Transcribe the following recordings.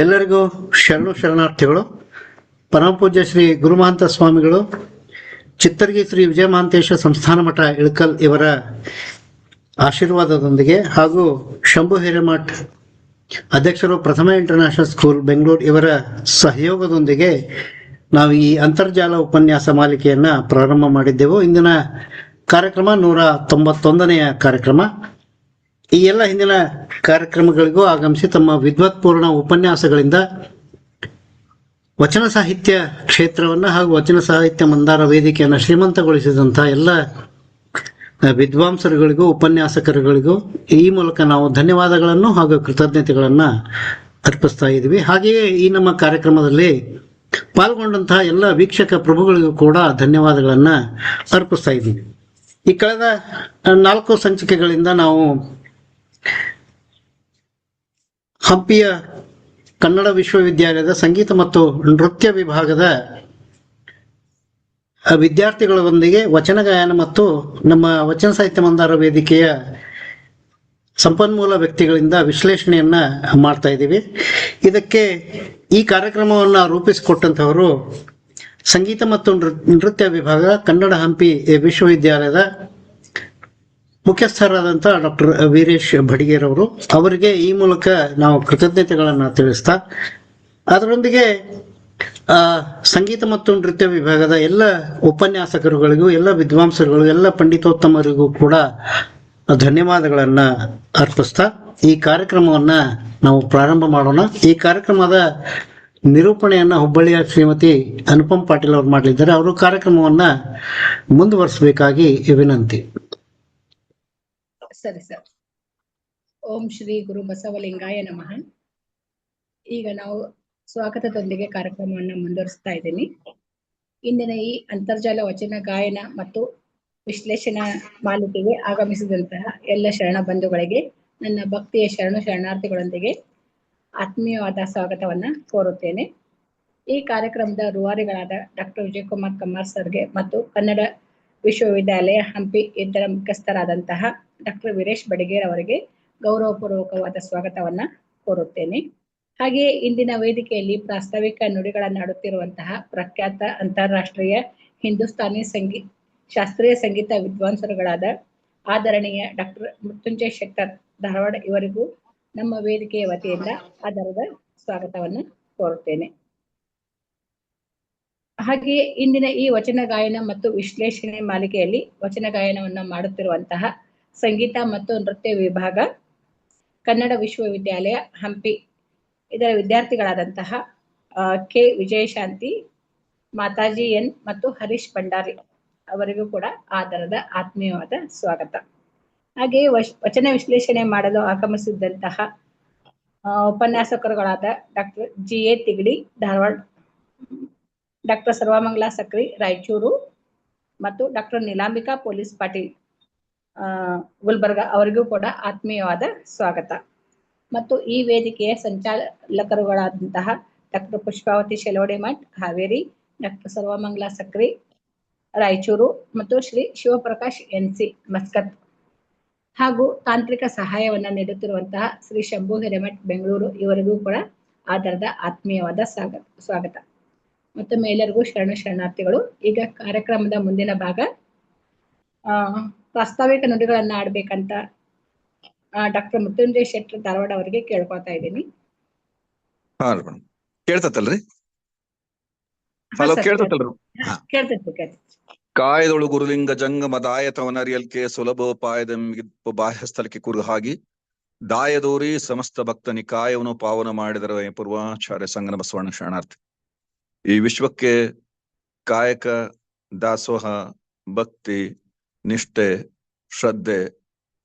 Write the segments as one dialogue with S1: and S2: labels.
S1: ಎಲ್ಲರಿಗೂ ಶರಣಾರ್ಥಿಗಳು. ಪರಮಪೂಜ್ಯ ಶ್ರೀ ಗುರುಮಹಂತ ಸ್ವಾಮಿಗಳು, ಚಿತ್ತರ್ಗಿ ಶ್ರೀ ವಿಜಯ ಮಹಾಂತೇಶ ಸಂಸ್ಥಾನ ಮಠ ಇಳಕಲ್ ಇವರ ಆಶೀರ್ವಾದದೊಂದಿಗೆ ಹಾಗೂ ಶಂಭು ಹಿರೇಮಠ್ ಅಧ್ಯಕ್ಷರು ಪ್ರಥಮ ಇಂಟರ್ನ್ಯಾಷನಲ್ ಸ್ಕೂಲ್ ಬೆಂಗಳೂರು ಇವರ ಸಹಯೋಗದೊಂದಿಗೆ ನಾವು ಈ ಅಂತರ್ಜಾಲ ಉಪನ್ಯಾಸ ಮಾಲಿಕೆಯನ್ನ ಪ್ರಾರಂಭ ಮಾಡಿದ್ದೆವು. ಇಂದಿನ ಕಾರ್ಯಕ್ರಮ 191ನೆಯ ಕಾರ್ಯಕ್ರಮ. ಈ ಎಲ್ಲ ಹಿಂದಿನ ಕಾರ್ಯಕ್ರಮಗಳಿಗೂ ಆಗಮಿಸಿ ತಮ್ಮ ವಿದ್ವತ್ಪೂರ್ಣ ಉಪನ್ಯಾಸಗಳಿಂದ ವಚನ ಸಾಹಿತ್ಯ ಕ್ಷೇತ್ರವನ್ನ ಹಾಗೂ ವಚನ ಸಾಹಿತ್ಯ ಮಂದಾರ ವೇದಿಕೆಯನ್ನು ಶ್ರೀಮಂತಗೊಳಿಸಿದಂತಹ ಎಲ್ಲ ವಿದ್ವಾಂಸರುಗಳಿಗೂ ಉಪನ್ಯಾಸಕರುಗಳಿಗೂ ಈ ಮೂಲಕ ನಾವು ಧನ್ಯವಾದಗಳನ್ನು ಹಾಗೂ ಕೃತಜ್ಞತೆಗಳನ್ನ ಅರ್ಪಿಸ್ತಾ ಇದ್ದೀವಿ. ಹಾಗೆಯೇ ಈ ನಮ್ಮ ಕಾರ್ಯಕ್ರಮದಲ್ಲಿ ಪಾಲ್ಗೊಂಡಂತಹ ಎಲ್ಲ ವೀಕ್ಷಕ ಪ್ರಭುಗಳಿಗೂ ಕೂಡ ಧನ್ಯವಾದಗಳನ್ನ ಅರ್ಪಿಸ್ತಾ ಇದ್ದೀವಿ. ಈ ಕಳೆದ 4 ಸಂಚಿಕೆಗಳಿಂದ ನಾವು ಹಂಪಿಯ ಕನ್ನಡ ವಿಶ್ವವಿದ್ಯಾಲಯದ ಸಂಗೀತ ಮತ್ತು ನೃತ್ಯ ವಿಭಾಗದ ವಿದ್ಯಾರ್ಥಿಗಳೊಂದಿಗೆ ವಚನ ಗಾಯನ ಮತ್ತು ನಮ್ಮ ವಚನ ಸಾಹಿತ್ಯ ಮಂದಾರ ವೇದಿಕೆಯ ಸಂಪನ್ಮೂಲ ವ್ಯಕ್ತಿಗಳಿಂದ ವಿಶ್ಲೇಷಣೆಯನ್ನ ಮಾಡ್ತಾ ಇದ್ದೀವಿ. ಇದಕ್ಕೆ ಈ ಕಾರ್ಯಕ್ರಮವನ್ನು ರೂಪಿಸಿಕೊಟ್ಟಂತವರು ಸಂಗೀತ ಮತ್ತು ನೃತ್ಯ ವಿಭಾಗ ಕನ್ನಡ ಹಂಪಿ ವಿಶ್ವವಿದ್ಯಾಲಯದ ಮುಖ್ಯಸ್ಥರಾದಂಥ ಡಾಕ್ಟರ್ ವೀರೇಶ್ ಬಡಿಗೇರ್ ಅವರು. ಅವರಿಗೆ ಈ ಮೂಲಕ ನಾವು ಕೃತಜ್ಞತೆಗಳನ್ನು ತಿಳಿಸ್ತಾ, ಅದರೊಂದಿಗೆ ಸಂಗೀತ ಮತ್ತು ನೃತ್ಯ ವಿಭಾಗದ ಎಲ್ಲ ಉಪನ್ಯಾಸಕರುಗಳಿಗೂ, ಎಲ್ಲ ವಿದ್ವಾಂಸರುಗಳಿಗೂ, ಎಲ್ಲ ಪಂಡಿತೋತ್ತಮರಿಗೂ ಕೂಡ ಧನ್ಯವಾದಗಳನ್ನ ಅರ್ಪಿಸ್ತಾ ಈ ಕಾರ್ಯಕ್ರಮವನ್ನ ನಾವು ಪ್ರಾರಂಭ ಮಾಡೋಣ. ಈ ಕಾರ್ಯಕ್ರಮದ ನಿರೂಪಣೆಯನ್ನ ಹುಬ್ಬಳ್ಳಿಯ ಶ್ರೀಮತಿ ಅನುಪಮ್ ಪಾಟೀಲ್ ಅವರು ಮಾಡಲಿದ್ದಾರೆ. ಅವರು ಕಾರ್ಯಕ್ರಮವನ್ನ ಮುಂದುವರಿಸಬೇಕಾಗಿ ವಿನಂತಿ.
S2: ಸರಿ ಸರ್. ಓಂ ಶ್ರೀ ಗುರು ಬಸವಲಿಂಗಾಯ ನಮಃ. ಈಗ ನಾವು ಸ್ವಾಗತದೊಂದಿಗೆ ಕಾರ್ಯಕ್ರಮವನ್ನು ಮುಂದುವರಿಸ್ತಾ ಇದ್ದೀನಿ. ಇಂದಿನ ಈ ಅಂತರ್ಜಾಲ ವಚನ ಗಾಯನ ಮತ್ತು ವಿಶ್ಲೇಷಣಾ ಮಾಲಿಕೆಗೆ ಆಗಮಿಸಿದಂತಹ ಎಲ್ಲ ಶರಣ ಬಂಧುಗಳಿಗೆ ನನ್ನ ಭಕ್ತಿಯ ಶರಣಾರ್ಥಿಗಳೊಂದಿಗೆ ಆತ್ಮೀಯವಾದ ಸ್ವಾಗತವನ್ನ ಕೋರುತ್ತೇನೆ. ಈ ಕಾರ್ಯಕ್ರಮದ ರೂವಾರಿಗಳಾದ ಡಾಕ್ಟರ್ ವಿಜಯಕುಮಾರ್ ಕಮ್ಮಾರ್ ಸರ್ಗೆ ಮತ್ತು ಕನ್ನಡ ವಿಶ್ವವಿದ್ಯಾಲಯ ಹಂಪಿ ಇತರ ಮುಖ್ಯಸ್ಥರಾದಂತಹ ಡಾಕ್ಟರ್ ವೀರೇಶ್ ಬಡಿಗೇರ್ ಅವರಿಗೆ ಗೌರವಪೂರ್ವಕವಾದ ಸ್ವಾಗತವನ್ನ ಕೋರುತ್ತೇನೆ. ಹಾಗೆಯೇ ಇಂದಿನ ವೇದಿಕೆಯಲ್ಲಿ ಪ್ರಾಸ್ತಾವಿಕ ನುಡಿಗಳನ್ನಾಡುತ್ತಿರುವಂತಹ ಪ್ರಖ್ಯಾತ ಅಂತಾರಾಷ್ಟ್ರೀಯ ಹಿಂದೂಸ್ತಾನಿ ಶಾಸ್ತ್ರೀಯ ಸಂಗೀತ ವಿದ್ವಾಂಸರುಗಳಾದ ಆದರಣೀಯ ಡಾಕ್ಟರ್ ಮೃತ್ಯುಂಜಯ ಶೆಟ್ಟರ್ ಧಾರವಾಡ ಇವರಿಗೂ ನಮ್ಮ ವೇದಿಕೆಯ ವತಿಯಿಂದ ಆಧಾರದ ಸ್ವಾಗತವನ್ನು ಕೋರುತ್ತೇನೆ. ಹಾಗೆಯೇ ಇಂದಿನ ಈ ವಚನ ಗಾಯನ ಮತ್ತು ವಿಶ್ಲೇಷಣೆ ಮಾಲಿಕೆಯಲ್ಲಿ ವಚನ ಗಾಯನವನ್ನು ಮಾಡುತ್ತಿರುವಂತಹ ಸಂಗೀತ ಮತ್ತು ನೃತ್ಯ ವಿಭಾಗ ಕನ್ನಡ ವಿಶ್ವವಿದ್ಯಾಲಯ ಹಂಪಿ ಇದರ ವಿದ್ಯಾರ್ಥಿಗಳಾದಂತಹ ಕೆ ವಿಜಯಶಾಂತಿ, ಮಾತಾಜಿ ಎನ್ ಮತ್ತು ಹರೀಶ್ ಭಂಡಾರಿ ಅವರಿಗೂ ಕೂಡ ಆಧಾರದ ಆತ್ಮೀಯವಾದ ಸ್ವಾಗತ. ಹಾಗೆಯೇ ವಚನ ವಿಶ್ಲೇಷಣೆ ಮಾಡಲು ಆಗಮಿಸಿದ್ದಂತಹ ಉಪನ್ಯಾಸಕರುಗಳಾದ ಡಾಕ್ಟರ್ ಜಿ.ಎ. ತಿಗಡಿ ಧಾರವಾಡ, ಡಾಕ್ಟರ್ ಸರ್ವಮಂಗಲ ಸಕ್ರಿ ರಾಯಚೂರು ಮತ್ತು ಡಾಕ್ಟರ್ ನೀಲಾಂಬಿಕಾ ಪೊಲೀಸ್ ಪಾಟೀಲ್ ಗುಲ್ಬರ್ಗ ಅವರಿಗೂ ಕೂಡ ಆತ್ಮೀಯವಾದ ಸ್ವಾಗತ. ಮತ್ತು ಈ ವೇದಿಕೆಯ ಸಂಚಾಲಕರುಗಳಾದಂತಹ ಡಾಕ್ಟರ್ ಪುಷ್ಪಾವತಿ ಶೆಲೋಡಿಮಠ್ ಹಾವೇರಿ, ಡಾಕ್ಟರ್ ಸರ್ವಮಂಗಲ ಸಕ್ರಿ ರಾಯಚೂರು ಮತ್ತು ಶ್ರೀ ಶಿವಪ್ರಕಾಶ್ ಎನ್.ಸಿ. ಮಸ್ಕತ್ ಹಾಗೂ ತಾಂತ್ರಿಕ ಸಹಾಯವನ್ನ ನೀಡುತ್ತಿರುವಂತಹ ಶ್ರೀ ಶಂಭು ಹಿರೇಮಠ್ ಬೆಂಗಳೂರು ಇವರಿಗೂ ಕೂಡ ಆಧಾರದ ಆತ್ಮೀಯವಾದ ಸ್ವಾಗತ. ಮತ್ತು ಮೇಲೆರಿಗೂ ಶರಣಾರ್ಥಿಗಳು. ಈಗ ಕಾರ್ಯಕ್ರಮದ ಮುಂದಿನ ಭಾಗ ಪ್ರಾಸ್ತಾವಿಕ ನುಡಿಗಳನ್ನ ಆಡ್ಬೇಕಂತ ಡಾಕ್ಟರ್ ಮೃತ್ಯುಂಜಯ ಶೆಟ್ಟರ್ ಧಾರವಾಡ ಅವರಿಗೆ ಕೇಳ್ಕೊತಾ ಇದ್ದೀನಿ.
S3: ಕೇಳ್ತಲ್ರಿ?
S2: ಕೇಳ್ತೈತಿ.
S3: ಕಾಯದೊಳು ಗುರುಲಿಂಗ ಜಂಗಮ ದಾಯತವನರಿಯಲ್ಕೆ ಸುಲಭೋಪಾಯದೆಂಬ ಬಾಹ್ಯ ಸ್ಥಳಕ್ಕೆ ಕುರುಹಾಗಿ ದಾಯದೋರಿ ಸಮಸ್ತ ಭಕ್ತ ನಿಕಾಯವನ್ನು ಪಾವನ ಮಾಡಿದರ ಪೂರ್ವಾಚಾರ್ಯ ಸಂಗನ ಬಸವಣ್ಣ ಶರಣಾರ್ಥಿ. ಈ ವಿಶ್ವಕ್ಕೆ ಕಾಯಕ, ದಾಸೋಹ, ಭಕ್ತಿ, ನಿಷ್ಠೆ, ಶ್ರದ್ಧೆ,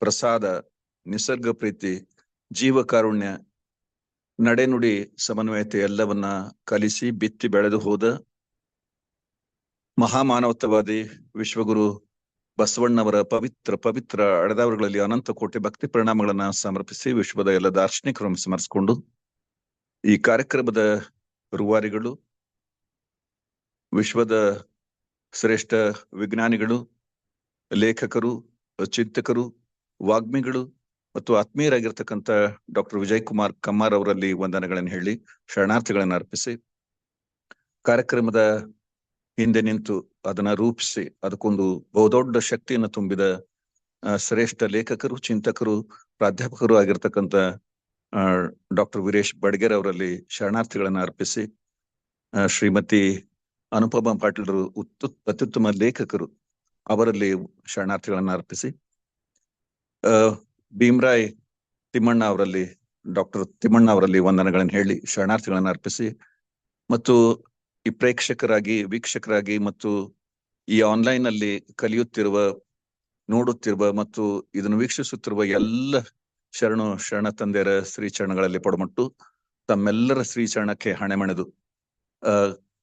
S3: ಪ್ರಸಾದ, ನಿಸರ್ಗ ಪ್ರೀತಿ, ಜೀವಕಾರುಣ್ಯ, ನಡೆನುಡಿ ಸಮನ್ವಯತೆ ಎಲ್ಲವನ್ನ ಕಲಿಸಿ ಬಿತ್ತಿ ಬೆಳೆದು ಹೋದ ಮಹಾಮಾನವತ್ವವಾದಿ ವಿಶ್ವಗುರು ಬಸವಣ್ಣವರ ಪವಿತ್ರ ಅಡದಾವರುಗಳಲ್ಲಿ ಅನಂತ ಕೋಟಿ ಭಕ್ತಿ ಪರಿಣಾಮಗಳನ್ನ ಸಮರ್ಪಿಸಿ ವಿಶ್ವದ ಎಲ್ಲ ದಾರ್ಶನಿಕರನ್ನು ಸ್ಮರಿಸಿಕೊಂಡು ಈ ಕಾರ್ಯಕ್ರಮದ ರೂವಾರಿಗಳು, ವಿಶ್ವದ ಶ್ರೇಷ್ಠ ವಿಜ್ಞಾನಿಗಳು, ಲೇಖಕರು, ಚಿಂತಕರು, ವಾಗ್ಮಿಗಳು, ಮತ್ತು ಆತ್ಮೀಯರಾಗಿರ್ತಕ್ಕಂಥ ಡಾಕ್ಟರ್ ವಿಜಯ್ ಕುಮಾರ್ ಕಮ್ಮಾರ್ ಅವರಲ್ಲಿ ವಂದನೆಗಳನ್ನು ಹೇಳಿ ಶರಣಾರ್ಥಿಗಳನ್ನು ಅರ್ಪಿಸಿ, ಕಾರ್ಯಕ್ರಮದ ಹಿಂದೆ ನಿಂತು ಅದನ್ನ ರೂಪಿಸಿ ಅದಕ್ಕೊಂದು ಬಹುದೊಡ್ಡ ಶಕ್ತಿಯನ್ನು ತುಂಬಿದ ಶ್ರೇಷ್ಠ ಲೇಖಕರು, ಚಿಂತಕರು, ಪ್ರಾಧ್ಯಾಪಕರು ಆಗಿರ್ತಕ್ಕಂಥ ಡಾಕ್ಟರ್ ವೀರೇಶ್ ಬಡ್ಗೇರ್ ಅವರಲ್ಲಿ ಶರಣಾರ್ಥಿಗಳನ್ನ ಅರ್ಪಿಸಿ, ಶ್ರೀಮತಿ ಅನುಪಮಾ ಪಾಟೀಲರು ಅತ್ಯುತ್ತಮ ಲೇಖಕರು, ಅವರಲ್ಲಿ ಶರಣಾರ್ಥಿಗಳನ್ನ ಅರ್ಪಿಸಿ, ಭೀಮರಾಯ್ ತಿಮ್ಮಣ್ಣ ಅವರಲ್ಲಿ ಡಾಕ್ಟರ್ ತಿಮ್ಮಣ್ಣ ಅವರಲ್ಲಿ ವಂದನೆಗಳನ್ನು ಹೇಳಿ ಶರಣಾರ್ಥಿಗಳನ್ನ ಅರ್ಪಿಸಿ, ಮತ್ತು ಈ ಪ್ರೇಕ್ಷಕರಾಗಿ, ವೀಕ್ಷಕರಾಗಿ ಮತ್ತು ಈ ಆನ್ಲೈನ್ ಅಲ್ಲಿ ಕಲಿಯುತ್ತಿರುವ, ನೋಡುತ್ತಿರುವ ಮತ್ತು ಇದನ್ನು ವೀಕ್ಷಿಸುತ್ತಿರುವ ಎಲ್ಲ ಶರಣ ತಂದೆಯರ ಶ್ರೀಚರಣಗಳಲ್ಲಿ ಪಡಮಟ್ಟು ತಮ್ಮೆಲ್ಲರ ಶ್ರೀಚರಣಕ್ಕೆ ಹಣೆ ಮಣೆದು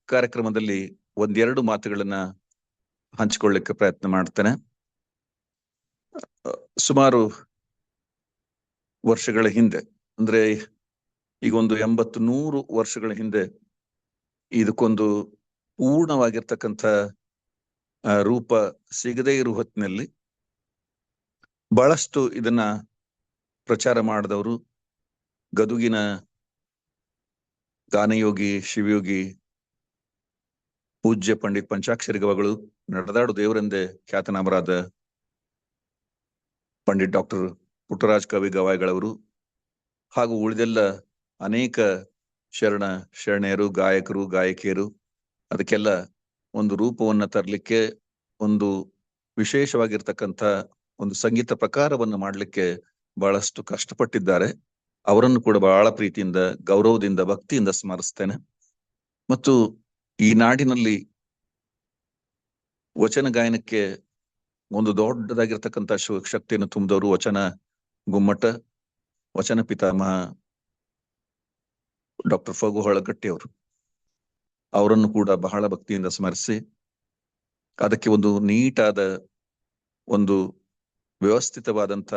S3: ಕಾರ್ಯಕ್ರಮದಲ್ಲಿ ಒಂದೆರಡು ಮಾತುಗಳನ್ನ ಹಂಚಿಕೊಳ್ಳಿಕ್ಕೆ ಪ್ರಯತ್ನ ಮಾಡ್ತೇನೆ. ಸುಮಾರು ವರ್ಷಗಳ ಹಿಂದೆ, ಅಂದ್ರೆ ಈಗ ಒಂದು 80-100 ವರ್ಷಗಳ ಹಿಂದೆ ಇದಕ್ಕೊಂದು ಪೂರ್ಣವಾಗಿರ್ತಕ್ಕಂಥ ರೂಪ ಸಿಗದೇ ಇರುವ ಹೊತ್ತಿನಲ್ಲಿ ಬಹಳಷ್ಟು ಇದನ್ನ ಪ್ರಚಾರ ಮಾಡಿದವರು ಗದುಗಿನ ಗಾನಯೋಗಿ, ಶಿವಯೋಗಿ, ಪೂಜ್ಯ ಪಂಡಿತ್ ಪಂಚಾಕ್ಷರಿ ಗವಾಗಳು, ನಡೆದಾಡು ದೇವರೆಂದೇ ಖ್ಯಾತನಾಮರಾದ ಪಂಡಿತ್ ಡಾಕ್ಟರ್ ಪುಟ್ಟರಾಜ್ ಕವಿ ಗವಾಯಿಗಳವರು, ಹಾಗೂ ಉಳಿದೆಲ್ಲ ಅನೇಕ ಶರಣೆಯರು, ಗಾಯಕರು, ಗಾಯಕಿಯರು ಅದಕ್ಕೆಲ್ಲ ಒಂದು ರೂಪವನ್ನ ತರಲಿಕ್ಕೆ, ಒಂದು ವಿಶೇಷವಾಗಿರ್ತಕ್ಕಂಥ ಒಂದು ಸಂಗೀತ ಪ್ರಕಾರವನ್ನು ಮಾಡಲಿಕ್ಕೆ ಬಹಳಷ್ಟು ಕಷ್ಟಪಟ್ಟಿದ್ದಾರೆ. ಅವರನ್ನು ಕೂಡ ಬಹಳ ಪ್ರೀತಿಯಿಂದ, ಗೌರವದಿಂದ, ಭಕ್ತಿಯಿಂದ ಸ್ಮರಿಸ್ತೇನೆ. ಮತ್ತು ಈ ನಾಡಿನಲ್ಲಿ ವಚನ ಗಾಯನಕ್ಕೆ ಒಂದು ದೊಡ್ಡದಾಗಿರ್ತಕ್ಕಂಥ ಶಕ್ತಿಯನ್ನು ತುಂಬಿದವರು ವಚನ ಗುಮ್ಮಟ, ವಚನ ಪಿತಾಮಹ ಡಾಕ್ಟರ್ ಫಗು ಹೊಳಗಟ್ಟಿ ಅವರು. ಅವರನ್ನು ಕೂಡ ಬಹಳ ಭಕ್ತಿಯಿಂದ ಸ್ಮರಿಸಿ ಅದಕ್ಕೆ ಒಂದು ನೀಟಾದ, ಒಂದು ವ್ಯವಸ್ಥಿತವಾದಂಥ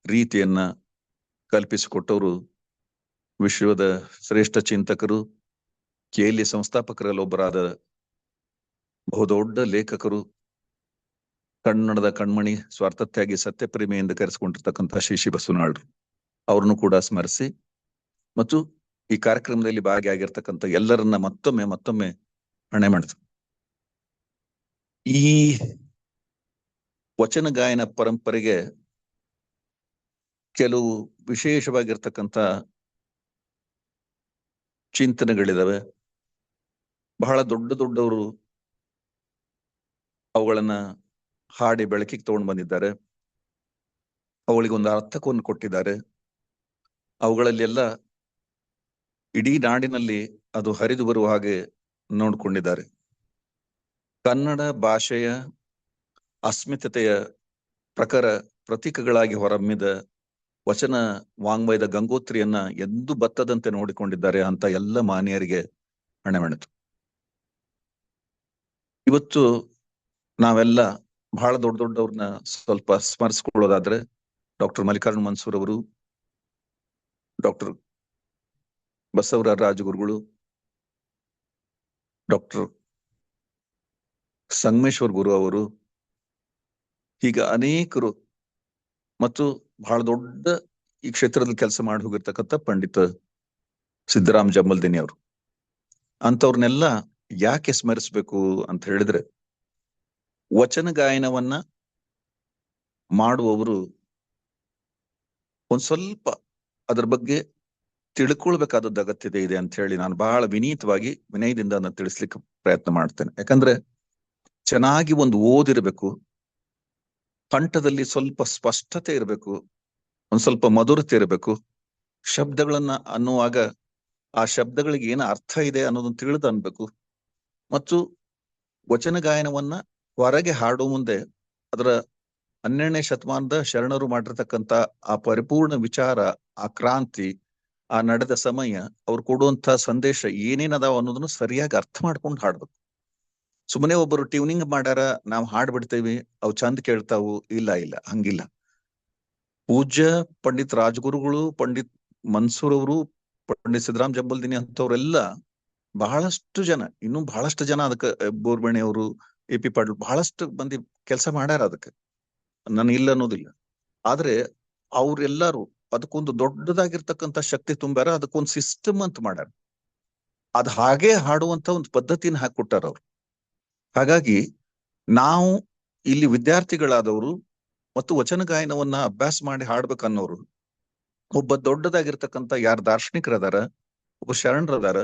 S3: ರೀತಿಯನ್ನ ಕಲ್ಪಿಸಿಕೊಟ್ಟವರು ವಿಶ್ವದ ಶ್ರೇಷ್ಠ ಚಿಂತಕರು, KLE ಸಂಸ್ಥಾಪಕರಲ್ಲಿ ಒಬ್ಬರಾದ ಬಹುದೊಡ್ಡ ಲೇಖಕರು, ಕನ್ನಡದ ಕಣ್ಮಣಿ, ಸ್ವಾರ್ಥತ್ಯಾಗಿ, ಸತ್ಯಪ್ರೇಮಿ ಎಂದು ಕರೆಸಿಕೊಂಡಿರ್ತಕ್ಕಂಥ ಶ್ರೀ ಬಸವನಾಳರು. ಅವ್ರನ್ನು ಕೂಡ ಸ್ಮರಿಸಿ ಮತ್ತು ಈ ಕಾರ್ಯಕ್ರಮದಲ್ಲಿ ಭಾಗಿಯಾಗಿರ್ತಕ್ಕಂಥ ಎಲ್ಲರನ್ನ ಮತ್ತೊಮ್ಮೆ ಹಣೆ ಮಾಡಿದ್ರು. ಈ ವಚನ ಗಾಯನ ಪರಂಪರೆಗೆ ಕೆಲವು ವಿಶೇಷವಾಗಿರ್ತಕ್ಕಂಥ ಚಿಂತನೆಗಳಿದಾವೆ. ಬಹಳ ದೊಡ್ಡವರು ಅವುಗಳನ್ನ ಹಾಡಿ ಬೆಳಕಿಗೆ ತಗೊಂಡು ಬಂದಿದ್ದಾರೆ. ಅವುಗಳಿಗೊಂದು ಅರ್ಥಕವನ್ನು ಕೊಟ್ಟಿದ್ದಾರೆ. ಅವುಗಳಲ್ಲೆಲ್ಲ ಇಡೀ ನಾಡಿನಲ್ಲಿ ಅದು ಹರಿದು ಬರುವ ಹಾಗೆ ನೋಡ್ಕೊಂಡಿದ್ದಾರೆ. ಕನ್ನಡ ಭಾಷೆಯ ಅಸ್ಮಿತೆಯ ಪ್ರತೀಕಗಳಾಗಿ ಹೊರಹೊಮ್ಮಿದ ವಚನ ವಾಂಗ್ಮಯದ ಗಂಗೋತ್ರಿಯನ್ನ ಎಂದೂ ಬತ್ತದಂತೆ ನೋಡಿಕೊಂಡಿದ್ದಾರೆ ಅಂತ ಎಲ್ಲ ಮಾನ್ಯರಿಗೆ ಹಣೆಮಣಿತು. ಇವತ್ತು ನಾವೆಲ್ಲ ಬಹಳ ದೊಡ್ಡವ್ರನ್ನ ಸ್ವಲ್ಪ ಸ್ಮರಿಸ್ಕೊಳ್ಳೋದಾದ್ರೆ ಡಾಕ್ಟರ್ ಮಲ್ಲಿಕಾರ್ಜುನ ಮನ್ಸೂರ್ ಅವರು, ಡಾಕ್ಟರ್ ಬಸವರಾಜ ರಾಜಗುರುಗಳು, ಡಾಕ್ಟರ್ ಸಂಗಮೇಶ್ವರ್ ಗುರು ಅವರು, ಹೀಗ ಅನೇಕರು, ಮತ್ತು ಬಹಳ ದೊಡ್ಡ ಈ ಕ್ಷೇತ್ರದಲ್ಲಿ ಕೆಲಸ ಮಾಡಿ ಹೋಗಿರ್ತಕ್ಕಂಥ ಪಂಡಿತ ಸಿದ್ದರಾಮ್ ಜಂಬಲ್ದಿನಿ ಅವರು. ಅಂತವ್ರನ್ನೆಲ್ಲ ಯಾಕೆ ಸ್ಮರಿಸ್ಬೇಕು ಅಂತ ಹೇಳಿದ್ರೆ, ವಚನ ಗಾಯನವನ್ನ ಮಾಡುವವರು ಒಂದ್ ಸ್ವಲ್ಪ ಅದ್ರ ಬಗ್ಗೆ ತಿಳ್ಕೊಳ್ಬೇಕಾದದ್ದು ಅಗತ್ಯತೆ ಇದೆ ಅಂತ ಹೇಳಿ ನಾನು ಬಹಳ ವಿನಯದಿಂದ ಅದನ್ನ ತಿಳಿಸ್ಲಿಕ್ಕೆ ಪ್ರಯತ್ನ ಮಾಡ್ತೇನೆ. ಯಾಕಂದ್ರೆ ಚೆನ್ನಾಗಿ ಒಂದು ಓದಿರ್ಬೇಕು, ಕಂಠದಲ್ಲಿ ಸ್ವಲ್ಪ ಸ್ಪಷ್ಟತೆ ಇರಬೇಕು, ಒಂದ್ ಸ್ವಲ್ಪ ಮಧುರತೆ ಇರಬೇಕು, ಶಬ್ದಗಳನ್ನ ಅನ್ನುವಾಗ ಆ ಶಬ್ದಗಳಿಗೆ ಏನು ಅರ್ಥ ಇದೆ ಅನ್ನೋದನ್ನ ತಿಳಿದು ಅನ್ಬೇಕು. ಮತ್ತು ವಚನ ಗಾಯನವನ್ನ ಹೊರಗೆ ಹಾಡೋ ಮುಂದೆ ಅದರ 12ನೇ ಶತಮಾನದ ಶರಣರು ಮಾಡಿರ್ತಕ್ಕಂಥ ಆ ಪರಿಪೂರ್ಣ ವಿಚಾರ, ಆ ಕ್ರಾಂತಿ, ಆ ನಡೆದ ಸಮಯ, ಅವ್ರು ಕೊಡುವಂತ ಸಂದೇಶ ಏನೇನದಾವ ಅನ್ನೋದನ್ನು ಸರಿಯಾಗಿ ಅರ್ಥ ಮಾಡ್ಕೊಂಡು ಹಾಡ್ಬೇಕು. ಸುಮ್ಮನೆ ಒಬ್ಬರು ಟ್ಯೂನಿಂಗ್ ಮಾಡ್ಯಾರ, ನಾವು ಹಾಡ್ಬಿಡ್ತೇವಿ, ಅವು ಚಂದ ಕೇಳ್ತಾವು, ಇಲ್ಲ ಹಂಗಿಲ್ಲ. ಪೂಜ್ಯ ಪಂಡಿತ್ ರಾಜಗುರುಗಳು, ಪಂಡಿತ್ ಮನ್ಸೂರ್ ಅವರು, ಪಂಡಿತ್ ಸಿದ್ದರಾಮ್ ಜಂಬಲ್ದಿನಿ ಅಂತವ್ರೆಲ್ಲ ಬಹಳಷ್ಟು ಜನ, ಇನ್ನೂ ಬಹಳಷ್ಟು ಜನ ಅದಕ್ಕೆ, ಬೋರ್ಬಣಿ ಅವರು, AP ಪಾಟೀಲ್, ಬಹಳಷ್ಟು ಮಂದಿ ಕೆಲಸ ಮಾಡ್ಯಾರ. ಅದಕ್ಕೆ ನಾನು ಇಲ್ಲ ಅನ್ನೋದಿಲ್ಲ. ಆದ್ರೆ ಅವ್ರೆಲ್ಲರೂ ಅದಕ್ಕೊಂದು ದೊಡ್ಡದಾಗಿರ್ತಕ್ಕಂಥ ಶಕ್ತಿ ತುಂಬ್ಯಾರ, ಅದಕ್ಕೊಂದು ಸಿಸ್ಟಮ್ ಅಂತ ಮಾಡ್ಯಾರ. ಅದ್ ಹಾಗೆ ಹಾಡುವಂತ ಒಂದು ಪದ್ಧತಿನ ಹಾಕೊಟ್ಟಾರ ಅವ್ರು. ಹಾಗಾಗಿ ನಾವು ಇಲ್ಲಿ ವಿದ್ಯಾರ್ಥಿಗಳಾದವರು ಮತ್ತು ವಚನ ಗಾಯನವನ್ನ ಅಭ್ಯಾಸ ಮಾಡಿ ಹಾಡ್ಬೇಕನ್ನೋರು ಒಬ್ಬ ದೊಡ್ಡದಾಗಿರ್ತಕ್ಕಂಥ ಯಾರು ದಾರ್ಶನಿಕರದಾರ, ಒಬ್ಬ ಶರಣರದಾರ,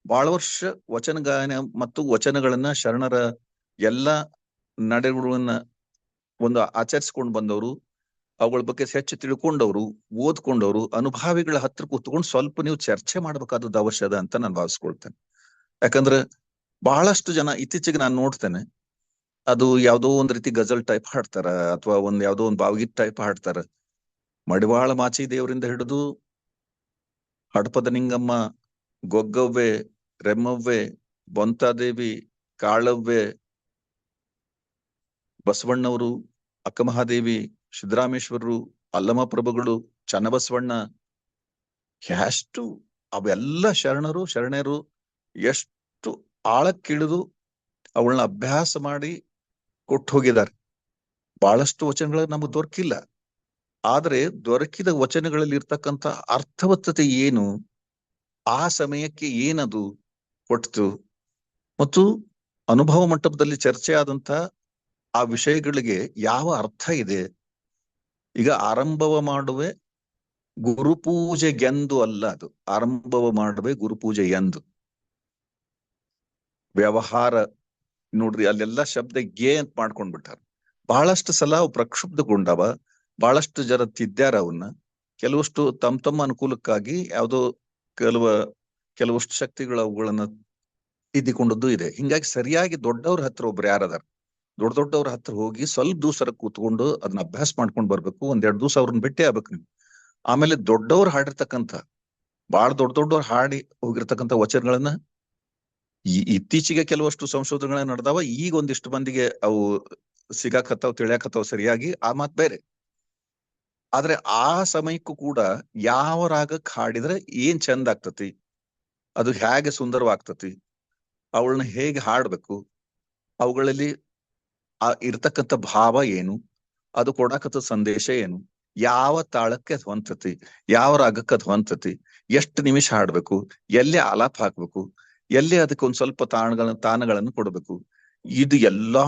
S3: ಬಹಳ ವರ್ಷ ವಚನ ಗಾಯನ ಮತ್ತು ವಚನಗಳನ್ನ ಶರಣರ ಎಲ್ಲ ನಡೆಗಳನ್ನ ಒಂದು ಆಚರಿಸ್ಕೊಂಡು ಬಂದವರು, ಅವುಗಳ ಬಗ್ಗೆ ಹೆಚ್ಚು ತಿಳ್ಕೊಂಡವ್ರು, ಓದ್ಕೊಂಡವ್ರು, ಅನುಭಾವಿಗಳ ಹತ್ರ ಕೂತ್ಕೊಂಡು ಸ್ವಲ್ಪ ನೀವು ಚರ್ಚೆ ಮಾಡ್ಬೇಕಾದದ್ದು ಅವಶ್ಯದ ಅಂತ ನಾನು ಭಾವಿಸ್ಕೊಳ್ತೇನೆ. ಯಾಕಂದ್ರೆ ಬಹಳಷ್ಟು ಜನ ಇತ್ತೀಚೆಗೆ ನಾನು ನೋಡ್ತೇನೆ, ಅದು ಯಾವ್ದೋ ಒಂದ್ ರೀತಿ ಗಜಲ್ ಟೈಪ್ ಹಾಡ್ತಾರ, ಅಥವಾ ಯಾವ್ದೋ ಒಂದ್ ಭಾವಗೀತ್ ಟೈಪ್ ಹಾಡ್ತಾರ. ಮಡಿವಾಳ ಮಾಚಿ ದೇವರಿಂದ ಹಿಡಿದು ಹಡಪದ ನಿಂಗಮ್ಮ, ಗೊಗ್ಗವ್ವೆ, ರೆಮ್ಮವ್ವೆ, ಬೊಂತಾದೇವಿ, ಕಾಳವ್ವೆ, ಬಸವಣ್ಣವರು, ಅಕ್ಕಮಹಾದೇವಿ, ಸಿದ್ದರಾಮೇಶ್ವರರು, ಅಲ್ಲಮ ಪ್ರಭುಗಳು, ಚನ್ನಬಸವಣ್ಣ, ಎಷ್ಟು ಅವೆಲ್ಲ ಶರಣರು ಎಷ್ಟು ಆಳಕ್ಕಿಳಿದು ಅವಳನ್ನ ಅಭ್ಯಾಸ ಮಾಡಿ ಕೊಟ್ಟು ಹೋಗಿದ್ದಾರೆ. ಬಹಳಷ್ಟು ವಚನಗಳು ನಮಗೆ ದೊರಕಿಲ್ಲ. ಆದ್ರೆ ದೊರಕಿದ ವಚನಗಳಲ್ಲಿ ಇರ್ತಕ್ಕಂಥ ಅರ್ಥವತ್ತತೆ ಏನು, ಆ ಸಮಯಕ್ಕೆ ಏನದು ಕೊಟ್ಟು, ಮತ್ತು ಅನುಭವ ಮಟ್ಟದಲ್ಲಿ ಚರ್ಚೆ ಆದಂತ ಆ ವಿಷಯಗಳಿಗೆ ಯಾವ ಅರ್ಥ ಇದೆ. ಈಗ ಆರಂಭವ ಮಾಡುವೆ ಗುರುಪೂಜೆಗೆಂದು ಅಲ್ಲ, ಅದು ಆರಂಭವ ಮಾಡುವೆ ಗುರುಪೂಜೆ ಎಂದು. ವ್ಯವಹಾರ ನೋಡ್ರಿ, ಅಲ್ಲೆಲ್ಲ ಶಬ್ದ ಗೆ ಅಂತ ಮಾಡ್ಕೊಂಡ್ ಬಿಟ್ಟಾರ. ಬಹಳಷ್ಟು ಸಲ ಅವು ಪ್ರಕ್ಷುಬ್ಧಗೊಂಡವ, ಬಹಳಷ್ಟು ಜನ ತಿದ್ದ್ಯಾರ ಅವನ್ನ. ಕೆಲವಷ್ಟು ತಮ್ಮ ಅನುಕೂಲಕ್ಕಾಗಿ ಯಾವುದೋ ಕೆಲವಷ್ಟು ಶಕ್ತಿಗಳು ಅವುಗಳನ್ನ ತಿದ್ದಿಕೊಂಡದ್ದು ಇದೆ. ಹಿಂಗಾಗಿ ಸರಿಯಾಗಿ ದೊಡ್ಡವ್ರ ಹತ್ರ ಒಬ್ರು ಯಾರದಾರ, ದೊಡ್ಡವ್ರ ಹತ್ರ ಹೋಗಿ ಸ್ವಲ್ಪ ದಿವಸ ಕೂತ್ಕೊಂಡು ಅದನ್ನ ಅಭ್ಯಾಸ ಮಾಡ್ಕೊಂಡು ಬರ್ಬೇಕು. 1-2 ದಿವಸ ಅವ್ರನ್ನ ಭೇಟಿ ಆಗ್ಬೇಕು ನೀವು. ಆಮೇಲೆ ದೊಡ್ಡವ್ರು ಹಾಡಿರ್ತಕ್ಕಂಥ, ಬಹಳ ದೊಡ್ಡವ್ರು ಹಾಡಿ ಹೋಗಿರ್ತಕ್ಕಂಥ ವಚನಗಳನ್ನ ಇತ್ತೀಚೆಗೆ ಕೆಲವಷ್ಟು ಸಂಶೋಧನೆಗಳನ್ನ ನಡೆದಾವ. ಈಗ ಒಂದಿಷ್ಟು ಮಂದಿಗೆ ಅವು ಸಿಗಾಕತ್ತಾವ್, ತಿಳಿಯಾಕತ್ತಾವ್ ಸರಿಯಾಗಿ, ಆ ಮಾತ್ ಬೇರೆ. ಆದ್ರೆ ಆ ಸಮಯಕ್ಕೂ ಕೂಡ ಯಾವ ರಾಗಕ್ಕೆ ಹಾಡಿದ್ರೆ ಏನ್ ಚಂದ ಆಗ್ತತಿ, ಅದು ಹೇಗೆ ಸುಂದರವಾಗ್ತತಿ, ಅವಳನ್ನ ಹೇಗೆ ಹಾಡ್ಬೇಕು, ಅವುಗಳಲ್ಲಿ ಇರ್ತಕ್ಕಂಥ ಭಾವ ಏನು, ಅದು ಕೊಡಾಕತ್ತ ಸಂದೇಶ ಏನು, ಯಾವ ತಾಳಕ್ಕೆ ಅದು ಹೊಂತತಿ, ಯಾವ ರಾಗಕ್ಕೆ ಅದು ಹೊಂತತಿ, ಎಷ್ಟು ನಿಮಿಷ ಹಾಡ್ಬೇಕು, ಎಲ್ಲಿ ಆಲಾಪ ಹಾಕ್ಬೇಕು, ಎಲ್ಲಿ ಅದಕ್ಕೆ ಒಂದ್ ಸ್ವಲ್ಪ ತಾನಗಳನ್ನು ಕೊಡ್ಬೇಕು. ಇದು ಎಲ್ಲಾ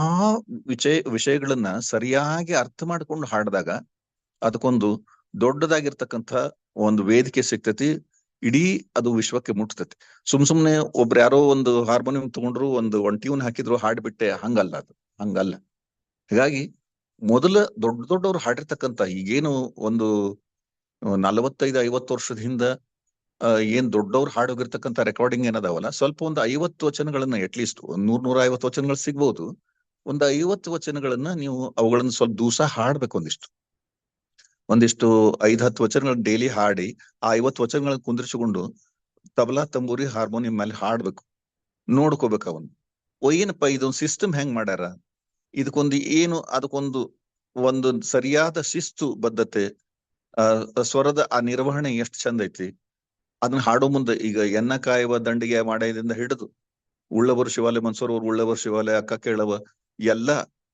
S3: ವಿಷಯಗಳನ್ನ ಸರಿಯಾಗಿ ಅರ್ಥ ಮಾಡ್ಕೊಂಡು ಹಾಡಿದಾಗ ಅದಕ್ಕೊಂದು ದೊಡ್ಡದಾಗಿರ್ತಕ್ಕಂಥ ಒಂದು ವೇದಿಕೆ ಸಿಗ್ತತಿ. ಇಡೀ ಅದು ವಿಶ್ವಕ್ಕೆ ಮುಟ್ತತಿ. ಸುಮ್ನೆ ಒಬ್ರು ಯಾರೋ ಒಂದು ಹಾರ್ಮೋನಿಯಂ ತಗೊಂಡ್ರು, ಒಂದ್ ಟ್ಯೂನ್ ಹಾಕಿದ್ರು, ಹಾಡ್ಬಿಟ್ಟೆ, ಹಂಗಲ್ಲ ಅದು, ಹಂಗಲ್ಲ. ಹೀಗಾಗಿ ಮೊದಲ ದೊಡ್ಡವ್ರು ಹಾಡಿರ್ತಕ್ಕಂಥ, ಈಗೇನು ಒಂದು 45-50 ವರ್ಷದ ಹಿಂದ ಏನ್ ದೊಡ್ಡವ್ರು ಹಾಡೋಗಿರ್ತಕ್ಕಂಥ ರೆಕಾರ್ಡಿಂಗ್ ಏನದಾವಲ್ಲ, ಸ್ವಲ್ಪ ಒಂದು 50 ವಚನಗಳನ್ನ, ಅಟ್ಲೀಸ್ಟ್ 100-150 ವಚನಗಳು ಸಿಗ್ಬಹುದು. ಒಂದು 50 ವಚನಗಳನ್ನ ನೀವು ಅವುಗಳನ್ನ ಸ್ವಲ್ಪ ದಿವಸ ಹಾಡ್ಬೇಕು. ಒಂದಿಷ್ಟು 5-10 ವಚನಗಳನ್ನ ಡೈಲಿ ಹಾಡಿ, ಆ 50 ವಚನಗಳನ್ನ ಕುಂದ್ರಿಸಿಕೊಂಡು ತಬಲಾ, ತಂಬೂರಿ, ಹಾರ್ಮೋನಿಯಂ ಮೇಲೆ ಹಾಡ್ಬೇಕು. ನೋಡ್ಕೋಬೇಕು ಅವನು ಏನಪ್ಪಾ ಇದೊಂದು ಸಿಸ್ಟಮ್ ಹೆಂಗ್ ಮಾಡ್ಯಾರ, ಇದಕ್ಕೊಂದು ಏನು, ಅದಕ್ಕೊಂದು ಸರಿಯಾದ ಶಿಸ್ತು ಬದ್ಧತೆ, ಸ್ವರದ ಆ ನಿರ್ವಹಣೆ ಎಷ್ಟು ಚಂದ ಐತಿ. ಅದನ್ನ ಹಾಡೋ ಮುಂದೆ ಈಗ ಎನ್ನ ಕಾಯುವ ದಂಡಿಗೆ ಮಾಡೋದ್ರಿಂದ ಹಿಡಿದು ಉಳ್ಳವರು ಶಿವಾಲಯ, ಮನ್ಸೂರವ್ರು ಉಳ್ಳವರು ಶಿವಾಲಯ, ಅಕ್ಕ ಕೇಳವ,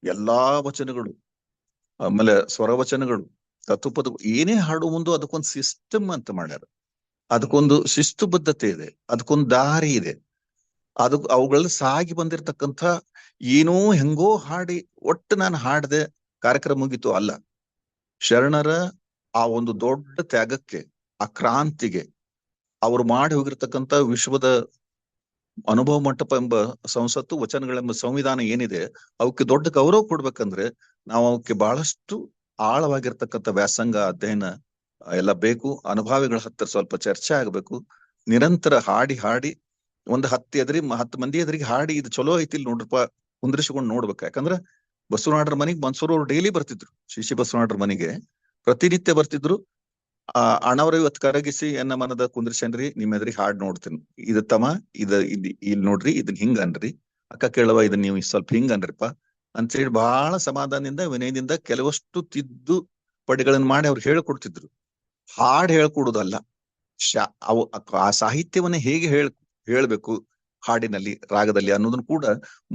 S3: ಎಲ್ಲಾ ವಚನಗಳು, ಆಮೇಲೆ ಸ್ವರವಚನಗಳು, ತತ್ವಪದ, ಏನೇ ಹಾಡೋ ಮುಂದೆ ಅದಕ್ಕೊಂದು ಸಿಸ್ಟಮ್ ಅಂತ ಮಾಡ್ಯಾರ. ಅದಕ್ಕೊಂದು ಶಿಸ್ತುಬದ್ಧತೆ ಇದೆ, ಅದಕ್ಕೊಂದು ದಾರಿ ಇದೆ. ಅವುಗಳಲ್ಲಿ ಸಾಗಿ ಬಂದಿರತಕ್ಕಂಥ ಏನೋ ಹೆಂಗೋ ಹಾಡಿ ಒಟ್ಟು ನಾನು ಹಾಡದೆ ಕಾರ್ಯಕ್ರಮ ಮುಗೀತು ಅಲ್ಲ. ಶರಣರ ಆ ಒಂದು ದೊಡ್ಡ ತ್ಯಾಗಕ್ಕೆ, ಆ ಕ್ರಾಂತಿಗೆ, ಅವ್ರು ಮಾಡಿ ಹೋಗಿರ್ತಕ್ಕಂಥ ವಿಶ್ವದ ಅನುಭವ ಮಂಟಪ ಎಂಬ ಸಂಸತ್ತು, ವಚನಗಳೆಂಬ ಸಂವಿಧಾನ ಏನಿದೆ, ಅವಕ್ಕೆ ದೊಡ್ಡ ಗೌರವ ಕೊಡ್ಬೇಕಂದ್ರೆ ನಾವು ಅವಕ್ಕೆ ಬಹಳಷ್ಟು ಆಳವಾಗಿರ್ತಕ್ಕಂಥ ವ್ಯಾಸಂಗ, ಅಧ್ಯಯನ ಎಲ್ಲ ಬೇಕು. ಅನುಭಾವಿಗಳ ಹತ್ತಿರ ಸ್ವಲ್ಪ ಚರ್ಚೆ ಆಗ್ಬೇಕು. ನಿರಂತರ ಹಾಡಿ ಒಂದು 10 ಮಂದಿ ಎದುರಿಗೆ ಹಾಡಿ ಇದು ಚಲೋ ಐತಿಲ್ ನೋಡ್ರಪ್ಪ, ಕುಂದ್ರಿಸಿಕೊಂಡು ನೋಡ್ಬೇಕು. ಯಾಕಂದ್ರ ಬಸವನಾಡ್ರ ಮನೆಗೆ ಮನ್ಸೂರವ್ರು ಡೈಲಿ ಬರ್ತಿದ್ರು, ಶಿಶಿ ಬಸವನಾಡ್ರ ಮನೆಗೆ ಪ್ರತಿನಿತ್ಯ ಬರ್ತಿದ್ರು. ಅಣ್ಣವ್ರ ಇವತ್ತು ಕರಗಿಸಿ ಎನ್ನ ಮನದ ಕುಂದ್ರಿಸೇನ್ರಿ, ನಿಮ್ ಎದುರಿಗೆ ಹಾಡ್ ನೋಡ್ತೀನಿ, ಇದು ತಮ್ಮ ಇಲ್ಲಿ ನೋಡ್ರಿ, ಇದನ್ ಹಿಂಗ ಅನ್ರಿ, ಅಕ್ಕ ಕೇಳವ ಇದನ್ ನೀವು ಸ್ವಲ್ಪ ಹಿಂಗ ಅನ್ರಿಪ್ಪ ಅಂತೇಳಿ ಬಹಳ ಸಮಾಧಾನದಿಂದ, ವಿನಯದಿಂದ ಕೆಲವಷ್ಟು ತಿದ್ದು ಪಡಿಗಳನ್ನ ಮಾಡಿ ಅವ್ರು ಹೇಳ್ಕೊಡ್ತಿದ್ರು. ಹಾಡ್ ಹೇಳ್ಕೊಡುದಲ್ಲ, ಆ ಸಾಹಿತ್ಯವನ್ನ ಹೇಗೆ ಹೇಳ್ಬೇಕು ಹಾಡಿನಲ್ಲಿ, ರಾಗದಲ್ಲಿ ಅನ್ನೋದನ್ನ ಕೂಡ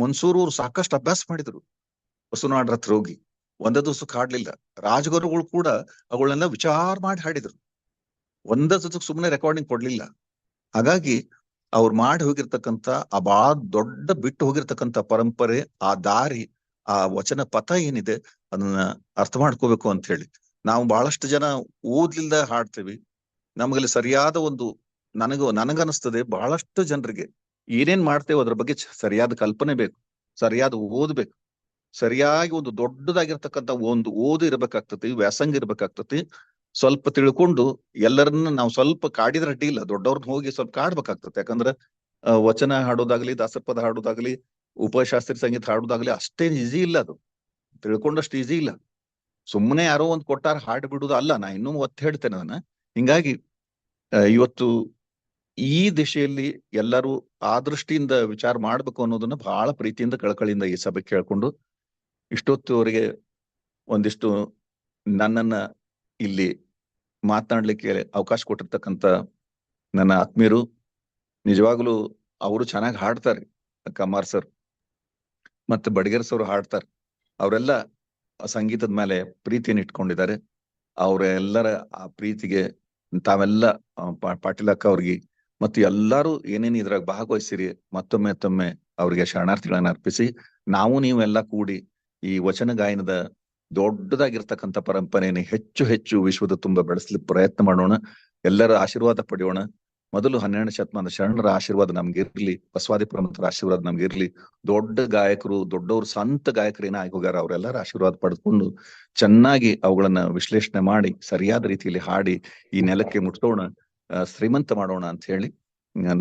S3: ಮನ್ಸೂರವ್ರು ಸಾಕಷ್ಟು ಅಭ್ಯಾಸ ಮಾಡಿದ್ರು ಬಸವನಾಡ್ರ ಹತ್ರ ಹೋಗಿ. ಒಂದೇ ದಿವ್ಸಕ್ಕೆ ಹಾಡ್ಲಿಲ್ಲ. ರಾಜಗುರುಗಳು ಕೂಡ ಅವುಗಳನ್ನೆಲ್ಲ ವಿಚಾರ ಮಾಡಿ ಹಾಡಿದ್ರು. ಒಂದೇ ದಿವ್ಸಕ್ಕೆ ಸುಮ್ಮನೆ ರೆಕಾರ್ಡಿಂಗ್ ಕೊಡ್ಲಿಲ್ಲ. ಹಾಗಾಗಿ ಅವ್ರು ಮಾಡಿ ಹೋಗಿರ್ತಕ್ಕಂಥ ಆ ಬಹಳ ದೊಡ್ಡ ಬಿಟ್ಟು ಹೋಗಿರ್ತಕ್ಕಂಥ ಪರಂಪರೆ, ಆ ದಾರಿ, ಆ ವಚನ ಪಥ ಏನಿದೆ ಅದನ್ನ ಅರ್ಥ ಮಾಡ್ಕೋಬೇಕು ಅಂತ ಹೇಳಿ. ನಾವು ಬಹಳಷ್ಟು ಜನ ಓದ್ಲಿಲ್ದ ಹಾಡ್ತೀವಿ. ನಮಗಲ್ಲಿ ಸರಿಯಾದ ಒಂದು ನನಗನ್ನಿಸ್ತದೆ ಬಹಳಷ್ಟು ಜನರಿಗೆ ಏನೇನ್ ಮಾಡ್ತೇವೆ ಅದ್ರ ಬಗ್ಗೆ ಸರಿಯಾದ ಕಲ್ಪನೆ ಬೇಕು, ಸರಿಯಾದ ಓದ್ಬೇಕು, ಸರಿಯಾಗಿ ಒಂದು ದೊಡ್ಡದಾಗಿರ್ತಕ್ಕಂಥ ಒಂದು ಓದು ಇರ್ಬೇಕಾಗ್ತತಿ, ವ್ಯಾಸಂಗ ಇರ್ಬೇಕಾಗ್ತತಿ. ಸ್ವಲ್ಪ ತಿಳ್ಕೊಂಡು ಎಲ್ಲರನ್ನ ನಾವು ಸ್ವಲ್ಪ ಕಾಡಿದ್ರೆ ಅಡ್ಡಿ ಇಲ್ಲ, ದೊಡ್ಡವ್ರನ್ನ ಹೋಗಿ ಸ್ವಲ್ಪ ಕಾಡ್ಬೇಕಾಗ್ತದೆ. ಯಾಕಂದ್ರೆ ವಚನ ಹಾಡೋದಾಗ್ಲಿ, ದಾಸಪದ ಹಾಡೋದಾಗ್ಲಿ, ಉಪಶಾಸ್ತ್ರೀಯ ಸಂಗೀತ ಹಾಡೋದಾಗ್ಲಿ ಅಷ್ಟೇನ್ ಈಸಿ ಇಲ್ಲ. ಅದು ತಿಳ್ಕೊಂಡಷ್ಟು ಈಸಿ ಇಲ್ಲ. ಸುಮ್ಮನೆ ಯಾರೋ ಒಂದ್ ಕೊಟ್ಟಾರ ಹಾಡು ಬಿಡುದು ಅಲ್ಲ. ನಾ ಇನ್ನೂ ಒತ್ತು ಹೇಳ್ತೇನೆ ಅದನ್ನ. ಹಿಂಗಾಗಿ ಇವತ್ತು ಈ ದಿಶೆಯಲ್ಲಿ ಎಲ್ಲರೂ ಆ ದೃಷ್ಟಿಯಿಂದ ವಿಚಾರ ಮಾಡ್ಬೇಕು ಅನ್ನೋದನ್ನ ಬಹಳ ಪ್ರೀತಿಯಿಂದ ಕಳಕಳಿಯಿಂದ ಈ ಸಭೆ ಕೇಳ್ಕೊಂಡು, ಇಷ್ಟೊತ್ತುವರೆಗೆ ಒಂದಿಷ್ಟು ನನ್ನನ್ನ ಇಲ್ಲಿ ಮಾತನಾಡ್ಲಿಕ್ಕೆ ಅವಕಾಶ ಕೊಟ್ಟಿರ್ತಕ್ಕಂಥ ನನ್ನ ಆತ್ಮೀಯರು, ನಿಜವಾಗ್ಲೂ ಅವರು ಚೆನ್ನಾಗಿ ಹಾಡ್ತಾರೆ. ಕಮಾರ್ ಸರ್ ಮತ್ತೆ ಬಡಿಗೇರ್ ಸರ್ ಹಾಡ್ತಾರೆ. ಅವರೆಲ್ಲ ಸಂಗೀತದ ಮೇಲೆ ಪ್ರೀತಿಯನ್ನು ಇಟ್ಕೊಂಡಿದ್ದಾರೆ. ಅವರೆಲ್ಲರ ಆ ಪ್ರೀತಿಗೆ ತಾವೆಲ್ಲ ಪಾಟೀಲ್ ಅಕ್ಕ ಅವ್ರಿಗೆ ಮತ್ತು ಎಲ್ಲಾರು ಏನೇನು ಇದ್ರಾಗ ಭಾಗವಹಿಸಿರಿ ಮತ್ತೊಮ್ಮೆ ಅವ್ರಿಗೆ ಶರಣಾರ್ಥಿಗಳನ್ನ ಅರ್ಪಿಸಿ, ನಾವು ನೀವೆಲ್ಲ ಕೂಡಿ ಈ ವಚನ ಗಾಯನದ ದೊಡ್ಡದಾಗಿರ್ತಕ್ಕಂಥ ಪರಂಪರೆಯನ್ನು ಹೆಚ್ಚು ಹೆಚ್ಚು ವಿಶ್ವದ ತುಂಬ ಬೆಳೆಸ್ಲಿಕ್ಕೆ ಪ್ರಯತ್ನ ಮಾಡೋಣ. ಎಲ್ಲರ ಆಶೀರ್ವಾದ ಪಡೆಯೋಣ. ಮೊದಲು 12ನೇ ಶತಮಾನದ ಶರಣರ ಆಶೀರ್ವಾದ ನಮ್ಗಿರ್ಲಿ, ಬಸವಾದಿ ಪ್ರಮುಖರ ಆಶೀರ್ವಾದ ನಮ್ಗಿರ್ಲಿ. ದೊಡ್ಡ ಗಾಯಕರು, ದೊಡ್ಡವರು, ಸಂತ ಗಾಯಕರು ಏನಾಗಿ ಹೋಗ್ಯಾರ ಅವರೆಲ್ಲರ ಆಶೀರ್ವಾದ ಪಡೆದುಕೊಂಡು ಚೆನ್ನಾಗಿ ಅವುಗಳನ್ನ ವಿಶ್ಲೇಷಣೆ ಮಾಡಿ ಸರಿಯಾದ ರೀತಿಯಲ್ಲಿ ಹಾಡಿ ಈ ನೆಲಕ್ಕೆ ಮುಟ್ಸೋಣ, ಶ್ರೀಮಂತ ಮಾಡೋಣ ಅಂತ ಹೇಳಿ,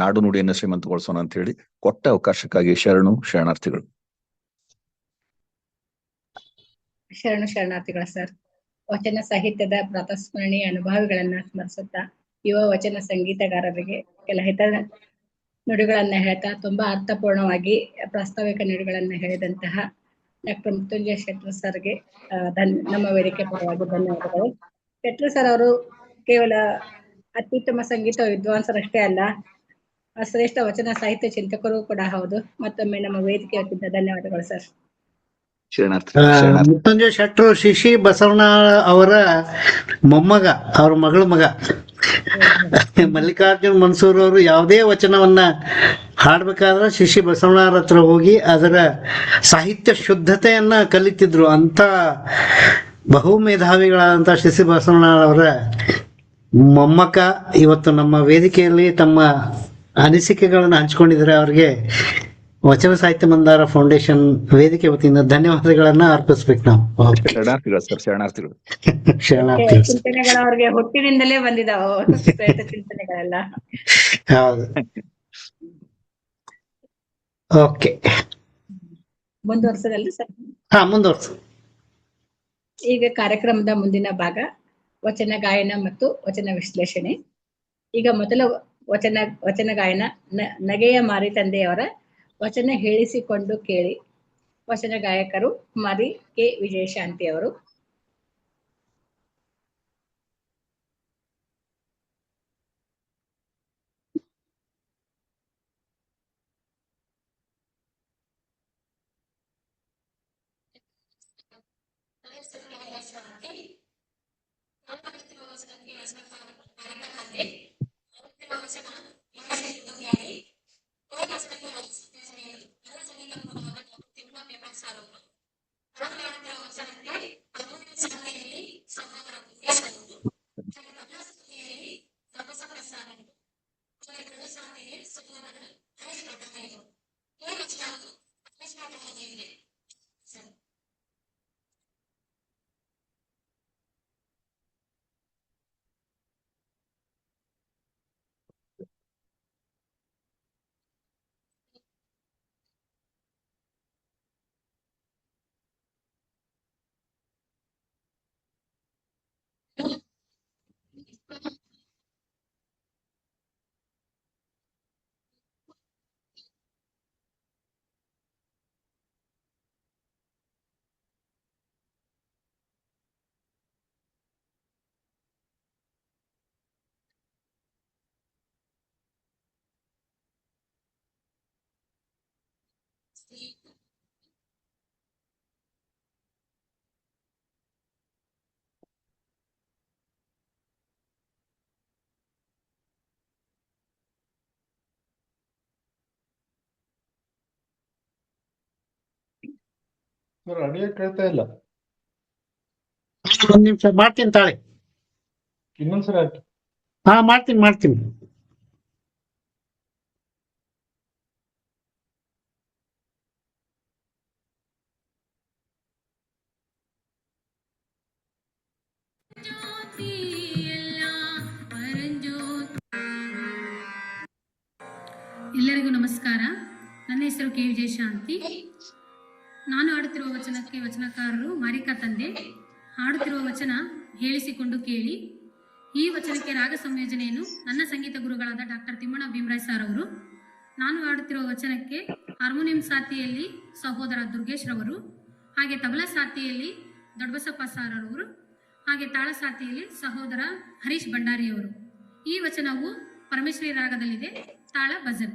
S3: ನಾಡು ನುಡಿಯನ್ನು ಶ್ರೀಮಂತಗೊಳಿಸೋಣ ಅಂತ ಹೇಳಿ ಕೊಟ್ಟ ಅವಕಾಶಕ್ಕಾಗಿ ಶರಣಾರ್ಥಿಗಳು.
S2: ಶರಣಾರ್ಥಿಗಳ ಸರ್. ವಚನ ಸಾಹಿತ್ಯದ ಪ್ರಾತಸ್ಮರಣೀಯ ಅನುಭವಗಳನ್ನ ಸ್ಮರಿಸುತ್ತಾ ಯುವ ವಚನ ಸಂಗೀತಗಾರರಿಗೆ ಕೆಲ ಹಿತ ನುಡಿಗಳನ್ನ ಹೇಳ್ತಾ ತುಂಬಾ ಅರ್ಥಪೂರ್ಣವಾಗಿ ಪ್ರಾಸ್ತಾವಿಕ ನುಡಿಗಳನ್ನ ಹೇಳಿದಂತಹ ಡಾಕ್ಟರ್ ಮೃತ್ಯುಂಜಯ ಶೆಟ್ಟರ್ ಸರ್ಗೆ ನಮ್ಮ ವೇದಿಕೆ ಪರವಾಗಿ ಧನ್ಯವಾದಗಳು. ಶೆಟ್ಟರ್ ಸರ್ ಅವರು ಕೇವಲ ಅತ್ಯುತ್ತಮ ಸಂಗೀತ ವಿದ್ವಾಂಸರಷ್ಟೇ ಅಲ್ಲ, ಶ್ರೇಷ್ಠ ವಚನ ಸಾಹಿತ್ಯ ಚಿಂತಕರು ಕೂಡ ಹೌದು. ಮತ್ತೊಮ್ಮೆ ನಮ್ಮ ವೇದಿಕೆ ವತಿಯಿಂದ ಧನ್ಯವಾದಗಳು ಸರ್.
S1: ಮೃತ್ಯುಂಜಯ ಶೆಟ್ಟರು ಶಿಶಿ ಬಸವಣ್ಣ ಅವರ ಮೊಮ್ಮಗ, ಅವ್ರ ಮಗಳ ಮಗ. ಮಲ್ಲಿಕಾರ್ಜುನ್ ಮನ್ಸೂರ್ ಅವರು ಯಾವುದೇ ವಚನವನ್ನ ಹಾಡ್ಬೇಕಾದ್ರೆ ಶಿಶಿ ಬಸವಣ್ಣರ ಹತ್ರ ಹೋಗಿ ಅದರ ಸಾಹಿತ್ಯ ಶುದ್ಧತೆಯನ್ನ ಕಲಿತಿದ್ರು. ಅಂತ ಬಹು ಮೇಧಾವಿಗಳಾದಂಥ ಶಿಶಿ ಬಸವಣ್ಣರವರ ಮೊಮ್ಮಕ್ಕ ಇವತ್ತು ನಮ್ಮ ವೇದಿಕೆಯಲ್ಲಿ ತಮ್ಮ ಅನಿಸಿಕೆಗಳನ್ನು ಹಂಚಿಕೊಂಡಿದ್ದಾರೆ. ಅವರಿಗೆ ವಚನ ಸಾಹಿತ್ಯ ಮಂದಾರ ಫೌಂಡೇಶನ್ ವೇದಿಕೆ ವತಿಯಿಂದ ಧನ್ಯವಾದಗಳನ್ನ ಅರ್ಪಿಸ್ಬೇಕು ನಾವು.
S3: ಶರಣಾರ್ಥಿಗಳು.
S2: ಚಿಂತನೆಗಳು ಅವ್ರಿಗೆ ಹುಟ್ಟಿನಿಂದಲೇ ಬಂದಿದಾವ ಚಿಂತನೆಗಳೆಲ್ಲ.
S1: ಹೌದು. ಓಕೆ,
S2: ಮುಂದುವರ್ಸೋದಲ್ರಿ ಸರ್?
S1: ಹಾ, ಮುಂದುವರ್ಸು.
S2: ಈಗ ಕಾರ್ಯಕ್ರಮದ ಮುಂದಿನ ಭಾಗ ವಚನ ಗಾಯನ ಮತ್ತು ವಚನ ವಿಶ್ಲೇಷಣೆ. ಈಗ ಮೊದಲ ವಚನ ಗಾಯನ ನಗೆಯ ಮಾರಿ ತಂದೆಯವರ ವಚನ ಹೇಳಿಸಿಕೊಂಡು ಕೇಳಿ. ವಚನ ಗಾಯಕರು ಕುಮಾರಿ ಕೆ ವಿಜಯಶಾಂತಿ ಅವರು.
S4: ಸರ್ ಅಡಿಗೆ ಕೇಳ್ತಾ ಇಲ್ಲ.
S1: ಒಂದ್ ನಿಮಿಷ ಮಾಡ್ತೀನಿ ತಾಳೆ.
S4: ಇನ್ನೊಂದ್ಸರಿ ಹಾಕಿ.
S1: ಹಾ ಮಾಡ್ತೀನಿ.
S5: ಎಲ್ಲರಿಗೂ ನಮಸ್ಕಾರ. ನನ್ನ ಹೆಸರು ಕೆ ವಿಜಯ ಶಾಂತಿ. ನಾನು ಹಾಡುತ್ತಿರುವ ವಚನಕ್ಕೆ ವಚನಕಾರರು ಮಾರಿಕಾ ತಂದೆ. ಹಾಡುತ್ತಿರುವ ವಚನ ಹೇಳಿಸಿಕೊಂಡು ಕೇಳಿ. ಈ ವಚನಕ್ಕೆ ರಾಗ ಸಂಯೋಜನೆಯನ್ನು ನನ್ನ ಸಂಗೀತ ಗುರುಗಳಾದ ಡಾಕ್ಟರ್ ತಿಮ್ಮಣ್ಣ ಭೀಮರಾಯ್ ಸರ್ ಅವರು. ನಾನು ಹಾಡುತ್ತಿರುವ ವಚನಕ್ಕೆ ಹಾರ್ಮೋನಿಯಂ ಸಾಥಿಯಲ್ಲಿ ಸಹೋದರ ದುರ್ಗೇಶ್ ರವರು, ಹಾಗೆ ತಬಲಾ ಸಾಥಿಯಲ್ಲಿ ದೊಡ್ಡಬಸಪ್ಪ ಸಾರ್ ಅವರು, ಹಾಗೆ ತಾಳ ಸಾಥಿಯಲ್ಲಿ ಸಹೋದರ ಹರೀಶ್ ಭಂಡಾರಿಯವರು. ಈ ವಚನವು ಪರಮೇಶ್ವರಿ ರಾಗದಲ್ಲಿದೆ. ತಾಳ ಭಜನ್.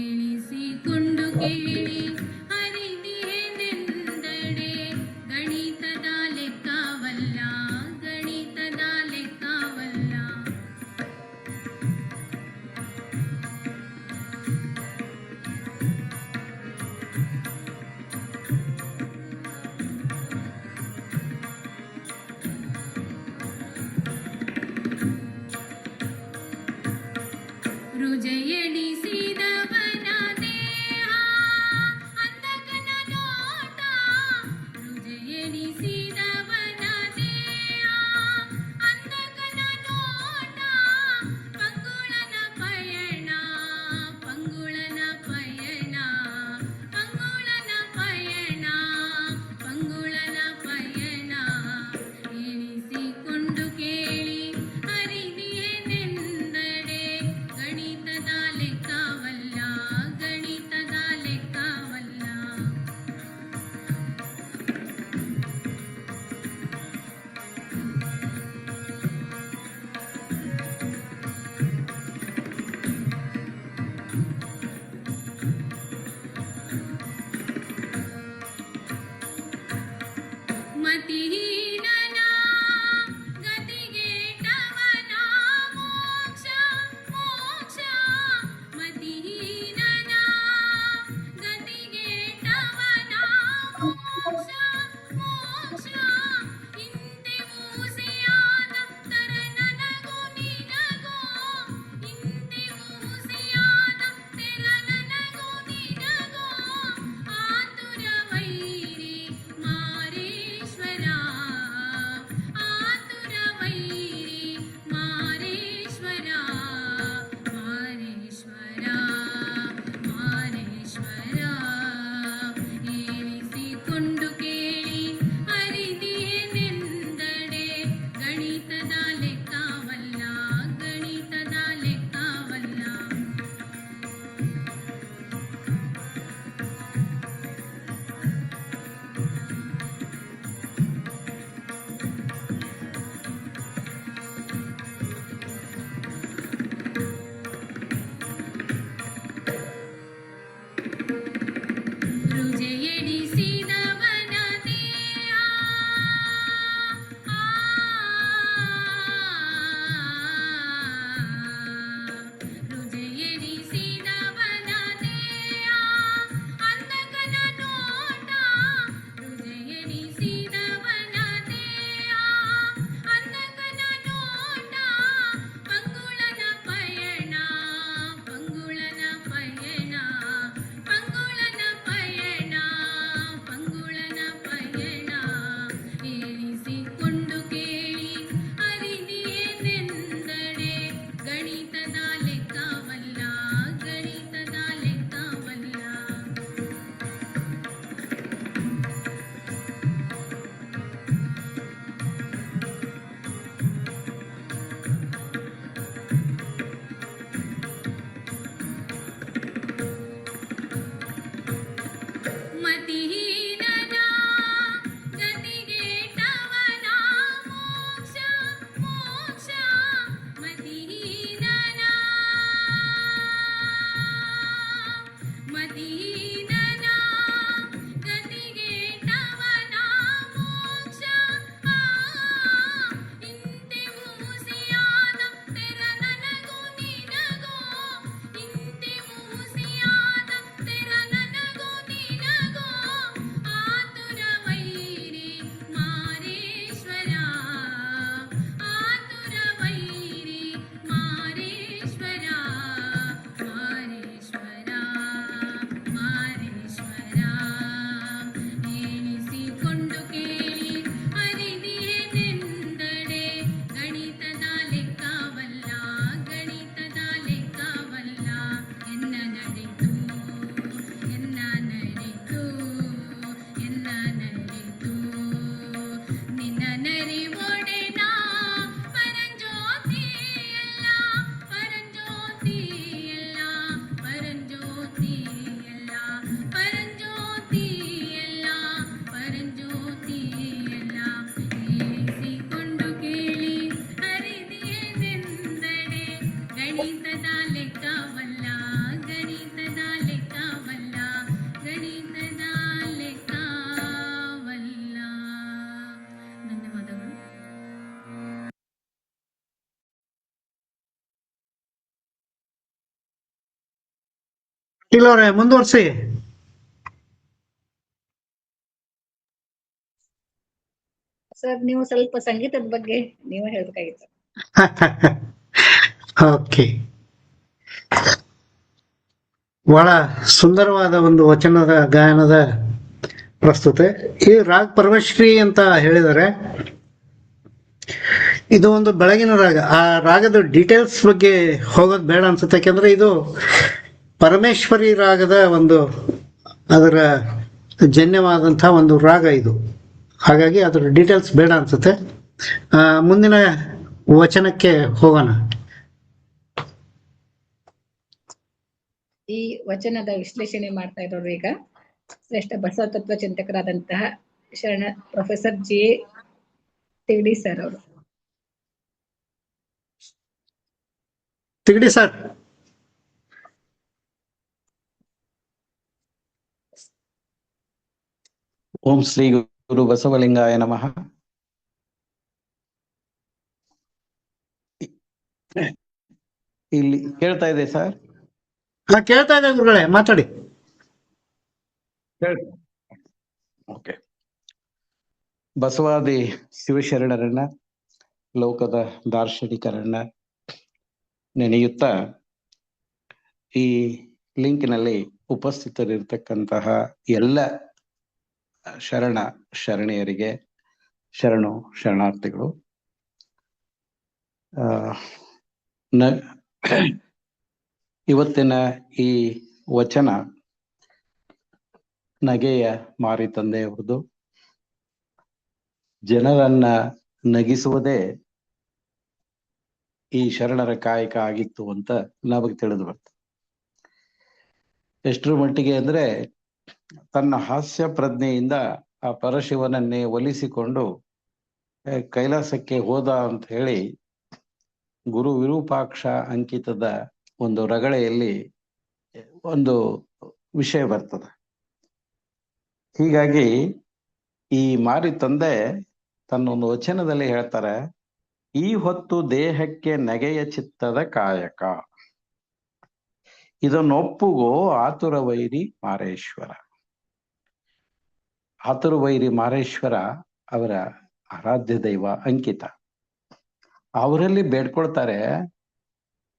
S5: ಎಣಿಸಿಕೊಂಡು ಕೇಳಿ ಹರಿದಿಹೆನೆಂದಡೆ ಗಣಿತದ ಲೆಕ್ಕವಲ್ಲ, ಗಣಿತದ ಲೆಕ್ಕವಲ್ಲ. ರುಜೆಯಡಿಸಿದವನ ದೇಹ ಅಂಧಕನ ನೋಟ, ರುಜೆಯಡಿಸಿದವನ ದೇಹ ಅಂಧಕನ ನೋಟ, ಪಂಗುಳನ ಪಯಣ, ಪಂಗುಳನ ಪಯಣ, ಪಂಗುಳನ ಪಯಣ, ಪಂಗುಳನ ಪಯಣ. ಎಣಿಸಿಕೊಂಡು ಕೇಳಿ ಹರಿದಿಹೆನೆಂದಡೆ ಗಣಿತದ ಲೆಕ್ಕ ಮತಿಹೀನನ ಗತಿಗೆಟ್ಟವನ ಮೋಕ್ಷ ಮೋಕ್ಷ ಮತಿಹೀನನ ಮತಿಹೀನನ ಗತಿಗೆಟ್ಟವನ ಮೋಕ್ಷ ಇಂತೆ ಮೂಸಿಯಾದ ತೆರ ನನಗೂ ನಿನಗೋ ಇಂತೆ ಮೂಸಿಯಾದ ತೆರ ನನಗೂ ನಿನಗೋ ಆತುರ ವೈರಿ ಮಾರೇಶ್ವರ ಆತುರ ವೈರಿ ಮಾರೇಶ್ವರ ಮಾರೇಶ್ವರ ಮಾರೇಶ್ವರ ಎಣಿಸಿಕೊಂಡು ಕೇಳಿ ಅರಿದಿಯೆನೆಂದಡೆ ಗಣಿತದ ಲೆಕ್ಕವಲ್ಲ ಗಣಿತದ ಲೆಕ್ಕವಲ್ಲ ಎನ್ನ ನಡೆತು ಎನ್ನ ನಡೆತು ಎನ್ನ ನಡೆತು ನಿನ್ನ ನರಿವೊಡೆನ ಪರಂಜ್ಯೋತಿಯಲ್ಲ ಪರಂಜ್ಯೋತಿಯಲ್ಲ ಪರಂಜ್ಯೋತಿಯಲ್ಲ ಪರಂಜ್ಯೋತಿಯಲ್ಲ ಪರಂಜ್ಯೋತಿಯಲ್ಲ ಎಣಿಸಿಕೊಂಡು ಕೇಳಿ ಹರಿದಿಯೆನೆಂದಡೆ ಗಣಿತದ ಲೆಕ್ಕವಲ್ಲ ಗಣಿತದ ಲೆಕ್ಕವಲ್ಲ ಗಣಿತದ ಲೆಕ್ಕವಲ್ಲ. ಧನ್ಯವಾದಗಳು.
S1: ಇಲ್ಲವ್ರೆ ಮುಂದುವರ್ಸಿ.
S2: ಸರ್ ನೀವು ಸ್ವಲ್ಪ ಸಂಗೀತದ ಬಗ್ಗೆ ನೀವು ಹೇಳ್ಬೇಕಾಗಿತ್ತು.
S1: ಓಕೆ, ಬಹಳ ಸುಂದರವಾದ ಒಂದು ವಚನದ ಗಾಯನದ ಪ್ರಸ್ತುತೆ. ಈ ರಾಗ್ ಪರಮೇಶ್ವರಿ ಅಂತ ಹೇಳಿದರೆ ಇದು ಒಂದು ಬೆಳಗಿನ ರಾಗ. ಆ ರಾಗದ ಡೀಟೇಲ್ಸ್ ಬಗ್ಗೆ ಹೋಗೋದು ಬೇಡ ಅನ್ಸುತ್ತೆ, ಯಾಕೆಂದ್ರೆ ಇದು ಪರಮೇಶ್ವರಿ ರಾಗದ ಒಂದು ಅದರ ಜನ್ಯವಾದಂಥ ಒಂದು ರಾಗ ಇದು. ಹಾಗಾಗಿ ಅದರ ಡೀಟೇಲ್ಸ್ ಬೇಡ ಅನ್ಸುತ್ತೆ. ಮುಂದಿನ ವಚನಕ್ಕೆ ಹೋಗೋಣ.
S2: ಈ ವಚನದ ವಿಶ್ಲೇಷಣೆ ಮಾಡ್ತಾ ಇರೋರು ಈಗ ಶ್ರೇಷ್ಠ ಬಸವ ತತ್ವ ಚಿಂತಕರಾದಂತಹ ಶರಣ ಪ್ರೊಫೆಸರ್ ಜೆ ತಿಗಡಿ ಸರ್ ಅವರು.
S1: ತಿಗಡಿ ಸರ್.
S6: ಓಂ ಶ್ರೀ ಗುರು ಬಸವಲಿಂಗಾಯ ನಮಃ. ಇಲ್ಲಿ ಕೇಳ್ತಾ ಇದೆ ಸರ್?
S1: ಕೇಳ್ತಾ ಇದೆ ಗುರುಗಳೇ, ಮಾತಾಡಿ.
S6: ಓಕೆ. ಬಸವಾದಿ ಶಿವಶರಣರನ್ನ, ಲೋಕದ ದಾರ್ಶನಿಕರನ್ನ ನೆನೆಯುತ್ತಾ ಈ ಲಿಂಕ್ನಲ್ಲಿ ಉಪಸ್ಥಿತರಿರ್ತಕ್ಕಂತಹ ಎಲ್ಲ ಶರಣ ಶರಣೆಯರಿಗೆ ಶರಣು ಶರಣಾರ್ಥಿಗಳು. ಇವತ್ತಿನ ಈ ವಚನ ನಗೆಯ ಮಾರಿ ತಂದೆಯವರದು. ಜನರನ್ನ ನಗಿಸುವುದೇ ಈ ಶರಣರ ಕಾಯಕ ಆಗಿತ್ತು ಅಂತ ನಮಗೆ ತಿಳಿದು ಬರ್ತದೆ. ಎಷ್ಟರ ಮಟ್ಟಿಗೆ ಅಂದ್ರೆ ತನ್ನ ಹಾಸ್ಯ ಪ್ರಜ್ಞೆಯಿಂದ ಆ ಪರಶಿವನನ್ನೇ ಒಲಿಸಿಕೊಂಡು ಕೈಲಾಸಕ್ಕೆ ಹೋದ ಅಂತ ಹೇಳಿ ಗುರು ವಿರೂಪಾಕ್ಷ ಅಂಕಿತದ ಒಂದು ರಗಳೆಯಲ್ಲಿ ಒಂದು ವಿಷಯ ಬರ್ತದೆ. ಹೀಗಾಗಿ ಈ ಮಾರಿ ತಂದೆ ತನ್ನೊಂದು ವಚನದಲ್ಲಿ ಹೇಳ್ತಾರೆ, ಈ ಹೊತ್ತು ದೇಹಕ್ಕೆ ನಗೆಯ ಚಿತ್ತದ ಕಾಯಕ, ಇದನ್ನೊಪ್ಪುಗೋ ಆತುರ ವೈರಿ ಮಾರೇಶ್ವರ. ಆತುರ ವೈರಿ ಮಾರೇಶ್ವರ ಅವರ ಆರಾಧ್ಯ ದೈವ ಅಂಕಿತ. ಅವರಲ್ಲಿ ಬೇಡ್ಕೊಳ್ತಾರೆ,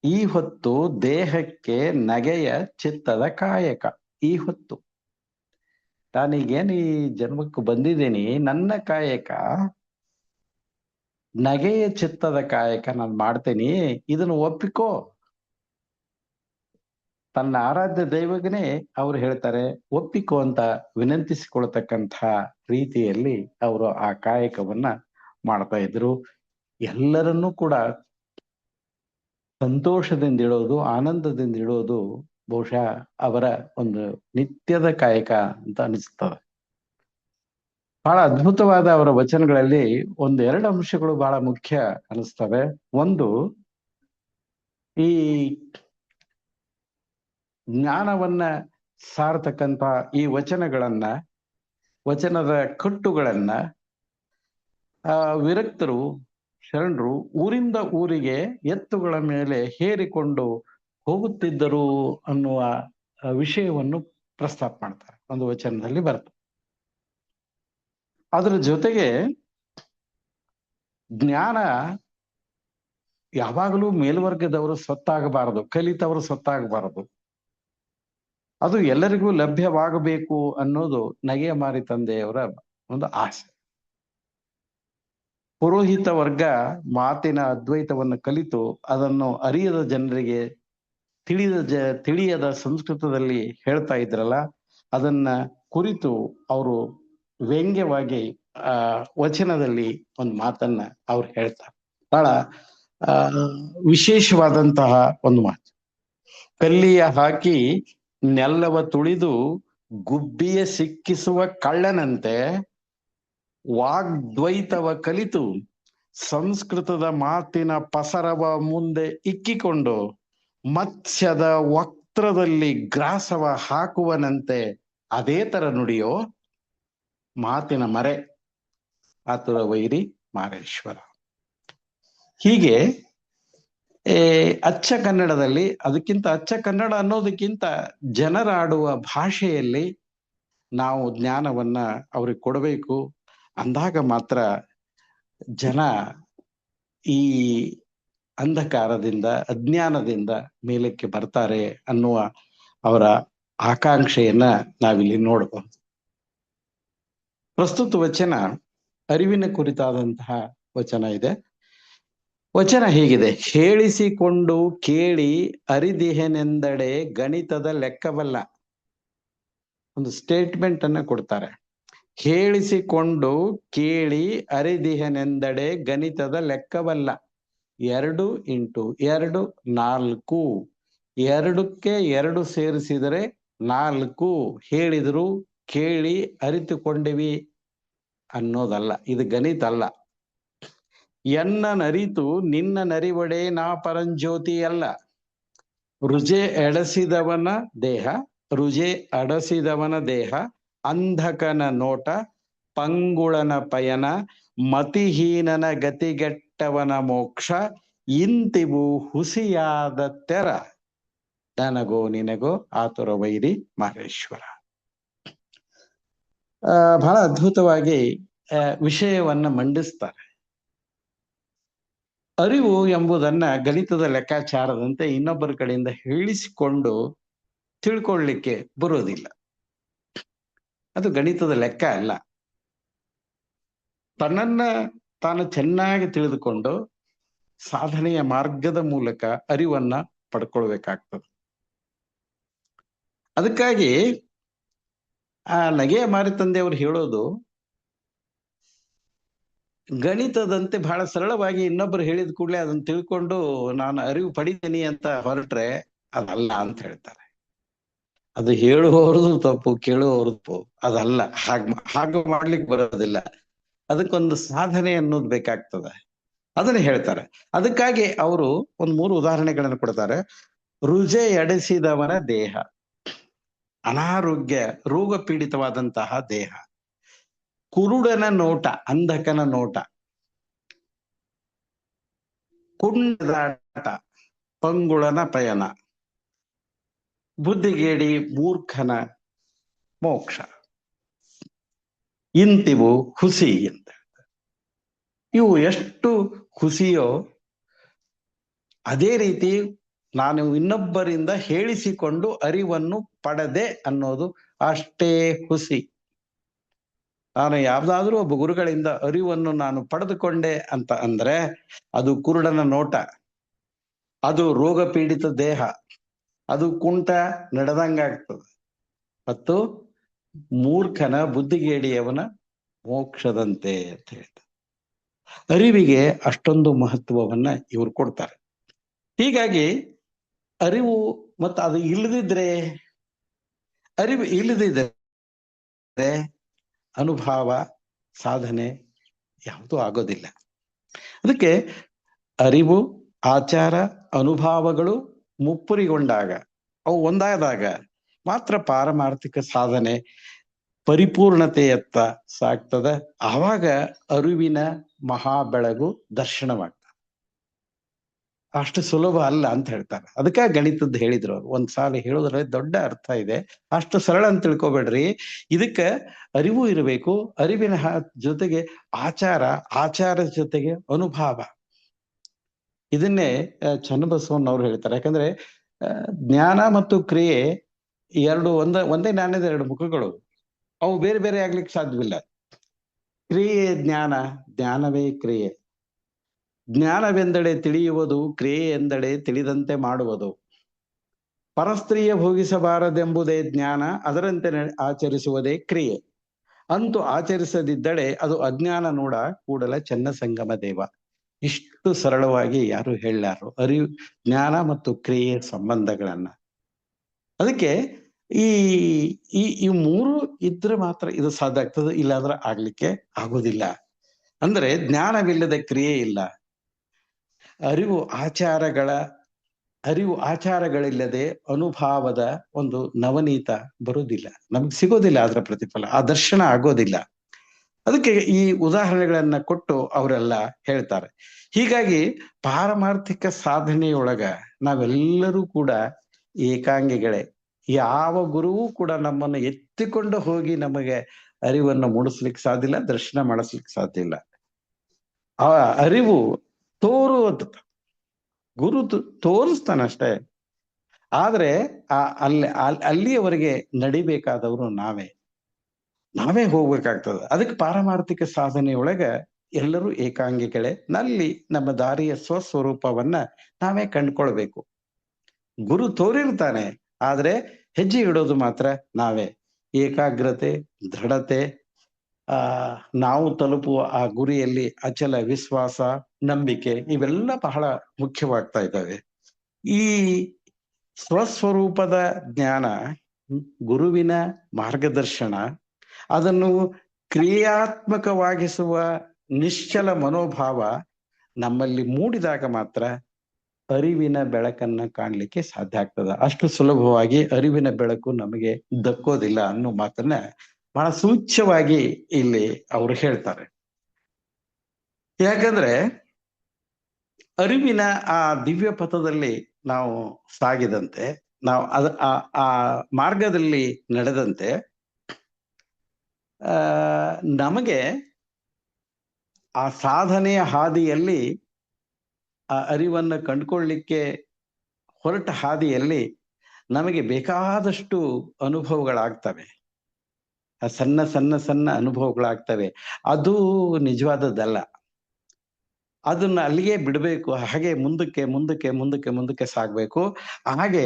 S6: ಈ ಹೊತ್ತು ದೇಹಕ್ಕೆ ನಗೆಯ ಚಿತ್ತದ ಕಾಯಕ. ಈ ಹೊತ್ತು ನಾನೀಗೇನು ಈ ಜನ್ಮಕ್ಕೆ ಬಂದಿದ್ದೀನಿ, ನನ್ನ ಕಾಯಕ ನಗೆಯ ಚಿತ್ತದ ಕಾಯಕ ನಾನು ಮಾಡ್ತೇನೆ, ಇದನ್ನು ಒಪ್ಪಿಕೋ. ತನ್ನ ಆರಾಧ್ಯ ದೈವಗನೇ ಅವ್ರು ಹೇಳ್ತಾರೆ ಒಪ್ಪಿಕೋ ಅಂತ ವಿನಂತಿಸಿಕೊಳ್ತಕ್ಕಂಥ ರೀತಿಯಲ್ಲಿ ಅವರು ಆ ಕಾಯಕವನ್ನ ಮಾಡ್ತಾ ಇದ್ರು. ಎಲ್ಲರನ್ನೂ ಕೂಡ ಸಂತೋಷದಿಂದ ಇಡೋದು, ಆನಂದದಿಂದ ಇಡೋದು ಬಹುಶಃ ಅವರ ಒಂದು ನಿತ್ಯದ ಕಾಯಕ ಅಂತ ಅನಿಸ್ತದೆ. ಬಹಳ ಅದ್ಭುತವಾದ ಅವರ ವಚನಗಳಲ್ಲಿ ಒಂದೆರಡು ಅಂಶಗಳು ಬಹಳ ಮುಖ್ಯ ಅನಿಸ್ತವೆ. ಒಂದು, ಈ ಜ್ಞಾನವನ್ನ ಸಾರತಕ್ಕಂತ ಈ ವಚನದ ಕಟ್ಟುಗಳನ್ನ ವಿರಕ್ತರು, ಶರಣರು ಊರಿಂದ ಊರಿಗೆ ಎತ್ತುಗಳ ಮೇಲೆ ಹೇರಿಕೊಂಡು ಹೋಗುತ್ತಿದ್ದರು ಅನ್ನುವ ವಿಷಯವನ್ನು ಪ್ರಸ್ತಾಪ ಮಾಡ್ತಾರೆ, ಒಂದು ವಚನದಲ್ಲಿ ಬರ್ತದೆ. ಅದರ ಜೊತೆಗೆ ಜ್ಞಾನ ಯಾವಾಗಲೂ ಮೇಲ್ವರ್ಗದವರು ಸ್ವತ್ತಾಗಬಾರದು, ಕಲಿತವರು ಸ್ವತ್ತಾಗಬಾರದು, ಅದು ಎಲ್ಲರಿಗೂ ಲಭ್ಯವಾಗಬೇಕು ಅನ್ನೋದು ನಗೆಯ ಮಾರಿ ತಂದೆಯವರ ಒಂದು ಆಸೆ. ಪುರೋಹಿತ ವರ್ಗ ಮಾತಿನ ಅದ್ವೈತವನ್ನು ಕಲಿತು ಅದನ್ನು ಅರಿಯದ ಜನರಿಗೆ ತಿಳಿಯದ ಸಂಸ್ಕೃತದಲ್ಲಿ ಹೇಳ್ತಾ ಇದ್ರಲ್ಲ, ಅದನ್ನ ಕುರಿತು ಅವರು ವ್ಯಂಗ್ಯವಾಗಿ ವಚನದಲ್ಲಿ ಒಂದು ಮಾತನ್ನ ಅವ್ರು ಹೇಳ್ತಾರೆ. ಬಹಳ ವಿಶೇಷವಾದಂತಹ ಒಂದು ಮಾತು. ಕಲ್ಲಿಯ ಹಾಕಿ ನೆಲ್ಲವ ತುಳಿದು ಗುಬ್ಬಿಯ ಸಿಕ್ಕಿಸುವ ಕಳ್ಳನಂತೆ ವಾಗ್ದ್ವೈತವ ಕಲಿತು ಸಂಸ್ಕೃತದ ಮಾತಿನ ಪಸರವ ಮುಂದೆ ಇಕ್ಕಿಕೊಂಡು ಮತ್ಸ್ಯದ ವಕ್ತ್ರದಲ್ಲಿ ಗ್ರಾಸವ ಹಾಕುವನಂತೆ ಅದೇ ತರ ನುಡಿಯೋ ಮಾತಿನ ಮರೆ ಆತುರ ವೈರಿ ಮಾರೇಶ್ವರ. ಹೀಗೆ ಅಚ್ಚ ಕನ್ನಡದಲ್ಲಿ, ಅದಕ್ಕಿಂತ ಅಚ್ಚ ಕನ್ನಡ ಅನ್ನೋದಕ್ಕಿಂತ ಜನರಾಡುವ ಭಾಷೆಯಲ್ಲಿ ನಾವು ಜ್ಞಾನವನ್ನ ಅವ್ರಿಗೆ ಕೊಡಬೇಕು. ಅಂದಾಗ ಮಾತ್ರ ಜನ ಈ ಅಂಧಕಾರದಿಂದ, ಅಜ್ಞಾನದಿಂದ ಮೇಲಕ್ಕೆ ಬರ್ತಾರೆ ಅನ್ನುವ ಅವರ ಆಕಾಂಕ್ಷೆಯನ್ನ ನಾವಿಲ್ಲಿ ನೋಡಬಹುದು. ಪ್ರಸ್ತುತ ವಚನ ಅರಿವಿನ ಕುರಿತಾದಂತಹ ವಚನ ಇದೆ. ವಚನ ಹೀಗಿದೆ: ಹೇಳಿಸಿಕೊಂಡು ಕೇಳಿ ಅರಿದಿಹೆನೆಂದಡೆ ಗಣಿತದ ಲೆಕ್ಕವಲ್ಲ. ಒಂದು ಸ್ಟೇಟ್ಮೆಂಟ್ ಅನ್ನ ಕೊಡ್ತಾರೆ. ಹೇಳಿಸಿಕೊಂಡು ಕೇಳಿ ಅರಿದಿಹೆನೆಂದಡೆ ಗಣಿತದ ಲೆಕ್ಕವಲ್ಲ. 2 × 2 4. 2ಕ್ಕೆ 2 ಸೇರಿಸಿದರೆ 4. ಹೇಳಿದ್ರು ಕೇಳಿ ಅರಿತುಕೊಂಡಿವಿ ಅನ್ನೋದಲ್ಲ, ಇದು ಗಣಿತ ಅಲ್ಲ. ಎನ್ನ ನರಿತು ನಿನ್ನ ನರಿವಡೆ ನಾ ಪರಂಜ್ಯೋತಿ ಅಲ್ಲ. ರುಜೆ ಅಡಸಿದವನ ದೇಹ ಅಂಧಕನ ನೋಟ ಪಂಗುಳನ ಪಯನ ಮತಿಹೀನನ ಗತಿಗೆಟ್ಟವನ ಮೋಕ್ಷ ಇಂತಿವು ಹುಸಿಯಾದ ತೆರ ನನಗೋ ನಿನಗೋ ಆತುರ ವೈರಿ ಮಾರೇಶ್ವರ. ಬಹಳ ಅದ್ಭುತವಾಗಿ ವಿಷಯವನ್ನ ಮಂಡಿಸ್ತಾರೆ. ಅರಿವು ಎಂಬುದನ್ನ ಗಣಿತದ ಲೆಕ್ಕಾಚಾರದಂತೆ ಇನ್ನೊಬ್ಬರ ಕಡೆಯಿಂದ ಹೇಳಿಸಿಕೊಂಡು ತಿಳ್ಕೊಳ್ಳಿಕ್ಕೆ ಬರೋದಿಲ್ಲ. ಅದು ಗಣಿತದ ಲೆಕ್ಕ ಅಲ್ಲ. ತನ್ನನ್ನ ತಾನು ಚೆನ್ನಾಗಿ ತಿಳಿದುಕೊಂಡು ಸಾಧನೆಯ ಮಾರ್ಗದ ಮೂಲಕ ಅರಿವನ್ನ ಪಡ್ಕೊಳ್ಬೇಕಾಗ್ತದೆ. ಅದಕ್ಕಾಗಿ ಆ ನಗೆಯ ಮಾರಿ ತಂದೆಯವರು ಹೇಳೋದು, ಗಣಿತದಂತೆ ಬಹಳ ಸರಳವಾಗಿ ಇನ್ನೊಬ್ರು ಹೇಳಿದ ಕೂಡಲೇ ಅದನ್ನ ತಿಳ್ಕೊಂಡು ನಾನು ಅರಿವು ಪಡಿತೀನಿ ಅಂತ ಹೊರಟ್ರೆ ಅದಲ್ಲ ಅಂತ ಹೇಳ್ತಾರೆ. ಅದು ಹೇಳುವವ್ರದು ತಪ್ಪು, ಕೇಳುವವ್ರದು ತಪ್ಪು, ಅದಲ್ಲ. ಹಾಗೆ ಮಾಡ್ಲಿಕ್ಕೆ ಬರೋದಿಲ್ಲ. ಅದಕ್ಕೊಂದು ಸಾಧನೆ ಅನ್ನೋದು ಬೇಕಾಗ್ತದೆ. ಅದನ್ನ ಹೇಳ್ತಾರೆ. ಅದಕ್ಕಾಗಿ ಅವರು ಒಂದು 3 ಉದಾಹರಣೆಗಳನ್ನು ಕೊಡ್ತಾರೆ. ರುಜೆ ಎಡೆಸಿದವನ ದೇಹ, ಅನಾರೋಗ್ಯ ರೋಗ ಪೀಡಿತವಾದಂತಹ ದೇಹ. ಕುರುಡನ ನೋಟ, ಅಂಧಕನ ನೋಟ. ಕುಂಡದಾಟ, ಪಂಗುಳನ ಪಯನ. ಬುದ್ಧಿಗೇಡಿ ಮೂರ್ಖನ ಮೋಕ್ಷ. ಇಂತಿವು ಹುಸಿ ಅಂತ. ಇವು ಎಷ್ಟು ಹುಸಿಯೋ ಅದೇ ರೀತಿ ನಾನು ಇನ್ನೊಬ್ಬರಿಂದ ಹೇಳಿಸಿಕೊಂಡು ಅರಿವನ್ನು ಪಡೆದೆ ಅನ್ನೋದು ಅಷ್ಟೇ ಹುಸಿ. ನಾನು ಯಾವ್ದಾದ್ರೂ ಒಬ್ಬ ಗುರುಗಳಿಂದ ಅರಿವನ್ನು ನಾನು ಪಡೆದುಕೊಂಡೆ ಅಂತ ಅಂದ್ರೆ ಅದು ಕುರುಡನ ನೋಟ, ಅದು ರೋಗ ಪೀಡಿತ ದೇಹ, ಅದು ಕುಂಟ ನಡೆದಂಗಾಗ್ತದೆ, ಮತ್ತು ಮೂರ್ಖನ ಬುದ್ಧಿಗೇಡಿಯವನ ಮೋಕ್ಷದಂತೆ ಅಂತ ಹೇಳ್ತಾರೆ. ಅರಿವಿಗೆ ಅಷ್ಟೊಂದು ಮಹತ್ವವನ್ನ ಇವರು ಕೊಡ್ತಾರೆ. ಹೀಗಾಗಿ ಅರಿವು ಮತ್ತು ಅದು ಇಲ್ಲದಿದ್ರೆ, ಅರಿವು ಇಲ್ಲದಿದ್ರೆ ಅನುಭವ ಸಾಧನೆ ಯಾವುದೂ ಆಗೋದಿಲ್ಲ. ಅದಕ್ಕೆ ಅರಿವು, ಆಚಾರ, ಅನುಭವಗಳು ಮುಪ್ಪುರಿಗೊಂಡಾಗ, ಅವು ಒಂದಾದಾಗ ಮಾತ್ರ ಪಾರಮಾರ್ಥಿಕ ಸಾಧನೆ ಪರಿಪೂರ್ಣತೆಯತ್ತ ಸಾಗ್ತದ. ಆವಾಗ ಅರಿವಿನ ಮಹಾ ಬೆಳಗು ದರ್ಶನವಾಗ್ತದೆ. ಅಷ್ಟು ಸುಲಭ ಅಲ್ಲ ಅಂತ ಹೇಳ್ತಾರೆ. ಅದಕ್ಕೆ ಗಣಿತದ್ದು ಹೇಳಿದ್ರು ಅವ್ರು. ಒಂದ್ ಸಾಲ ಹೇಳೋದ್ರಲ್ಲಿ ದೊಡ್ಡ ಅರ್ಥ ಇದೆ. ಅಷ್ಟು ಸರಳ ಅಂತ ತಿಳ್ಕೊಬೇಡ್ರಿ. ಇದಕ್ಕ ಅರಿವು ಇರಬೇಕು, ಅರಿವಿನ ಜೊತೆಗೆ ಆಚಾರ, ಆಚಾರದ ಜೊತೆಗೆ ಅನುಭವ. ಇದನ್ನೇ ಚನ್ನಬಸವಣ್ಣವ್ರು ಹೇಳ್ತಾರೆ. ಯಾಕಂದ್ರೆ ಜ್ಞಾನ ಮತ್ತು ಕ್ರಿಯೆ ಎರಡು ಒಂದೇ ನಾಣ್ಯದ ಎರಡು ಮುಖಗಳು. ಅವು ಬೇರೆ ಬೇರೆ ಆಗ್ಲಿಕ್ಕೆ ಸಾಧ್ಯವಿಲ್ಲ. ಕ್ರಿಯೆ ಜ್ಞಾನ, ಜ್ಞಾನವೇ ಕ್ರಿಯೆ. ಜ್ಞಾನವೆಂದಡೆ ತಿಳಿಯುವುದು, ಕ್ರಿಯೆ ಎಂದಡೆ ತಿಳಿದಂತೆ ಮಾಡುವುದು. ಪರಸ್ತ್ರೀಯ ಭೋಗಿಸಬಾರದೆಂಬುದೇ ಜ್ಞಾನ, ಅದರಂತೆ ಆಚರಿಸುವುದೇ ಕ್ರಿಯೆ. ಅಂತೂ ಆಚರಿಸದಿದ್ದಡೆ ಅದು ಅಜ್ಞಾನ ನೋಡ, ಕೂಡಲ ಚೆನ್ನ ಸಂಗಮ ದೇವ. ಇಷ್ಟು ಸರಳವಾಗಿ ಯಾರು ಹೇಳಲಾರು ಅರಿವು, ಜ್ಞಾನ ಮತ್ತು ಕ್ರಿಯೆ ಸಂಬಂಧಗಳನ್ನ. ಅದಕ್ಕೆ ಈ ಈ ಮೂರು ಇದ್ರೆ ಮಾತ್ರ ಇದು ಸಾಧ್ಯ ಆಗ್ತದೆ, ಇಲ್ಲಾಂದ್ರೆ ಆಗ್ಲಿಕ್ಕೆ ಆಗೋದಿಲ್ಲ. ಅಂದ್ರೆ ಜ್ಞಾನವಿಲ್ಲದ ಕ್ರಿಯೆ ಇಲ್ಲ, ಅರಿವು ಆಚಾರಗಳಿಲ್ಲದೆ ಅನುಭವದ ಒಂದು ನವನೀತ ಬರುವುದಿಲ್ಲ, ನಮ್ಗೆ ಸಿಗೋದಿಲ್ಲ ಅದರ ಪ್ರತಿಫಲ, ಆ ದರ್ಶನ ಆಗೋದಿಲ್ಲ. ಅದಕ್ಕೆ ಈ ಉದಾಹರಣೆಗಳನ್ನ ಕೊಟ್ಟು ಅವರೆಲ್ಲ ಹೇಳ್ತಾರೆ. ಹೀಗಾಗಿ ಪಾರಮಾರ್ಥಿಕ ಸಾಧನೆಯೊಳಗ ನಾವೆಲ್ಲರೂ ಕೂಡ ಏಕಾಂಗಿಗಳೇ. ಯಾವ ಗುರುವೂ ಕೂಡ ನಮ್ಮನ್ನು ಎತ್ತಿಕೊಂಡು ಹೋಗಿ ನಮಗೆ ಅರಿವನ್ನು ಮೂಡಿಸ್ಲಿಕ್ಕೆ ಸಾಧ್ಯ ಇಲ್ಲ, ದರ್ಶನ ಮಾಡಿಸ್ಲಿಕ್ಕೆ ಸಾಧ್ಯ ಇಲ್ಲ. ಆ ಅರಿವು ತೋರುವುದು, ಗುರು ತೋರಿಸ್ತಾನಷ್ಟೇ. ಆದ್ರೆ ಅಲ್ಲಿಯವರೆಗೆ ನಡಿಬೇಕಾದವರು ನಾವೇ ಹೋಗ್ಬೇಕಾಗ್ತದೆ. ಅದಕ್ಕೆ ಪಾರಮಾರ್ಥಿಕ ಸಾಧನೆಯೊಳಗ ಎಲ್ಲರೂ ಏಕಾಂಗಿಗಳೇ. ನಲ್ಲಿ ನಮ್ಮ ದಾರಿಯ ಸ್ವಸ್ವರೂಪವನ್ನ ನಾವೇ ಕಂಡ್ಕೊಳ್ಬೇಕು. ಗುರು ತೋರಿರ್ತಾನೆ, ಆದ್ರೆ ಹೆಜ್ಜೆ ಇಡೋದು ಮಾತ್ರ ನಾವೇ. ಏಕಾಗ್ರತೆ, ದೃಢತೆ, ನಾವು ತಲುಪುವ ಆ ಗುರಿಯಲ್ಲಿ ಅಚಲ ವಿಶ್ವಾಸ, ನಂಬಿಕೆ, ಇವೆಲ್ಲ ಬಹಳ ಮುಖ್ಯವಾಗ್ತಾ ಇದ್ದಾವೆ. ಈ ಸ್ವಸ್ವರೂಪದ ಜ್ಞಾನ, ಗುರುವಿನ ಮಾರ್ಗದರ್ಶನ, ಅದನ್ನು ಕ್ರಿಯಾತ್ಮಕವಾಗಿಸುವ ನಿಶ್ಚಲ ಮನೋಭಾವ ನಮ್ಮಲ್ಲಿ ಮೂಡಿದಾಗ ಮಾತ್ರ ಅರಿವಿನ ಬೆಳಕನ್ನ ಕಾಣ್ಲಿಕ್ಕೆ ಸಾಧ್ಯ ಆಗ್ತದೆ. ಅಷ್ಟು ಸುಲಭವಾಗಿ ಅರಿವಿನ ಬೆಳಕು ನಮಗೆ ದಕ್ಕೋದಿಲ್ಲ ಅನ್ನೋ ಮಾತನ್ನ ಬಹಳ ಸೂಚ್ಯವಾಗಿ ಇಲ್ಲಿ ಅವರು ಹೇಳ್ತಾರೆ. ಯಾಕಂದ್ರೆ ಅರಿವಿನ ಆ ದಿವ್ಯ ಪಥದಲ್ಲಿ ನಾವು ಸಾಗಿದಂತೆ, ನಾವು ಆ ಮಾರ್ಗದಲ್ಲಿ ನಡೆದಂತೆ ನಮಗೆ ಆ ಸಾಧನೆಯ ಹಾದಿಯಲ್ಲಿ, ಆ ಅರಿವನ್ನು ಕಂಡುಕೊಳ್ಳಿಕ್ಕೆ ಹೊರಟ ಹಾದಿಯಲ್ಲಿ ನಮಗೆ ಬೇಕಾದಷ್ಟು ಅನುಭವಗಳಾಗ್ತವೆ. ಸಣ್ಣ ಸಣ್ಣ ಸಣ್ಣ ಅನುಭವಗಳಾಗ್ತವೆ. ಅದು ನಿಜವಾದದ್ದಲ್ಲ. ಅದನ್ನ ಅಲ್ಲಿಗೆ ಬಿಡಬೇಕು. ಹಾಗೆ ಮುಂದಕ್ಕೆ ಮುಂದಕ್ಕೆ ಮುಂದಕ್ಕೆ ಮುಂದಕ್ಕೆ ಸಾಗ್ಬೇಕು. ಹಾಗೆ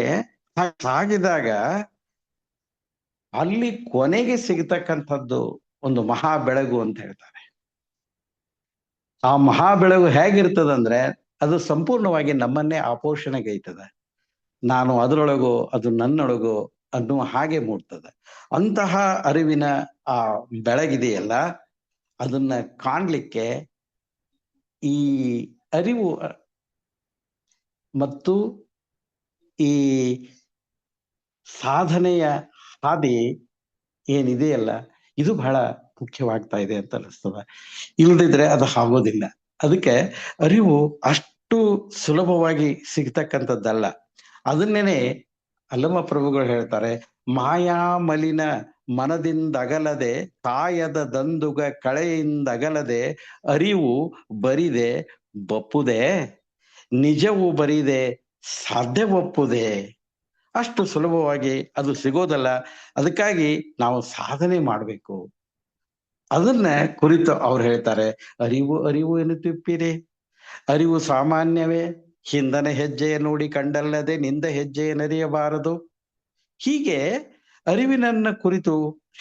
S6: ಸಾಗಿದಾಗ ಅಲ್ಲಿ ಕೊನೆಗೆ ಸಿಗತಕ್ಕಂಥದ್ದು ಒಂದು ಮಹಾ ಬೆಳಗು ಅಂತ ಹೇಳ್ತಾರೆ. ಆ ಮಹಾ ಬೆಳಗು ಹೇಗಿರ್ತದಂದ್ರೆ ಅದು ಸಂಪೂರ್ಣವಾಗಿ ನಮ್ಮನ್ನೇ ಆಪೋಷಣೆಗೈತದ. ನಾನು ಅದರೊಳಗೋ, ಅದು ನನ್ನೊಳಗೋ ಅನ್ನುವ ಹಾಗೆ ಮೂಡ್ತದೆ. ಅಂತಹ ಅರಿವಿನ ಆ ಬೆಳಗಿದೆಯಲ್ಲ, ಅದನ್ನ ಕಾಣ್ಲಿಕ್ಕೆ ಈ ಅರಿವು ಮತ್ತು ಈ ಸಾಧನೆಯ ಹಾದಿ ಏನಿದೆಯಲ್ಲ, ಇದು ಬಹಳ ಮುಖ್ಯವಾಗ್ತಾ ಇದೆ ಅಂತ ಅನಿಸ್ತದ. ಇಲ್ಲದಿದ್ರೆ ಅದು ಆಗೋದಿಲ್ಲ. ಅದಕ್ಕೆ ಅರಿವು ಅಷ್ಟು ಸುಲಭವಾಗಿ ಸಿಗ್ತಕ್ಕಂಥದ್ದಲ್ಲ. ಅದನ್ನೇನೆ ಅಲ್ಲಮ ಪ್ರಭುಗಳು ಹೇಳ್ತಾರೆ, ಮಾಯಾ ಮಲಿನ ಮನದಿಂದಗಲದೆ, ಕಾಯದ ದಂದುಗ ಕಳೆಯಿಂದಗಲದೆ, ಅರಿವು ಬರಿದೆ ಬಪ್ಪುದೆ, ನಿಜವು ಬರಿದೆ ಸಾಧ್ಯ ಒಪ್ಪುದೆ. ಅಷ್ಟು ಸುಲಭವಾಗಿ ಅದು ಸಿಗೋದಲ್ಲ. ಅದಕ್ಕಾಗಿ ನಾವು ಸಾಧನೆ ಮಾಡಬೇಕು. ಅದನ್ನ ಕುರಿತು ಅವ್ರು ಹೇಳ್ತಾರೆ, ಅರಿವು ಎನ್ನುತ್ತಿಪ್ಪಿರಿ, ಅರಿವು ಸಾಮಾನ್ಯವೇ, ಹಿಂದನ ಹೆಜ್ಜೆಯ ನೋಡಿ ಕಂಡಲ್ಲದೆ ನಿಂದ ಹೆಜ್ಜೆಯ ನರಿಯಬಾರದು. ಹೀಗೆ ಅರಿವಿನನ್ನ ಕುರಿತು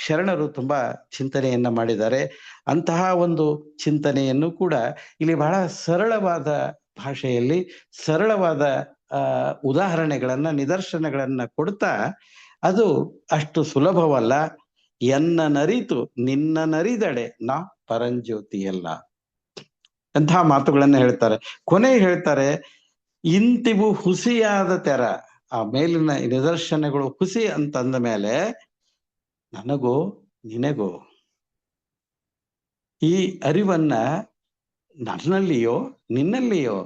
S6: ಶರಣರು ತುಂಬಾ ಚಿಂತನೆಯನ್ನ ಮಾಡಿದ್ದಾರೆ. ಅಂತಹ ಒಂದು ಚಿಂತನೆಯನ್ನು ಕೂಡ ಇಲ್ಲಿ ಬಹಳ ಸರಳವಾದ ಭಾಷೆಯಲ್ಲಿ, ಸರಳವಾದ ಉದಾಹರಣೆಗಳನ್ನ ನಿದರ್ಶನಗಳನ್ನ ಕೊಡ್ತಾ ಅದು ಅಷ್ಟು ಸುಲಭವಲ್ಲ. ಎನ್ನ ನರಿತು ನಿನ್ನ ನರಿದಡೆ ನಾ ಪರಂಜ್ಯೋತಿಯಲ್ಲ ಎಂತಹ ಮಾತುಗಳನ್ನ ಹೇಳ್ತಾರೆ. ಕೊನೆ ಹೇಳ್ತಾರೆ, ಇಂತಿವು ಹುಸಿಯಾದ ತೆರ. ಆ ಮೇಲಿನ ನಿದರ್ಶನಗಳು ಹುಸಿ ಅಂತಂದ ಮೇಲೆ ನನಗೋ ನಿನಗೋ ಈ ಅರಿವನ್ನ ನನ್ನಲ್ಲಿಯೋ ನಿನ್ನಲ್ಲಿಯೋ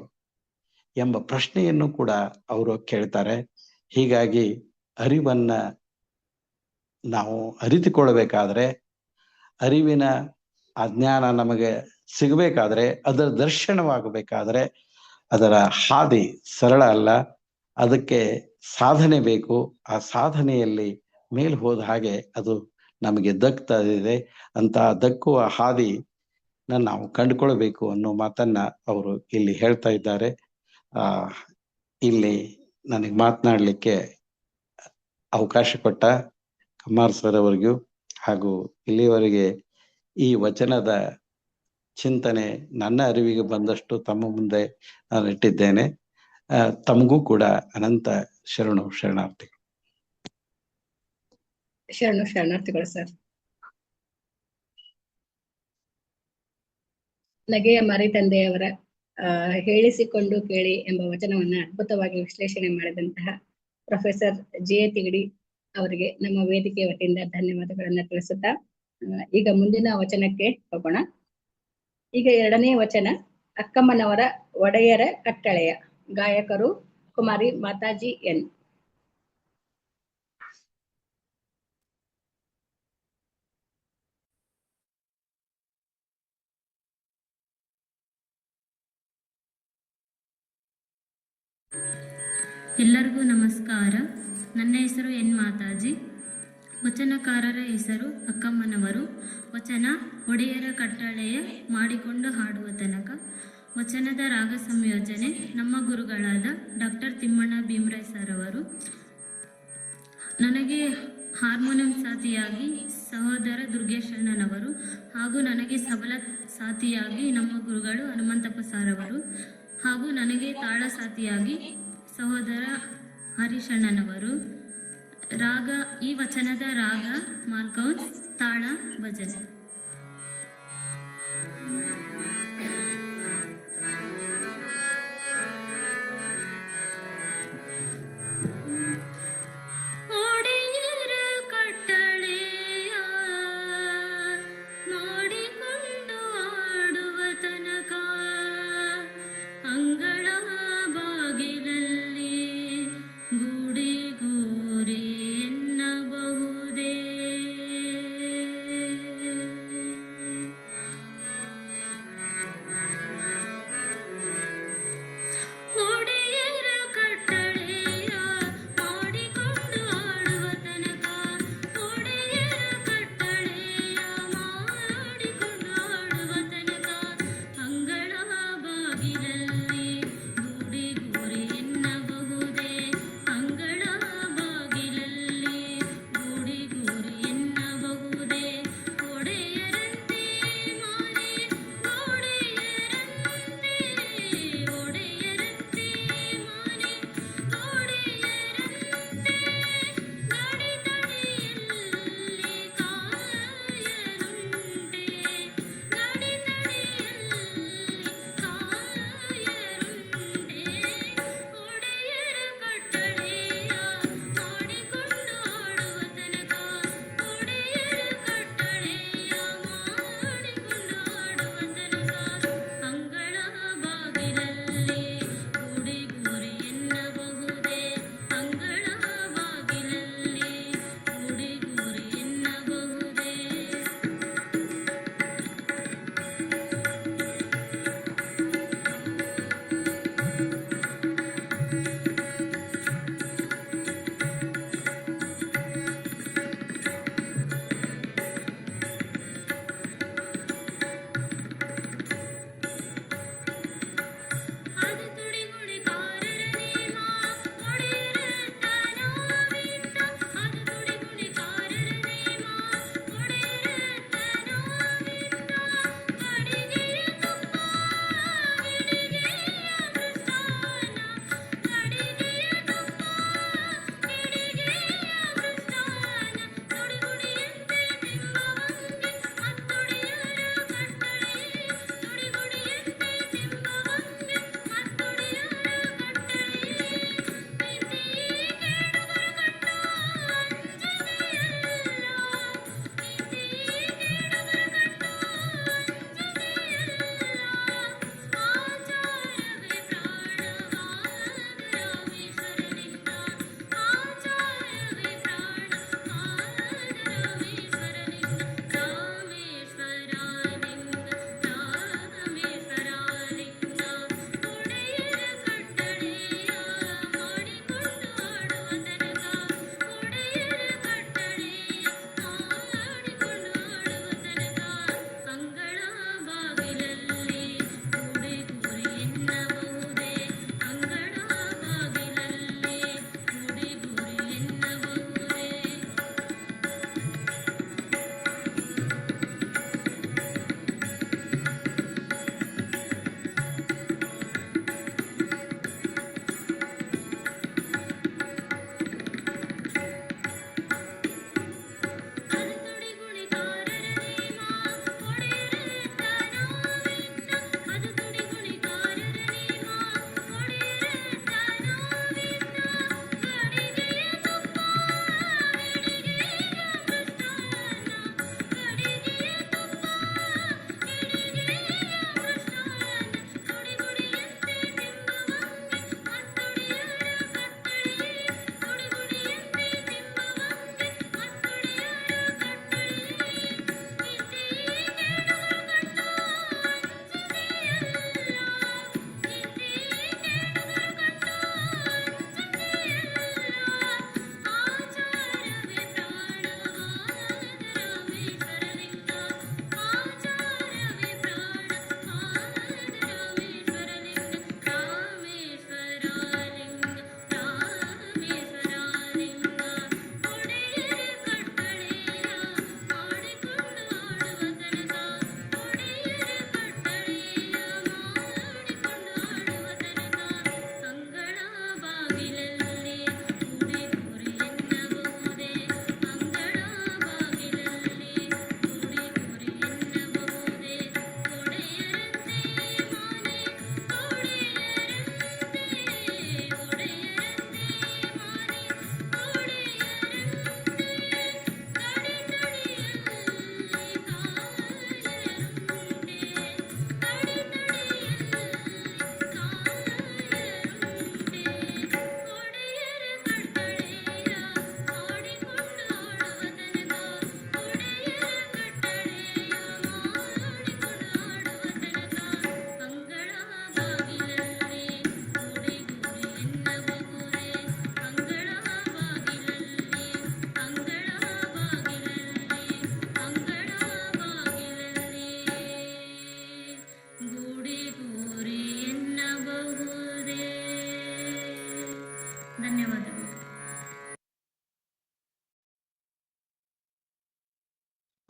S6: ಎಂಬ ಪ್ರಶ್ನೆಯನ್ನು ಕೂಡ ಅವರು ಕೇಳ್ತಾರೆ. ಹೀಗಾಗಿ ಅರಿವನ್ನ ನಾವು ಅರಿತುಕೊಳ್ಬೇಕಾದ್ರೆ, ಅರಿವಿನ ಅಜ್ಞಾನ ನಮಗೆ ಸಿಗಬೇಕಾದ್ರೆ, ಅದರ ದರ್ಶನವಾಗಬೇಕಾದ್ರೆ ಅದರ ಹಾದಿ ಸರಳ ಅಲ್ಲ, ಅದಕ್ಕೆ ಸಾಧನೆ ಬೇಕು. ಆ ಸಾಧನೆಯಲ್ಲಿ ಮೇಲ್ ಹೋದ ಹಾಗೆ ಅದು ನಮಗೆ ದಕ್ತಾ ಇದೆ. ಅಂತ ದಕ್ಕುವ ಹಾದಿ ನಾವು ಕಂಡುಕೊಳ್ಬೇಕು ಅನ್ನೋ ಮಾತನ್ನ ಅವರು ಇಲ್ಲಿ ಹೇಳ್ತಾ ಇದ್ದಾರೆ. ಇಲ್ಲಿ ನನಗೆ ಮಾತನಾಡಲಿಕ್ಕೆ ಅವಕಾಶ ಕೊಟ್ಟ ಕಮ್ಮಾರ್ ಸರ್ ಅವರಿಗೂ ಹಾಗೂ ಇಲ್ಲಿಯವರೆಗೆ ಈ ವಚನದ ಚಿಂತನೆ ನನ್ನ ಅರಿವಿಗೆ ಬಂದಷ್ಟು ತಮ್ಮ ಮುಂದೆ ನಾನು ಇಟ್ಟಿದ್ದೇನೆ. ತಮಗೂ ಕೂಡ ಅನಂತ ಶರಣಾರ್ಥಿಗಳು.
S2: ಶರಣಾರ್ಥಿಗಳು ಸರ್. ನಗೆಯ ಮರಿ ತಂದೆಯವರ ಹೇಳಿಸಿಕೊಂಡು ಕೇಳಿ ಎಂಬ ವಚನವನ್ನ ಅದ್ಭುತವಾಗಿ ವಿಶ್ಲೇಷಣೆ ಮಾಡಿದಂತಹ ಪ್ರೊಫೆಸರ್ ಜೆ ತಿಗಡಿ ಅವರಿಗೆ ನಮ್ಮ ವೇದಿಕೆ ವತಿಯಿಂದ ಧನ್ಯವಾದಗಳನ್ನ ತಿಳಿಸುತ್ತಾ ಈಗ ಮುಂದಿನ ವಚನಕ್ಕೆ ಹೋಗೋಣ. ಈಗ 2ನೇ ವಚನ, ಅಕ್ಕಮ್ಮನವರ ಒಡೆಯರ ಕಟ್ಟಳೆಯ. ಗಾಯಕರು ಕುಮಾರಿ ಮಾತಾಜಿ ಎನ್.
S5: ಎಲ್ಲರಿಗೂ ನಮಸ್ಕಾರ. ನನ್ನ ಹೆಸರು ಎನ್ ಮಾತಾಜಿ. ವಚನಕಾರರ ಹೆಸರು ಅಕ್ಕಮ್ಮನವರು. ವಚನ ಒಡೆಯರ ಕಟ್ಟಳೆಯ ಮಾಡಿಕೊಂಡು ಹಾಡುವ ತನಕ. ವಚನದ ರಾಗ ಸಂಯೋಜನೆ ನಮ್ಮ ಗುರುಗಳಾದ ಡಾಕ್ಟರ್ ತಿಮ್ಮಣ್ಣ ಭೀಮರಾಯ್ ಸರ್ ಅವರು. ನನಗೆ ಹಾರ್ಮೋನಿಯಂ ಸಾಥಿಯಾಗಿ ಸಹೋದರ ದುರ್ಗೇಶಣ್ಣನವರು ಹಾಗೂ ನನಗೆ ಸಬಲ ಸಾಥಿಯಾಗಿ ನಮ್ಮ ಗುರುಗಳು ಹನುಮಂತಪ್ಪ ಸರ್ ಅವರು ಹಾಗೂ ನನಗೆ ತಾಳ ಸಾಥಿಯಾಗಿ ಸಹೋದರ ಹರೀಶಣ್ಣನವರು. ರಾಗ, ಈ ವಚನದ ರಾಗ ಮಾಲ್ಕೌನ್ಸ್, ತಾಳ ಭಜನೆ.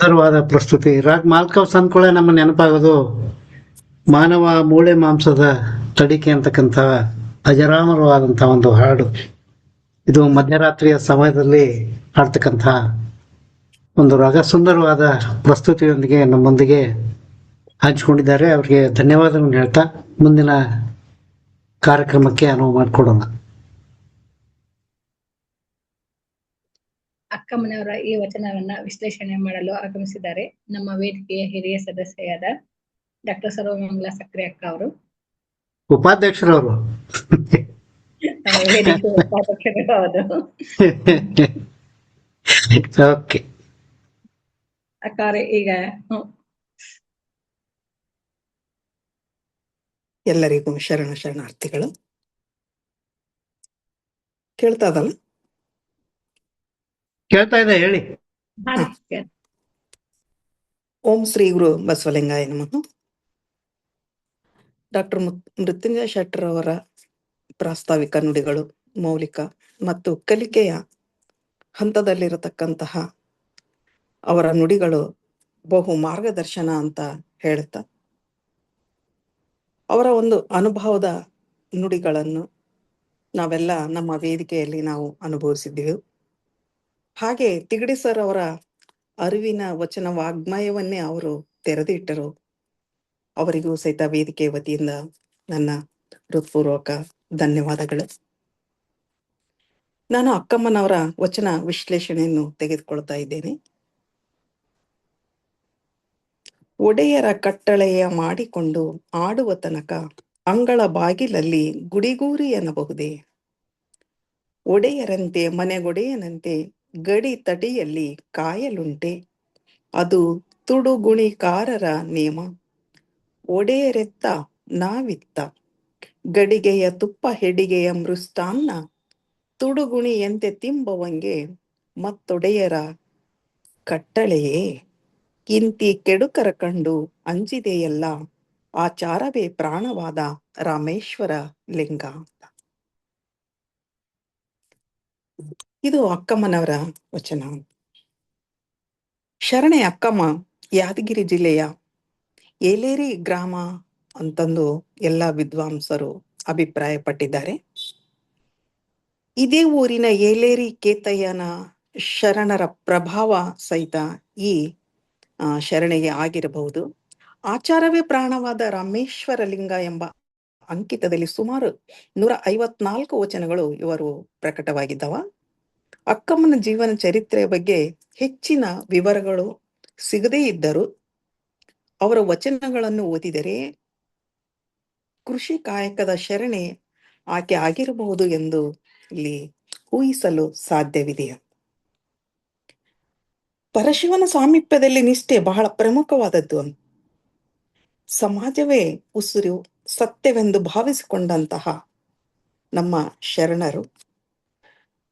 S1: ಸುಂದರವಾದ ಪ್ರಸ್ತುತಿ. ರಾಗ್ ಮಾಲ್ಕವ್ಸ್ ಅಂದ್ಕೊಳ್ಳೆ ನಮ್ಮ ನೆನಪಾಗೋದು ಮಾನವ ಮೂಳೆ ಮಾಂಸದ ತಡಿಕೆ ಅಂತಕ್ಕಂಥ ಅಜರಾಮರವಾದಂತಹ ಒಂದು ಹಾಡು. ಇದು ಮಧ್ಯರಾತ್ರಿಯ ಸಮಯದಲ್ಲಿ ಹಾಡ್ತಕ್ಕಂಥ ಒಂದು ರಾಗ ಸುಂದರವಾದ ಪ್ರಸ್ತುತಿಯೊಂದಿಗೆ ನಮ್ಮೊಂದಿಗೆ ಹಂಚಿಕೊಂಡಿದ್ದಾರೆ. ಅವರಿಗೆ ಧನ್ಯವಾದಗಳನ್ನು ಹೇಳ್ತಾ ಮುಂದಿನ ಕಾರ್ಯಕ್ರಮಕ್ಕೆ ಅನುವು ಮಾಡಿಕೊಡೋಣ.
S2: ಅಕ್ಕಮ್ಮನವರ ಈ ವಚನವನ್ನ ವಿಶ್ಲೇಷಣೆ ಮಾಡಲು ಆಗಮಿಸಿದ್ದಾರೆ ನಮ್ಮ ವೇದಿಕೆಯ ಹಿರಿಯ ಸದಸ್ಯರಾದ ಡಾಕ್ಟರ್ ಸರ್ವಮಂಗಳ ಸಕ್ರೆ ಅಕ್ಕ ಅವರು,
S1: ಉಪಾಧ್ಯಕ್ಷರವರು.
S2: ನಮ್ಮ ವೇದಿಕೆಯ ಉಪಾಧ್ಯಕ್ಷರು. ಹೌದು
S1: ಓಕೆ
S2: ಅಕ್ಕವ್ರೆ, ಈಗ
S7: ಎಲ್ಲರಿಗೂ ಶರಣಾರ್ಥಿಗಳು. ಕೇಳ್ತಾ ಇದಲ್ಲ?
S1: ಕೇಳ್ತಾ ಇದೆ, ಹೇಳಿ.
S7: ಓಂ ಶ್ರೀ ಗುರು ಬಸವಲಿಂಗಾಯ ನಮಃ. ಡಾಕ್ಟರ್ ಮೃತ್ಯುಂಜಯ ಶೆಟ್ಟರ್ ಅವರ ಪ್ರಾಸ್ತಾವಿಕ ನುಡಿಗಳು ಮೌಲಿಕ ಮತ್ತು ಕಲಿಕೆಯ ಹಂತದಲ್ಲಿರತಕ್ಕಂತಹ ಅವರ ನುಡಿಗಳು ಬಹು ಮಾರ್ಗದರ್ಶನ ಅಂತ ಹೇಳುತ್ತಾ, ಅವರ ಒಂದು ಅನುಭವದ ನುಡಿಗಳನ್ನು ನಾವೆಲ್ಲ ನಮ್ಮ ವೇದಿಕೆಯಲ್ಲಿ ನಾವು ಅನುಭವಿಸಿದ್ದೆವು. ಹಾಗೆ ತಿಗಡಿ ಸರ್ ಅವರ ಅರಿವಿನ ವಚನ ವಾಗ್ಮಯವನ್ನೇ ಅವರು ತೆರೆದಿಟ್ಟರು. ಅವರಿಗೂ ಸಹಿತ ವೇದಿಕೆ ವತಿಯಿಂದ ನನ್ನ ಹೃತ್ಪೂರ್ವಕ ಧನ್ಯವಾದಗಳು. ನಾನು ಅಕ್ಕಮ್ಮನವರ ವಚನ ವಿಶ್ಲೇಷಣೆಯನ್ನು ತೆಗೆದುಕೊಳ್ತಾ ಇದ್ದೇನೆ. ಒಡೆಯರ ಕಟ್ಟಳೆಯ ಮಾಡಿಕೊಂಡು ಆಡುವ ತನಕ ಅಂಗಳ ಬಾಗಿಲಲ್ಲಿ ಗುಡಿಗೂರಿ ಎನ್ನಬಹುದೇ, ಒಡೆಯರಂತೆ ಮನೆಗೊಡೆಯನಂತೆ ಗಡಿ ತಡಿಯಲ್ಲಿ ಕಾಯಲುಂಟೆ, ಅದು ತುಡುಗುಣಿಕಾರರ ನೇಮ, ಒಡೆಯರೆತ್ತ ನಾವಿತ್ತ ಗಡಿಗೆಯ ತುಪ್ಪ ಹೆಡಿಗೆಯ ಮೃಷ್ಟಾನ್ನ, ತುಡುಗುಣಿಯಂತೆ ತಿಂಬವಂಗೆ ಮತ್ತೊಡೆಯರ ಕಟ್ಟಳೆಯೇ, ಇಂತಿ ಕೆಡುಕರ ಕಂಡು ಅಂಜಿದೆಯಲ್ಲ, ಆಚಾರವೇ ಪ್ರಾಣವಾದ ರಾಮೇಶ್ವರ ಲಿಂಗ. ಇದು ಅಕ್ಕಮ್ಮನವರ ವಚನ. ಶರಣೆ ಅಕ್ಕಮ್ಮ ಯಾದಗಿರಿ ಜಿಲ್ಲೆಯ ಏಲೇರಿ ಗ್ರಾಮ ಅಂತಂದು ಎಲ್ಲ ವಿದ್ವಾಂಸರು ಅಭಿಪ್ರಾಯಪಟ್ಟಿದ್ದಾರೆ. ಇದೇ ಊರಿನ ಏಲೇರಿ ಕೇತಯ್ಯನ ಶರಣರ ಪ್ರಭಾವ ಸಹಿತ ಈ ಶರಣೆಗೆ ಆಗಿರಬಹುದು. ಆಚಾರವೇ ಪ್ರಾಣವಾದ ರಾಮೇಶ್ವರ ಲಿಂಗ ಎಂಬ ಅಂಕಿತದಲ್ಲಿ ಸುಮಾರು 154 ವಚನಗಳು ಇವರು ಪ್ರಕಟವಾಗಿದ್ದವ. ಅಕ್ಕಮ್ಮನ ಜೀವನ ಚರಿತ್ರೆಯ ಬಗ್ಗೆ ಹೆಚ್ಚಿನ ವಿವರಗಳು ಸಿಗದೇ ಇದ್ದರೂ ಅವರ ವಚನಗಳನ್ನು ಓದಿದರೆ ಕೃಷಿ ಕಾಯಕದ ಶರಣೆ ಆಕೆ ಆಗಿರಬಹುದು ಎಂದು ಇಲ್ಲಿ ಊಹಿಸಲು ಸಾಧ್ಯವಿದೆ. ಪರಶಿವನ ಸಾಮೀಪ್ಯದಲ್ಲಿ ನಿಷ್ಠೆ ಬಹಳ ಪ್ರಮುಖವಾದದ್ದು. ಸಮಾಜವೇ ಉಸಿರು ಸತ್ಯವೆಂದು ಭಾವಿಸಿಕೊಂಡಂತಹ ನಮ್ಮ ಶರಣರು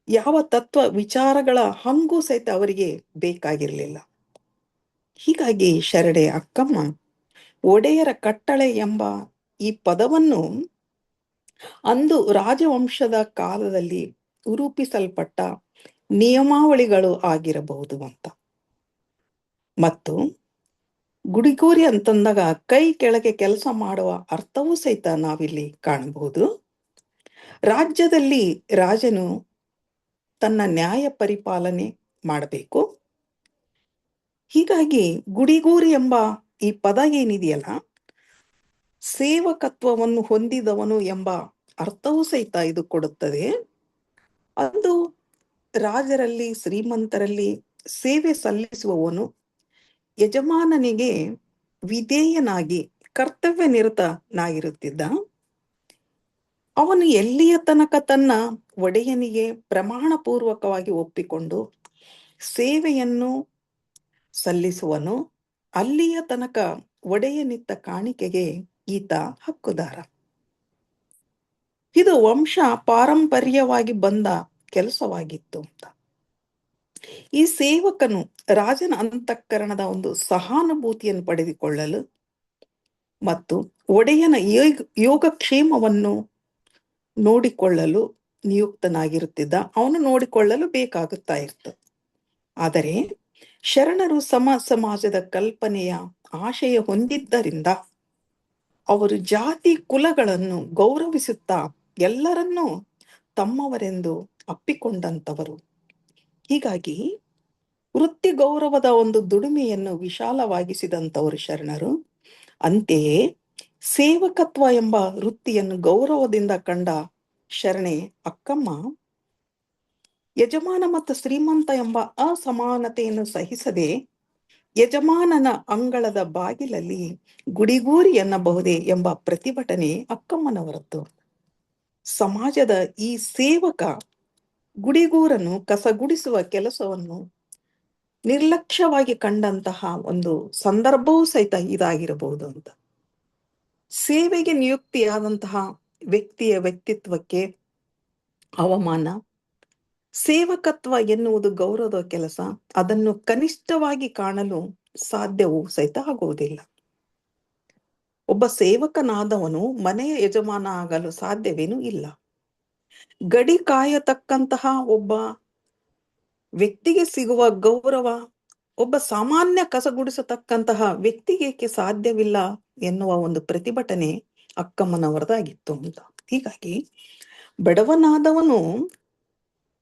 S7: ಯಾವ ತತ್ವ ವಿಚಾರಗಳ ಹಂಗೂ ಸಹಿತ ಅವರಿಗೆ ಬೇಕಾಗಿರಲಿಲ್ಲ. ಹೀಗಾಗಿ ಶರಣೆ ಅಕ್ಕಮ್ಮ ಒಡೆಯರ ಕಟ್ಟಳೆ ಎಂಬ ಈ ಪದವನ್ನು ಅಂದು ರಾಜವಂಶದ ಕಾಲದಲ್ಲಿ ರೂಪಿಸಲ್ಪಟ್ಟ ನಿಯಮಾವಳಿಗಳು ಆಗಿರಬಹುದು ಅಂತ, ಮತ್ತು ಗುಡಿಗೂರಿ ಅಂತಂದಾಗ ಕೈ ಕೆಳಗೆ ಕೆಲಸ ಮಾಡುವ ಅರ್ಥವೂ ಸಹಿತ ನಾವಿಲ್ಲಿ ಕಾಣಬಹುದು. ರಾಜ್ಯದಲ್ಲಿ ರಾಜನು ತನ್ನ ನ್ಯಾಯ ಪರಿಪಾಲನೆ ಮಾಡಬೇಕು. ಹೀಗಾಗಿ ಗುಡಿಗೂರಿ ಎಂಬ ಈ ಪದ ಏನಿದೆಯಲ್ಲ, ಸೇವಕತ್ವವನ್ನು ಹೊಂದಿದವನು ಎಂಬ ಅರ್ಥವೂ ಸಹಿತ ಇದು ಕೊಡುತ್ತದೆ. ಅದು ರಾಜರಲ್ಲಿ ಶ್ರೀಮಂತರಲ್ಲಿ ಸೇವೆ ಸಲ್ಲಿಸುವವನು ಯಜಮಾನನಿಗೆ ವಿಧೇಯನಾಗಿ ಕರ್ತವ್ಯ ನಿರತನಾಗಿರುತ್ತಿದ್ದ. ಅವನು ಎಲ್ಲಿಯ ತನಕ ತನ್ನ ಒಡೆಯನಿಗೆ ಪ್ರಮಾಣ ಪೂರ್ವಕವಾಗಿ ಒಪ್ಪಿಕೊಂಡು ಸೇವೆಯನ್ನು ಸಲ್ಲಿಸುವನು, ಅಲ್ಲಿಯ ತನಕ ಒಡೆಯನಿತ್ತ ಕಾಣಿಕೆಗೆ ಈತ ಹಕ್ಕುದಾರ. ಇದು ವಂಶ ಪಾರಂಪರ್ಯವಾಗಿ ಬಂದ ಕೆಲಸವಾಗಿತ್ತು ಅಂತ. ಈ ಸೇವಕನು ರಾಜನ ಅಂತಃಕರಣದ ಒಂದು ಸಹಾನುಭೂತಿಯನ್ನು ಪಡೆದುಕೊಳ್ಳಲು ಮತ್ತು ಒಡೆಯನ ಯೋಗಕ್ಷೇಮವನ್ನು ನೋಡಿಕೊಳ್ಳಲು ನಿಯುಕ್ತನಾಗಿರುತ್ತಿದ್ದ. ಅವನು ನೋಡಿಕೊಳ್ಳಲು ಬೇಕಾಗುತ್ತಾ ಇತ್ತು. ಆದರೆ ಶರಣರು ಸಮಾಜದ ಕಲ್ಪನೆಯ ಆಶಯ ಹೊಂದಿದ್ದರಿಂದ ಅವರು ಜಾತಿ ಕುಲಗಳನ್ನು ಗೌರವಿಸುತ್ತಾ ಎಲ್ಲರನ್ನೂ ತಮ್ಮವರೆಂದು ಅಪ್ಪಿಕೊಂಡಂತವರು. ಹೀಗಾಗಿ ವೃತ್ತಿ ಗೌರವದ ಒಂದು ದುಡಿಮೆಯನ್ನು ವಿಶಾಲವಾಗಿಸಿದಂತವರು ಶರಣರು. ಅಂತೆಯೇ ಸೇವಕತ್ವ ಎಂಬ ವೃತ್ತಿಯನ್ನು ಗೌರವದಿಂದ ಕಂಡ ಶರಣೆ ಅಕ್ಕಮ್ಮ ಯಜಮಾನ ಮತ್ತು ಶ್ರೀಮಂತ ಎಂಬ ಅಸಮಾನತೆಯನ್ನು ಸಹಿಸದೆ ಯಜಮಾನನ ಅಂಗಳದ ಬಾಗಿಲಲ್ಲಿ ಗುಡಿಗೂರಿ ಎನ್ನಬಹುದೇ ಎಂಬ ಪ್ರತಿಭಟನೆ ಅಕ್ಕಮ್ಮನವರದ್ದು. ಸಮಾಜದ ಈ ಸೇವಕ ಗುಡಿಗೂರನ್ನು ಕಸಗುಡಿಸುವ ಕೆಲಸವನ್ನು ನಿರ್ಲಕ್ಷ್ಯವಾಗಿ ಕಂಡಂತಹ ಒಂದು ಸಂದರ್ಭವೂ ಸಹಿತ ಇದಾಗಿರಬಹುದು ಅಂತ. ಸೇವೆಗೆ ನಿಯುಕ್ತಿಯಾದಂತಹ ವ್ಯಕ್ತಿಯ ವ್ಯಕ್ತಿತ್ವಕ್ಕೆ ಅವಮಾನ, ಸೇವಕತ್ವ ಎನ್ನುವುದು ಗೌರವದ ಕೆಲಸ, ಅದನ್ನು ಕನಿಷ್ಠವಾಗಿ ಕಾಣಲು ಸಾಧ್ಯವೂ ಸಹಿತ ಆಗುವುದಿಲ್ಲ. ಒಬ್ಬ ಸೇವಕನಾದವನು ಮನೆಯ ಯಜಮಾನ ಆಗಲು ಸಾಧ್ಯವೇನೂ ಇಲ್ಲ. ಗಡಿ ಕಾಯತಕ್ಕಂತಹ ಒಬ್ಬ ವ್ಯಕ್ತಿಗೆ ಸಿಗುವ ಗೌರವ ಒಬ್ಬ ಸಾಮಾನ್ಯ ಕಸಗುಡಿಸತಕ್ಕಂತಹ ವ್ಯಕ್ತಿಗೆ ಸಾಧ್ಯವಿಲ್ಲ ಎನ್ನುವ ಒಂದು ಪ್ರತಿಭಟನೆ ಅಕ್ಕಮ್ಮನವರದಾಗಿತ್ತು ಅಂತ. ಹೀಗಾಗಿ ಬಡವನಾದವನು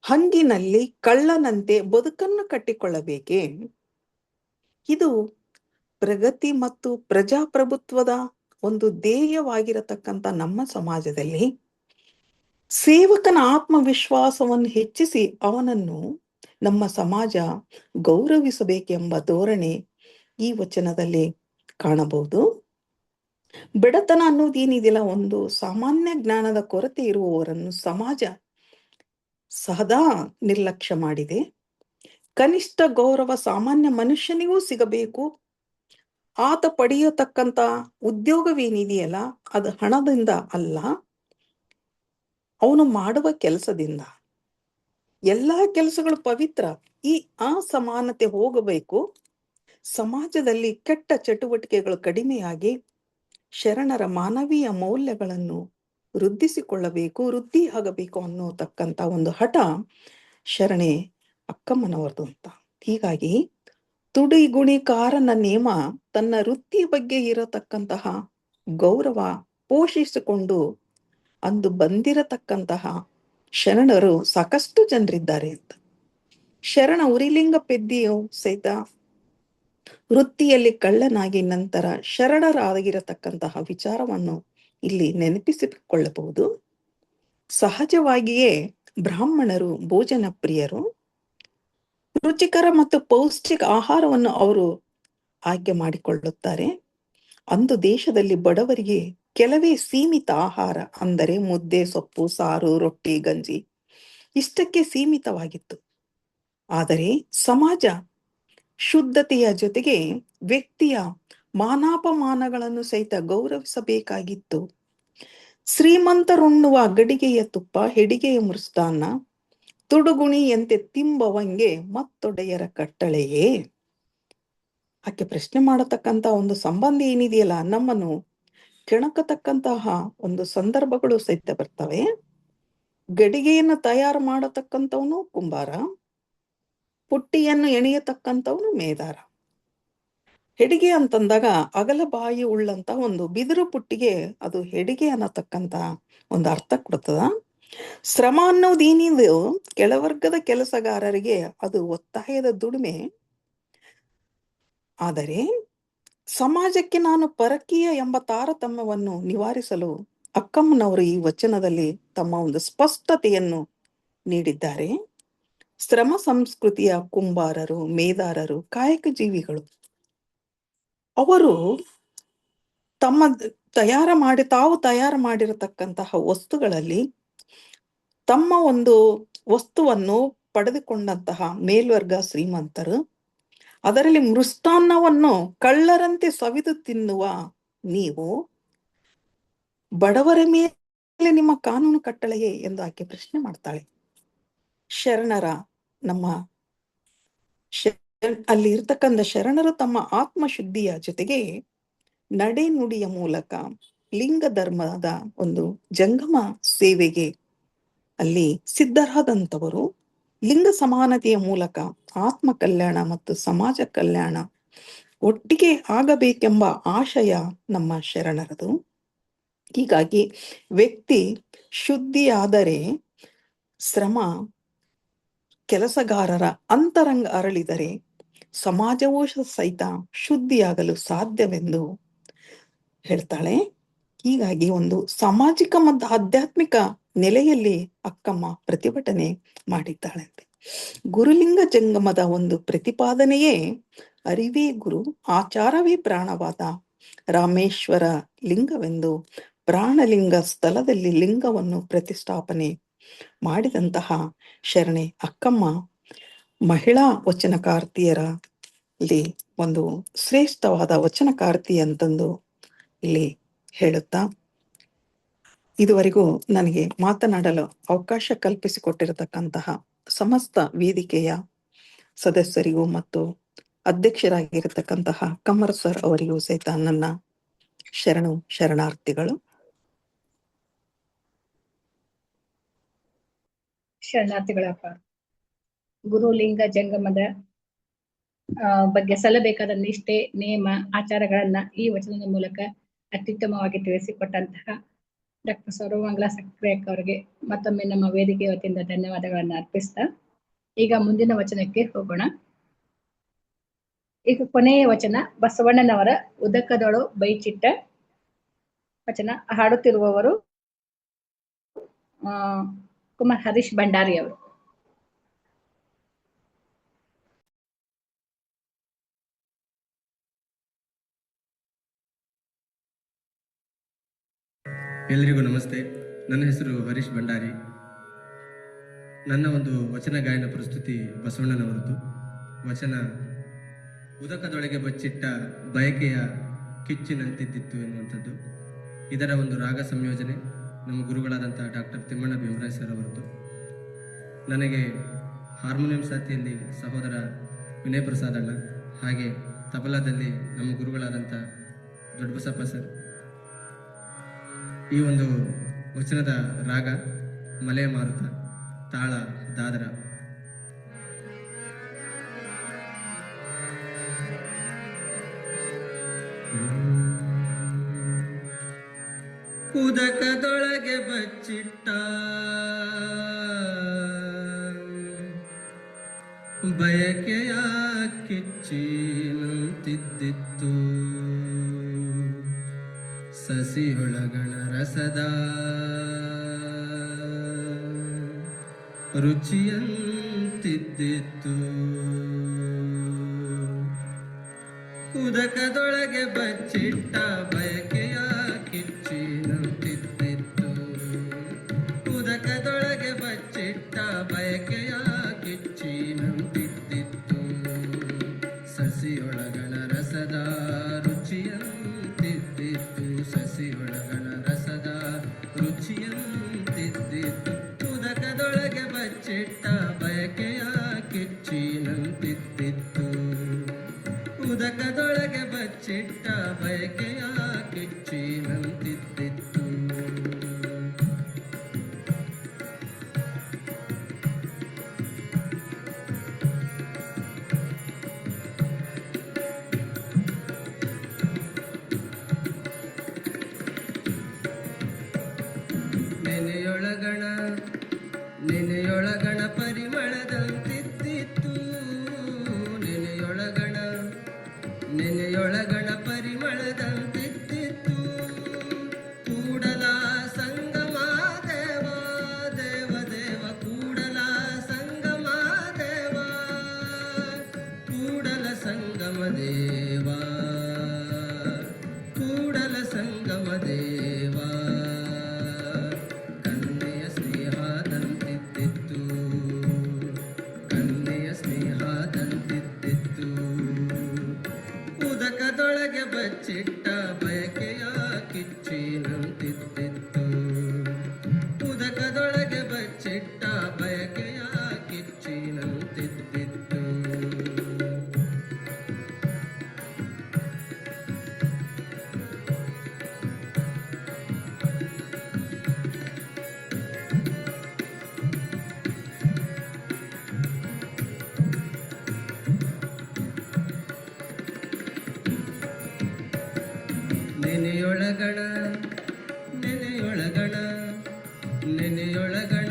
S7: ಹಂಗಿನಲ್ಲಿ ಕಳ್ಳನಂತೆ ಬದುಕನ್ನು ಕಟ್ಟಿಕೊಳ್ಳಬೇಕೆ? ಇದು ಪ್ರಗತಿ ಮತ್ತು ಪ್ರಜಾಪ್ರಭುತ್ವದ ಒಂದು ಧ್ಯೇಯವಾಗಿರತಕ್ಕಂಥ ನಮ್ಮ ಸಮಾಜದಲ್ಲಿ ಸೇವಕನ ಆತ್ಮವಿಶ್ವಾಸವನ್ನು ಹೆಚ್ಚಿಸಿ ಅವನನ್ನು ನಮ್ಮ ಸಮಾಜ ಗೌರವಿಸಬೇಕೆಂಬ ಧೋರಣೆ ಈ ವಚನದಲ್ಲಿ ಕಾಣಬಹುದು. ಬಡತನ ಅನ್ನೋದೇನಿದೆಯಲ್ಲ, ಒಂದು ಸಾಮಾನ್ಯ ಜ್ಞಾನದ ಕೊರತೆ ಇರುವವರನ್ನು ಸಮಾಜ ಸದಾ ನಿರ್ಲಕ್ಷ್ಯ ಮಾಡಿದೆ. ಕನಿಷ್ಠ ಗೌರವ ಸಾಮಾನ್ಯ ಮನುಷ್ಯನಿಗೂ ಸಿಗಬೇಕು. ಆತ ಪಡೆಯತಕ್ಕಂತ ಉದ್ಯೋಗವೇನಿದೆಯಲ್ಲ, ಅದು ಹಣದಿಂದ ಅಲ್ಲ, ಅವನು ಮಾಡುವ ಕೆಲಸದಿಂದ. ಎಲ್ಲಾ ಕೆಲಸಗಳು ಪವಿತ್ರ. ಈ ಅಸಮಾನತೆ ಹೋಗಬೇಕು. ಸಮಾಜದಲ್ಲಿ ಕೆಟ್ಟ ಚಟುವಟಿಕೆಗಳು ಕಡಿಮೆಯಾಗಿ ಶರಣರ ಮಾನವೀಯ ಮೌಲ್ಯಗಳನ್ನು ವೃದ್ಧಿಸಿಕೊಳ್ಳಬೇಕು, ವೃದ್ಧಿಯಾಗಬೇಕು ಅನ್ನೋತಕ್ಕಂತ ಒಂದು ಹಠ ಶರಣೆ ಅಕ್ಕಮ್ಮನವರದು ಅಂತ. ಹೀಗಾಗಿ ತುಡಿಗುಣಿಕಾರನ ನೇಮ ತನ್ನ ವೃತ್ತಿ ಬಗ್ಗೆ ಇರತಕ್ಕಂತಹ ಗೌರವ ಪೋಷಿಸಿಕೊಂಡು ಅಂದು ಬಂದಿರತಕ್ಕಂತಹ ಶರಣರು ಸಾಕಷ್ಟು ಜನರಿದ್ದಾರೆ ಅಂತ. ಶರಣ ಉರಿಲಿಂಗ ಪೆದ್ದಿಯು ಸಹಿತ ವೃತ್ತಿಯಲ್ಲಿ ಕಳ್ಳನಾಗಿ ನಂತರ ಶರಣರಾಗಿರತಕ್ಕಂತಹ ವಿಚಾರವನ್ನು ಇಲ್ಲಿ ನೆನಪಿಸಿಕೊಳ್ಳಬಹುದು. ಸಹಜವಾಗಿಯೇ ಬ್ರಾಹ್ಮಣರು ಭೋಜನ ಪ್ರಿಯರು. ರುಚಿಕರ ಮತ್ತು ಪೌಷ್ಟಿಕ ಆಹಾರವನ್ನು ಅವರು ಆಯ್ಕೆ ಮಾಡಿಕೊಳ್ಳುತ್ತಾರೆ. ಅಂದು ದೇಶದಲ್ಲಿ ಬಡವರಿಗೆ ಕೆಲವೇ ಸೀಮಿತ ಆಹಾರ, ಅಂದರೆ ಮುದ್ದೆ, ಸೊಪ್ಪು, ಸಾರು, ರೊಟ್ಟಿ, ಗಂಜಿ ಇಷ್ಟಕ್ಕೆ ಸೀಮಿತವಾಗಿತ್ತು. ಆದರೆ ಸಮಾಜ ಶುದ್ಧತೆಯ ಜೊತೆಗೆ ವ್ಯಕ್ತಿಯ ಮಾನಾಪಮಾನಗಳನ್ನು ಸಹಿತ ಗೌರವಿಸಬೇಕಾಗಿತ್ತು. ಶ್ರೀಮಂತರುಣ್ಣುವ ಗಡಿಗೆಯ ತುಪ್ಪ, ಹೆಡಿಗೆಯ ಮೃಷ್ಟಾನ್ನ, ತುಡುಗುಣಿಯಂತೆ ತಿಂಬವಂಗೆ ಮತ್ತೊಡೆಯರ ಕಟ್ಟಳೆಯೇ. ಆಕೆ ಪ್ರಶ್ನೆ ಮಾಡತಕ್ಕಂತ ಒಂದು ಸಂಬಂಧ ಏನಿದೆಯಲ್ಲ, ನಮ್ಮನ್ನು ಕೆಣಕತಕ್ಕಂತಹ ಒಂದು ಸಂದರ್ಭಗಳು ಸಹಿತ ಬರ್ತವೆ. ಗಡಿಗೆಯನ್ನು ತಯಾರು ಮಾಡತಕ್ಕಂಥವನು ಕುಂಬಾರ, ಪುಟ್ಟಿಯನ್ನು ಎಣೆಯತಕ್ಕಂಥವನು ಮೇದಾರ. ಹೆಡಿಗೆ ಅಂತಂದಾಗ ಅಗಲ ಬಾಯಿ ಉಳ್ಳಂತ ಒಂದು ಬಿದಿರು ಪುಟ್ಟಿಗೆ ಅದು ಹೆಡಿಗೆ ಅನ್ನತಕ್ಕಂತ ಒಂದು ಅರ್ಥ ಕೊಡ್ತದ. ಶ್ರಮ ಅನ್ನೋದೇನಿದು ಕೆಳವರ್ಗದ ಕೆಲಸಗಾರರಿಗೆ ಅದು ಒತ್ತಾಯದ ದುಡಿಮೆ. ಆದರೆ ಸಮಾಜಕ್ಕೆ ನಾನು ಪರಕೀಯ ಎಂಬ ತಾರತಮ್ಯವನ್ನು ನಿವಾರಿಸಲು ಅಕ್ಕಮ್ಮನವರು ಈ ವಚನದಲ್ಲಿ ತಮ್ಮ ಒಂದು ಸ್ಪಷ್ಟತೆಯನ್ನು ನೀಡಿದ್ದಾರೆ. ಶ್ರಮ ಸಂಸ್ಕೃತಿಯ ಕುಂಬಾರರು, ಮೇದಾರರು, ಕಾಯಕ ಜೀವಿಗಳು. ಅವರು ತಾವು ತಯಾರು ಮಾಡಿರತಕ್ಕಂತಹ ವಸ್ತುಗಳಲ್ಲಿ ತಮ್ಮ ಒಂದು ವಸ್ತುವನ್ನು ಪಡೆದುಕೊಂಡಂತಹ ಮೇಲ್ವರ್ಗ ಶ್ರೀಮಂತರು, ಅದರಲ್ಲಿ ಮೃಷ್ಟಾನ್ನವನ್ನು ಕಳ್ಳರಂತೆ ಸವಿದು ತಿನ್ನುವ ನೀವು ಬಡವರ ಮೇಲೆ ನಿಮ್ಮ ಕಾನೂನು ಕಟ್ಟಳೆಯೇ ಎಂದು ಆಕೆ ಪ್ರಶ್ನೆ ಮಾಡ್ತಾಳೆ. ಶರಣರ ಅಲ್ಲಿ ಇರ್ತಕ್ಕಂಥ ಶರಣರು ತಮ್ಮ ಆತ್ಮಶುದ್ಧಿಯ ಜೊತೆಗೆ ನಡೆ ನುಡಿಯ ಮೂಲಕ ಲಿಂಗ ಧರ್ಮದ ಒಂದು ಜಂಗಮ ಸೇವೆಗೆ ಅಲ್ಲಿ ಸಿದ್ಧರಾದಂಥವರು. ಲಿಂಗ ಸಮಾನತೆಯ ಮೂಲಕ ಆತ್ಮ ಕಲ್ಯಾಣ ಮತ್ತು ಸಮಾಜ ಕಲ್ಯಾಣ ಒಟ್ಟಿಗೆ ಆಗಬೇಕೆಂಬ ಆಶಯ ನಮ್ಮ ಶರಣರದು. ಹೀಗಾಗಿ ವ್ಯಕ್ತಿ ಶುದ್ಧಿಯಾದರೆ ಶ್ರಮ, ಕೆಲಸಗಾರರ ಅಂತರಂಗ ಅರಳಿದರೆ ಸಮಾಜವೂ ಸಹಿತ ಶುದ್ಧಿಯಾಗಲು ಸಾಧ್ಯವೆಂದು ಹೇಳ್ತಾಳೆ. ಹೀಗಾಗಿ ಒಂದು ಸಾಮಾಜಿಕ ಮತ್ತು ಆಧ್ಯಾತ್ಮಿಕ ನೆಲೆಯಲ್ಲಿ ಅಕ್ಕಮ್ಮ ಪ್ರತಿಭಟನೆ ಮಾಡಿದ್ದಾಳಂತೆ. ಗುರುಲಿಂಗ ಜಂಗಮದ ಒಂದು ಪ್ರತಿಪಾದನೆಯೇ ಅರಿವೇ ಗುರು, ಆಚಾರವೇ ಪ್ರಾಣವಾದ ರಾಮೇಶ್ವರ ಲಿಂಗವೆಂದು ಪ್ರಾಣಲಿಂಗ ಸ್ಥಳದಲ್ಲಿ ಲಿಂಗವನ್ನು ಪ್ರತಿಷ್ಠಾಪನೆ ಮಾಡಿದಂತಹ ಶರಣೆ ಅಕ್ಕಮ್ಮ ಮಹಿಳಾ ವಚನಕಾರ್ತಿಯರಲ್ಲಿ ಒಂದು ಶ್ರೇಷ್ಠವಾದ ವಚನಕಾರ್ತಿ ಅಂತಂದು ಇಲ್ಲಿ ಹೇಳುತ್ತಾ, ಇದುವರೆಗೂ ನನಗೆ ಮಾತನಾಡಲು ಅವಕಾಶ ಕಲ್ಪಿಸಿಕೊಟ್ಟಿರತಕ್ಕಂತಹ ಸಮಸ್ತ ವೇದಿಕೆಯ ಸದಸ್ಯರಿಗೂ ಮತ್ತು ಅಧ್ಯಕ್ಷರಾಗಿರತಕ್ಕಂತಹ ಕಮ್ಮರ್ ಸರ್ ಅವರಿಗೂ ಸಹಿತ ನನ್ನ ಶರಣಾರ್ಥಿಗಳು.
S2: ಶರಣಾರ್ಥಿಗಳಪ್ಪ. ಗುರುಲಿಂಗ ಜಂಗಮದ ಬಗ್ಗೆ ಸಲ್ಲಬೇಕಾದ ನಿಷ್ಠೆ, ನೇಮ, ಆಚಾರಗಳನ್ನ ಈ ವಚನದ ಮೂಲಕ ಅತ್ಯುತ್ತಮವಾಗಿ ತಿಳಿಸಿಕೊಟ್ಟಂತಹ ಡಾಕ್ಟರ್ ಸರ್ವಮಂಗಳ ಸಕ್ರೆ ಅವರಿಗೆ ಮತ್ತೊಮ್ಮೆ ನಮ್ಮ ವೇದಿಕೆ ವತಿಯಿಂದ ಧನ್ಯವಾದಗಳನ್ನ ಅರ್ಪಿಸ್ತಾ ಈಗ ಮುಂದಿನ ವಚನಕ್ಕೆ ಹೋಗೋಣ. ಈಗ ಕೊನೆಯ ವಚನ ಬಸವಣ್ಣನವರ ಉದಕದೊಳು ಬೈಚಿಟ್ಟ ವಚನ. ಹಾಡುತ್ತಿರುವವರು ಕುಮಾರ್ ಹರೀಶ್ ಭಂಡಾರಿ ಅವರು.
S8: ಎಲ್ಲರಿಗೂ ನಮಸ್ತೆ. ನನ್ನ ಹೆಸರು ಹರೀಶ್ ಭಂಡಾರಿ. ನನ್ನ ಒಂದು ವಚನ ಗಾಯನ ಪ್ರಸ್ತುತಿ ಬಸವಣ್ಣನವರದ್ದು. ವಚನ ಉದಕದೊಳಗೆ ಬಚ್ಚಿಟ್ಟ ಬಯಕೆಯ ಕಿಚ್ಚಿನಂತಿದ್ದಿತ್ತು ಎನ್ನುವಂಥದ್ದು. ಇದರ ಒಂದು ರಾಗ ಸಂಯೋಜನೆ ನಮ್ಮ ಗುರುಗಳಾದಂಥ ಡಾಕ್ಟರ್ ತಿಮ್ಮಣ್ಣ ಭೀಮರಾಯ್ ಸರ್ ಅವರದ್ದು. ನನಗೆ ಹಾರ್ಮೋನಿಯಂ ಸಾಥಿಯಲ್ಲಿ ಸಹೋದರ ವಿನಯ್ ಪ್ರಸಾದ್ ಅಣ್ಣ, ಹಾಗೆ ತಬಲಾದಲ್ಲಿ ನಮ್ಮ ಗುರುಗಳಾದಂಥ ದೊಡ್ಡಬಸಪ್ಪ ಸರ್. ಈ ಒಂದು ವಚನದ ರಾಗ ಮಲೆಯ ಮಾರುತ, ತಾಳ ದಾದರ. ಉದಕದೊಳಗೆ ಬಚ್ಚಿಟ್ಟ ಬಯಕೆಯ ಕಿಚ್ಚಿನಂತಿದ್ದಿತ್ತು, ಸಸಿಯೊಳಗಣ ರಸದ ರುಚಿಯಂತಿದ್ದಿತ್ತು. ಉದಕದೊಳಗೆ ಬಚ್ಚಿಟ್ಟ ಬಯಕೆಯ ಕಿಚ್ಚಿನಂತಿದ್ದಿತ್ತು, ಉದಕದೊಳಗೆ ಬಚ್ಚಿಟ್ಟ ಬಯಕೆಯ ಕಿಚ್ಚಿನಂತಿದ್ದಿತ್ತು, ಸಸಿಯೊಳಗಣ ರಸದ ರುಚಿಯಂತಿದ್ದಿತ್ತು, ಸಸಿಯೊಳಗಣ ರಸದ ರುಚಿಯಂತಿದ್ದಿತ್ತು. ಉದಕದೊಳಗೆ ಬಚ್ಚಿಟ್ಟ ಬಯಕೆಯ ಕಿಚ್ಚಿನಂತಿದ್ದಿತ್ತು, ಉದಕದೊಳಗೆ ಬಚ್ಚಿಟ್ಟ ಬಯಕೆಯ ಕಿಚ್ಚಿನಂತಿದ್ದಿತ್ತು. ನೆನೆಯೊಳಗಣ ಪರಿಮಳದಂತಿದ್ದಿತ್ತು, ನೆನೆಯೊಳಗಣ ಪರಿಮಳದಂತಿದ್ದಿತ್ತು. ಕೂಡಲ ಸಂಗಮ ದೇವ ದೇವ ದೇವ, ಕೂಡಲ ಸಂಗಮ ದೇವ, ಕೂಡಲ ಸಂಗಮ ದೇವ, ಕೂಡಲ ಸಂಗಮ ದೇವ. ಕನ್ನೆಯ ಸ್ನೇಹದಂತಿದ್ದಿತ್ತು, ಕನ್ನೆಯ ಸ್ನೇಹದಂತಿದ್ದಿತ್ತು. ಉದಕದೊಳಗೆ ಬಚ್ಚಿಟ್ಟ ಬಯಕೆಯ ಕಿಚ್ಚಿನಂತಿದ್ದಿತ್ತು, ಉದಕದೊಳಗೆ ಬಚ್ಚಿಟ್ಟ ಬಯಕೆಯ ಕಿಚ್ಚಿನಂತಿದ್ದಿತ್ತು. ನೆನೆಯೊಳಗಣ ನೆನೆಯೊಳಗಣ ನೆನೆಯೊಳಗಣ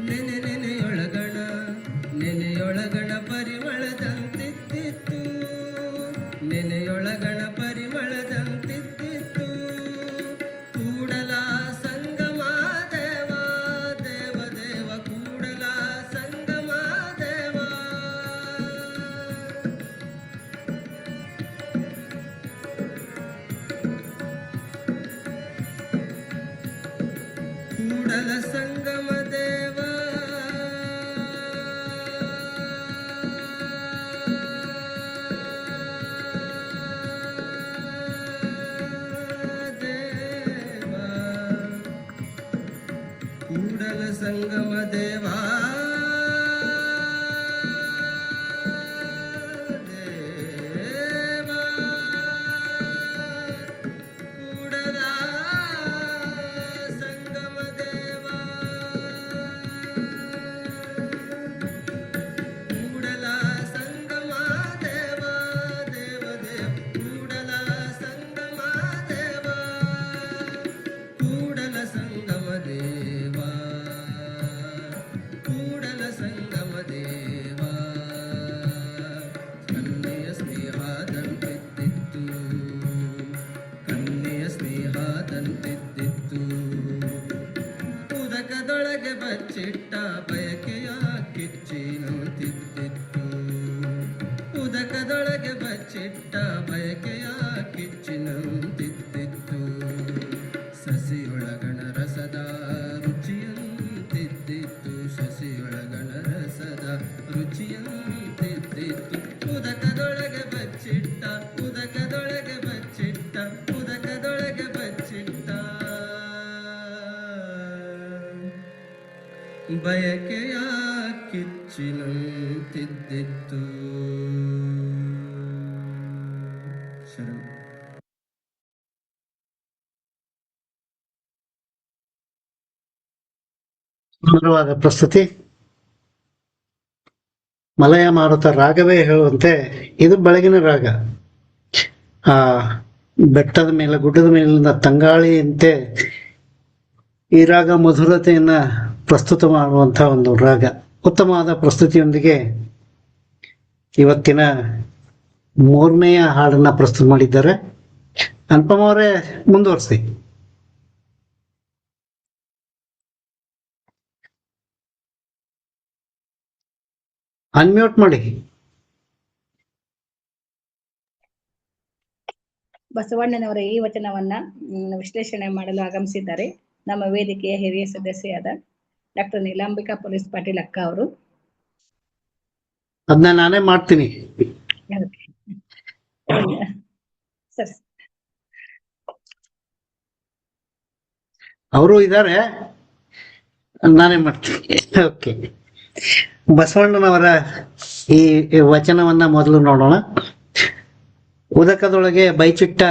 S8: ನೆನೆಯೊಳಗಣ ನೆನೆಯೊಳಗಣ ಪರಿಮಳದಂತಿತ್ತು ನೆನೆಯೊಳಗಣ ಪರಿಮಳದಂತಿತ್ತು ಕೂಡಲ ಸಂಗಮ ದೇವ ದೇವ ದೇವ ಕೂಡಲ ಸಂಗಮ ದೇವ ಕೂಡಲ ಸಂಗಮ ದೇವ ದೇವ ಕೂಡಲ ಸಂಗಮ ದೇವ ದೇವ ಕೂಡಲ ಸಂಗಮ ದೇವ ಕೂಡಲ ಸಂಗಮ ದೇವ ದೇವ ದೇವ ಕೂಡಲ ಸಂಗಮ ದೇವ ಕೂಡಲ ಸಂಗಮ ದೇವ ಕೂಡಲ ಸಂಗಮ ದೇವ ಕನ್ನೆಯ ಸ್ನೇಹದಂತಿತ್ತು ಕನ್ನೆಯ ಸ್ನೇಹದಂತಿತ್ತು ಉದಕದೊಳಗೆ ಬಚ್ಚಿಟ್ಟ ಬಯಕೆಯ ಕಿಚ್ಚಿನಂತಿತ್ತು ಉದಕದೊಳಗೆ ಬಚ್ಚಿಟ್ಟ ಬಯಕೆಯ ಕಿಚ್ಚಿನಂತಿತ್ತು ಸಸಿಯೊಳಗಣ ರಸದ ರುಚಿಯಂತಿತ್ತು ಸಸಿಯೊಳಗಣ ರಸದ ರುಚಿಯಂತಿತ್ತು ಉದಕದೊಳಗೆ ಬಚ್ಚಿಟ್ಟ ಉದಕದೊಳಗೆ ಬಚ್ಚಿಟ್ಟ ಉದಕದೊಳಗೆ ಬಚ್ಚಿಟ್ಟ ಬಯಕೆಯ ಕಿಚ್ಚಿನಂತಿದ್ದಿತ್ತು ಶರಣ
S1: ಸುಂದರವಾದ ಪ್ರಸ್ತುತಿ. ಮಲಯ ಮಾರುತ ರಾಗವೇ ಹೇಳುವಂತೆ ಇದು ಬೆಳಗಿನ ರಾಗ. ಆ ಬೆಟ್ಟದ ಮೇಲೆ ಗುಡ್ಡದ ಮೇಲಿನ ತಂಗಾಳಿಯಂತೆ ಈ ರಾಗ ಮಧುರತೆಯನ್ನ ಪ್ರಸ್ತುತ ಮಾಡುವಂತಹ ಒಂದು ರಾಗ. ಉತ್ತಮವಾದ ಪ್ರಸ್ತುತಿಯೊಂದಿಗೆ ಇವತ್ತಿನ 3ನೆಯ ಹಾಡನ್ನ ಪ್ರಸ್ತುತ ಮಾಡಿದ್ದಾರೆ. ಅನುಪಮ ಅವರೇ ಮುಂದುವರಿಸಿ. ಅನ್ಮ್ಯೂಟ್ ಮಾಡಿ.
S2: ಬಸವಣ್ಣನವರ ಈ ವಚನವನ್ನ ವಿಶ್ಲೇಷಣೆ ಮಾಡಲು ಆಗಮಿಸಿದ್ದಾರೆ ನಮ್ಮ ವೇದಿಕೆಯ ಹಿರಿಯ ಸದಸ್ಯರಾದ ಡಾಕ್ಟರ್ ನೀಲಾಂಬಿಕಾ ಪೊಲೀಸ್ ಪಾಟೀಲ್ ಅಕ್ಕ ಅವರು.
S1: ಅದನ್ನ ನಾನೇ ಮಾಡ್ತೀನಿ.
S2: ಸರಿ,
S1: ಅವರು ಇದ್ದಾರೆ, ನಾನೇ ಮಾಡ್ತೀನಿ. ಓಕೆ, ಬಸವಣ್ಣನವರ ಈ ವಚನವನ್ನ ಮೊದಲು ನೋಡೋಣ. ಉದಕದೊಳಗೆ ಬೈಚಿಟ್ಟ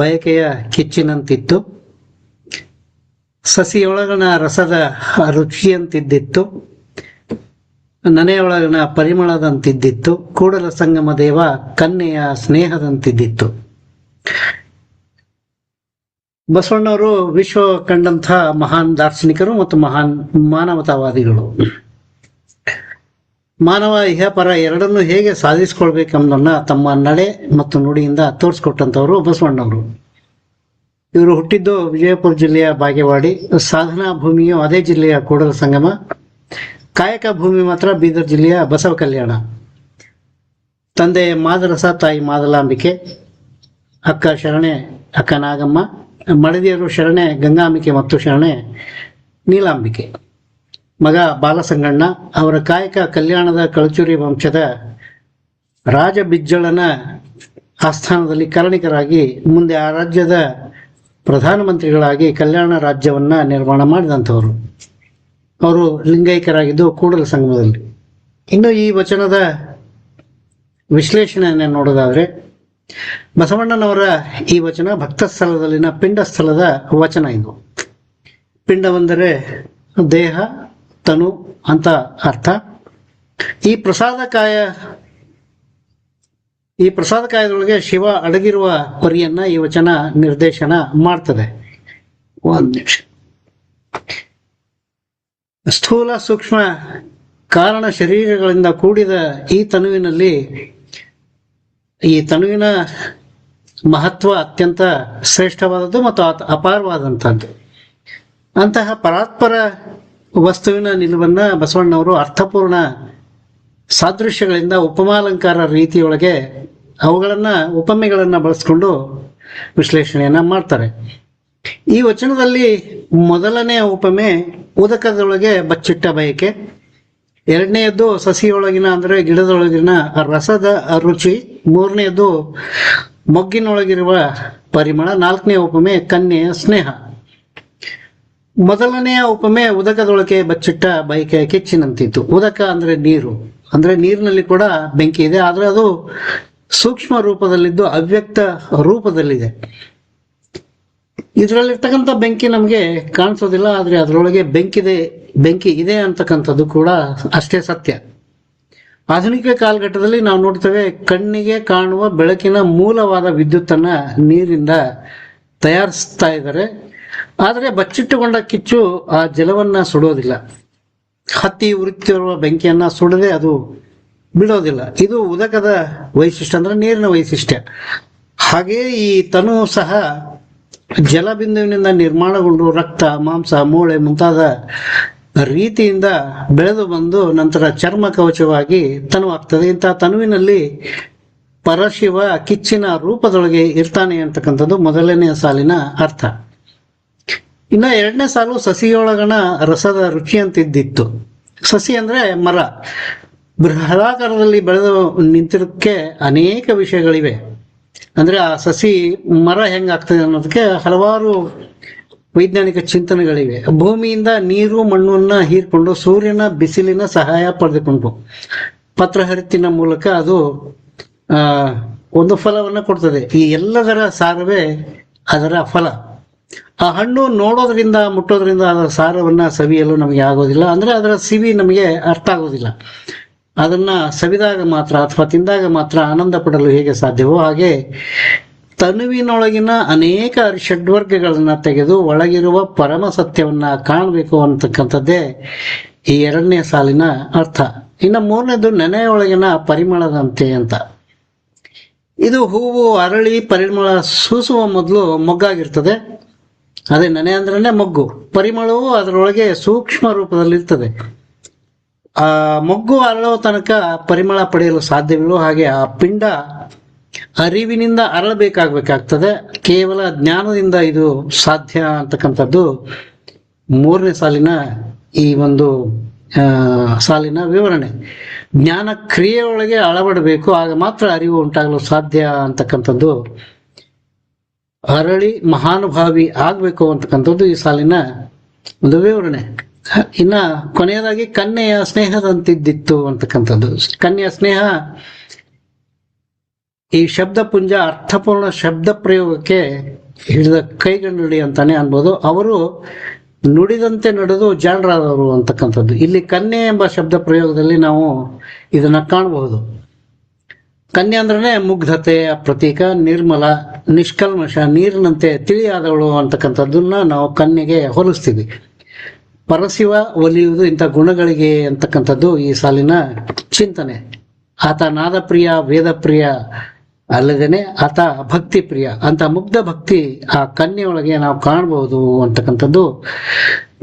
S1: ಬಯಕೆಯ ಕಿಚ್ಚಿನಂತಿತ್ತು, ಸಸಿಯೊಳಗಣ ರಸದ ರುಚಿಯಂತಿದ್ದಿತ್ತು, ನನೆಯೊಳಗಣ ಪರಿಮಳದಂತಿದ್ದಿತ್ತು, ಕೂಡಲ ಸಂಗಮ ದೇವ ಕನ್ಯೆಯ ಸ್ನೇಹದಂತಿದ್ದಿತ್ತು. ಬಸವಣ್ಣವರು ವಿಶ್ವ ಕಂಡಂಥ ಮಹಾನ್ ದಾರ್ಶನಿಕರು ಮತ್ತು ಮಹಾನ್ ಮಾನವತಾವಾದಿಗಳು. ಮಾನವ ಇಹಪರ ಎರಡನ್ನು ಹೇಗೆ ಸಾಧಿಸಿಕೊಳ್ಬೇಕೆಂಬುದನ್ನ ತಮ್ಮ ನಡೆ ಮತ್ತು ನುಡಿಯಿಂದ ತೋರಿಸ್ಕೊಟ್ಟಂಥವ್ರು ಬಸವಣ್ಣವರು. ಇವರು ಹುಟ್ಟಿದ್ದು ವಿಜಯಪುರ ಜಿಲ್ಲೆಯ ಬಾಗೇವಾಡಿ. ಸಾಧನಾ ಭೂಮಿಯು ಅದೇ ಜಿಲ್ಲೆಯ ಕೂಡಲ ಸಂಗಮ. ಕಾಯಕ ಭೂಮಿ ಮಾತ್ರ ಬೀದರ್ ಜಿಲ್ಲೆಯ ಬಸವ ಕಲ್ಯಾಣ. ತಂದೆ ಮಾದರಸ, ತಾಯಿ ಮಾದಲಾಂಬಿಕೆ, ಅಕ್ಕ ಶರಣೆ ಅಕ್ಕ ನಾಗಮ್ಮ, ಮಡದಿಯರು ಶರಣೆ ಗಂಗಾಂಬಿಕೆ ಮತ್ತು ಶರಣೆ ನೀಲಾಂಬಿಕೆ. ಮಗ ಬಾಲಸಂಗಣ್ಣ. ಅವರ ಕಾಯಕ ಕಲ್ಯಾಣದ ಕಳಚೂರಿ ವಂಶದ ರಾಜ ಬಿಜ್ಜಳನ ಆಸ್ಥಾನದಲ್ಲಿ ಕರ್ಣಿಕರಾಗಿ ಮುಂದೆ ಆ ರಾಜ್ಯದ ಪ್ರಧಾನಮಂತ್ರಿಗಳಾಗಿ ಕಲ್ಯಾಣ ರಾಜ್ಯವನ್ನ ನಿರ್ಮಾಣ ಮಾಡಿದಂಥವರು. ಅವರು ಲಿಂಗೈಕ್ಯರಾಗಿದ್ದು ಕೂಡಲ ಸಂಗಮದಲ್ಲಿ. ಇನ್ನು ಈ ವಚನದ ವಿಶ್ಲೇಷಣೆಯನ್ನು ನೋಡೋದಾದ್ರೆ, ಬಸವಣ್ಣನವರ ಈ ವಚನ ಭಕ್ತ ಸ್ಥಳದಲ್ಲಿನ ಪಿಂಡ ಸ್ಥಳದ ವಚನ. ಇದು ಪಿಂಡವೆಂದರೆ ದೇಹ, ತನು ಅಂತ ಅರ್ಥ. ಈ ಪ್ರಸಾದಕಾಯ ಈ ಪ್ರಸಾದ ಕಾಯದೊಳಗೆ ಶಿವ ಅಡಗಿರುವ ಪರಿಯನ್ನ ಈ ವಚನ ನಿರ್ದೇಶನ ಮಾಡ್ತದೆ. ಒಂದ್ ನಿಮಿಷ. ಸ್ಥೂಲ ಸೂಕ್ಷ್ಮ ಕಾರಣ ಶರೀರಗಳಿಂದ ಕೂಡಿದ ಈ ತನುವಿನಲ್ಲಿ ಈ ತನುವಿನ ಮಹತ್ವ ಅತ್ಯಂತ ಶ್ರೇಷ್ಠವಾದದ್ದು ಮತ್ತು ಅಪಾರವಾದಂಥದ್ದು. ಅಂತಹ ಪರಾತ್ಪರ ವಸ್ತುವಿನ ನಿಲುವನ್ನ ಬಸವಣ್ಣವರು ಅರ್ಥಪೂರ್ಣ ಸಾದೃಶ್ಯಗಳಿಂದ ಉಪಮಾಲಂಕಾರ ರೀತಿಯೊಳಗೆ ಅವುಗಳನ್ನ ಉಪಮೆಗಳನ್ನ ಬಳಸ್ಕೊಂಡು ವಿಶ್ಲೇಷಣೆಯನ್ನ ಮಾಡ್ತಾರೆ. ಈ ವಚನದಲ್ಲಿ ಮೊದಲನೆಯ ಉಪಮೆ ಉದಕದೊಳಗೆ ಬಚ್ಚಿಟ್ಟ ಬಯಕೆ, ಎರಡನೆಯದ್ದು ಸಸಿಯೊಳಗಿನ ಅಂದ್ರೆ ಗಿಡದೊಳಗಿನ ರಸದ ರುಚಿ, ಮೂರನೆಯದ್ದು ಮೊಗ್ಗಿನೊಳಗಿರುವ ಪರಿಮಳ, ನಾಲ್ಕನೇ ಉಪಮೆ ಕನ್ಯೆಯ ಸ್ನೇಹ. ಮೊದಲನೆಯ ಉಪಮೆ ಉದಕದೊಳಗೆ ಬಚ್ಚಿಟ್ಟ ಬಯಕೆ ಕಿಚ್ಚಿನಂತಿತ್ತು. ಉದಕ ಅಂದ್ರೆ ನೀರು, ಅಂದ್ರೆ ನೀರಿನಲ್ಲಿ ಕೂಡ ಬೆಂಕಿ ಇದೆ, ಆದ್ರೆ ಅದು ಸೂಕ್ಷ್ಮ ರೂಪದಲ್ಲಿದ್ದು ಅವ್ಯಕ್ತ ರೂಪದಲ್ಲಿದೆ. ಇದರಲ್ಲಿರ್ತಕ್ಕಂಥ ಬೆಂಕಿ ನಮಗೆ ಕಾಣಿಸೋದಿಲ್ಲ, ಆದ್ರೆ ಅದರೊಳಗೆ ಬೆಂಕಿ ಇದೆ ಅಂತಕ್ಕಂಥದ್ದು ಕೂಡ ಅಷ್ಟೇ ಸತ್ಯ. ಆಧುನಿಕ ಕಾಲಘಟ್ಟದಲ್ಲಿ ನಾವು ನೋಡ್ತೇವೆ, ಕಣ್ಣಿಗೆ ಕಾಣುವ ಬೆಳಕಿನ ಮೂಲವಾದ ವಿದ್ಯುತ್ತನ್ನ ನೀರಿಂದ ತಯಾರಿಸ್ತಾ ಇದ್ದಾರೆ. ಆದರೆ ಬಚ್ಚಿಟ್ಟುಕೊಂಡ ಕಿಚ್ಚು ಆ ಜಲವನ್ನ ಸುಡೋದಿಲ್ಲ. ಹತ್ತಿ ಉರಿತಿರುವ ಬೆಂಕಿಯನ್ನ ಸುಡದೆ ಅದು ಬಿಡೋದಿಲ್ಲ. ಇದು ಉದಕದ ವೈಶಿಷ್ಟ್ಯ, ಅಂದ್ರೆ ನೀರಿನ ವೈಶಿಷ್ಟ್ಯ. ಹಾಗೆಯೇ ಈ ತನು ಸಹ ಜಲಬಿಂದುವಿನಿಂದ ನಿರ್ಮಾಣಗೊಂಡು ರಕ್ತ, ಮಾಂಸ, ಮೂಳೆ ಮುಂತಾದ ರೀತಿಯಿಂದ ಬೆಳೆದು ಬಂದು ನಂತರ ಚರ್ಮ ಕವಚವಾಗಿ ತನುವಾಗ್ತದೆ. ಇಂತಹ ತನುವಿನಲ್ಲಿ ಪರಶಿವ ಕಿಚ್ಚಿನ ರೂಪದೊಳಗೆ ಇರ್ತಾನೆ ಅಂತಕ್ಕಂಥದ್ದು ಮೊದಲನೆಯ ಸಾಲಿನ ಅರ್ಥ. ಇನ್ನ ಎರಡನೇ ಸಾಲು ಸಸಿಯೊಳಗಣ ರಸದ ರುಚಿ ಅಂತಿದ್ದಿತ್ತು. ಸಸಿ ಅಂದ್ರೆ ಮರ, ಬೃಹದಾಕಾರದಲ್ಲಿ ಬೆಳೆದು ನಿಂತಿರೋಕ್ಕೆ ಅನೇಕ ವಿಷಯಗಳಿವೆ. ಅಂದ್ರೆ ಆ ಸಸಿ ಮರ ಹೆಂಗಾಗ್ತದೆ ಅನ್ನೋದಕ್ಕೆ ಹಲವಾರು ವೈಜ್ಞಾನಿಕ ಚಿಂತನೆಗಳಿವೆ. ಭೂಮಿಯಿಂದ ನೀರು ಮಣ್ಣನ್ನ ಹೀರ್ಕೊಂಡು ಸೂರ್ಯನ ಬಿಸಿಲಿನ ಸಹಾಯ ಪಡೆದುಕೊಂಡು ಪತ್ರಹರಿತ್ತಿನ ಮೂಲಕ ಅದು ಒಂದು ಫಲವನ್ನ ಕೊಡ್ತದೆ. ಈ ಎಲ್ಲದರ ಸಾರವೇ ಅದರ ಫಲ. ಆ ಹಣ್ಣು ನೋಡೋದ್ರಿಂದ ಮುಟ್ಟೋದ್ರಿಂದ ಅದರ ಸಾರವನ್ನ ಸವಿಯಲು ನಮಗೆ ಆಗೋದಿಲ್ಲ, ಅಂದ್ರೆ ಅದರ ಸಿವಿ ನಮಗೆ ಅರ್ಥ ಆಗೋದಿಲ್ಲ. ಅದನ್ನ ಸವಿದಾಗ ಮಾತ್ರ ಅಥವಾ ತಿಂದಾಗ ಮಾತ್ರ ಆನಂದ ಪಡಲು ಹೇಗೆ ಸಾಧ್ಯವೋ ಹಾಗೆ ತನುವಿನೊಳಗಿನ ಅನೇಕ ಷಡ್ವರ್ಗಗಳನ್ನ ತೆಗೆದು ಒಳಗಿರುವ ಪರಮ ಸತ್ಯವನ್ನ ಕಾಣಬೇಕು ಅಂತಕ್ಕಂಥದ್ದೇ ಈ ಎರಡನೇ ಸಾಲಿನ ಅರ್ಥ. ಇನ್ನು ಮೂರನೇದು ನೆನೆಯೊಳಗಿನ ಪರಿಮಳದಂತೆ ಅಂತ. ಇದು ಹೂವು ಅರಳಿ ಪರಿಮಳ ಸೂಸುವ ಮೊದಲು ಮೊಗ್ಗಾಗಿರ್ತದೆ. ಅದೇ ನೆನೆ ಅಂದ್ರೇನೆ ಮೊಗ್ಗು. ಪರಿಮಳವು ಅದರೊಳಗೆ ಸೂಕ್ಷ್ಮ ರೂಪದಲ್ಲಿರ್ತದೆ. ಆ ಮೊಗ್ಗು ಅರಳೋ ತನಕ ಪರಿಮಳ ಪಡೆಯಲು ಸಾಧ್ಯವಿಲ್ಲೋ ಹಾಗೆ ಆ ಪಿಂಡ ಅರಿವಿನಿಂದ ಅರಳಬೇಕಾಗ್ಬೇಕಾಗ್ತದೆ. ಕೇವಲ ಜ್ಞಾನದಿಂದ ಇದು ಸಾಧ್ಯ ಅಂತಕ್ಕಂಥದ್ದು ಮೂರನೇ ಸಾಲಿನ ಈ ಒಂದು ಸಾಲಿನ ವಿವರಣೆ. ಜ್ಞಾನ ಕ್ರಿಯೆಯೊಳಗೆ ಅಳವಡಬೇಕು, ಆಗ ಮಾತ್ರ ಅರಿವು ಉಂಟಾಗಲು ಸಾಧ್ಯ ಅಂತಕ್ಕಂಥದ್ದು. ಅರಳಿ ಮಹಾನುಭಾವಿ ಆಗ್ಬೇಕು ಅಂತಕ್ಕಂಥದ್ದು ಈ ಸಾಲಿನ ಒಂದು ವಿವರಣೆ. ಇನ್ನ ಕೊನೆಯದಾಗಿ ಕನ್ಯೆಯ ಸ್ನೇಹದಂತಿದ್ದಿತ್ತು ಅಂತಕ್ಕಂಥದ್ದು. ಕನ್ಯೆಯ ಸ್ನೇಹ ಈ ಶಬ್ದ ಪುಂಜ ಅರ್ಥಪೂರ್ಣ ಶಬ್ದ ಪ್ರಯೋಗಕ್ಕೆ ಹಿಡಿದ ಕೈಗನ್ನಡಿ ಅಂತಾನೆ ಅನ್ಬೋದು. ಅವರು ನುಡಿದಂತೆ ನಡೆದು ಜಾಣರಾದವರು ಅಂತಕ್ಕಂಥದ್ದು. ಇಲ್ಲಿ ಕನ್ಯೆ ಎಂಬ ಶಬ್ದ ಪ್ರಯೋಗದಲ್ಲಿ ನಾವು ಇದನ್ನ ಕಾಣಬಹುದು. ಕನ್ಯೆ ಅಂದ್ರೆ ಮುಗ್ಧತೆಯ ಪ್ರತೀಕ, ನಿರ್ಮಲ, ನಿಷ್ಕಲ್ಮಶ, ನೀರಿನಂತೆ ತಿಳಿಯಾದವಳು ಅಂತಕ್ಕಂಥದ್ದನ್ನ ನಾವು ಕನ್ಯೆಗೆ ಹೋಲಿಸ್ತೀವಿ. ಪರಶಿವ ಒಲಿಯುವುದು ಇಂಥ ಗುಣಗಳಿಗೆ ಅಂತಕ್ಕಂಥದ್ದು ಈ ಸಾಲಿನ ಚಿಂತನೆ. ಆತ ನಾದಪ್ರಿಯ, ವೇದಪ್ರಿಯ ಅಲ್ಲದೇನೆ ಆತ ಭಕ್ತಿ ಪ್ರಿಯ. ಅಂತ ಮುಗ್ಧ ಭಕ್ತಿ ಆ ಕನ್ಯೆಯೊಳಗೆ ನಾವು ಕಾಣಬಹುದು ಅಂತಕ್ಕಂಥದ್ದು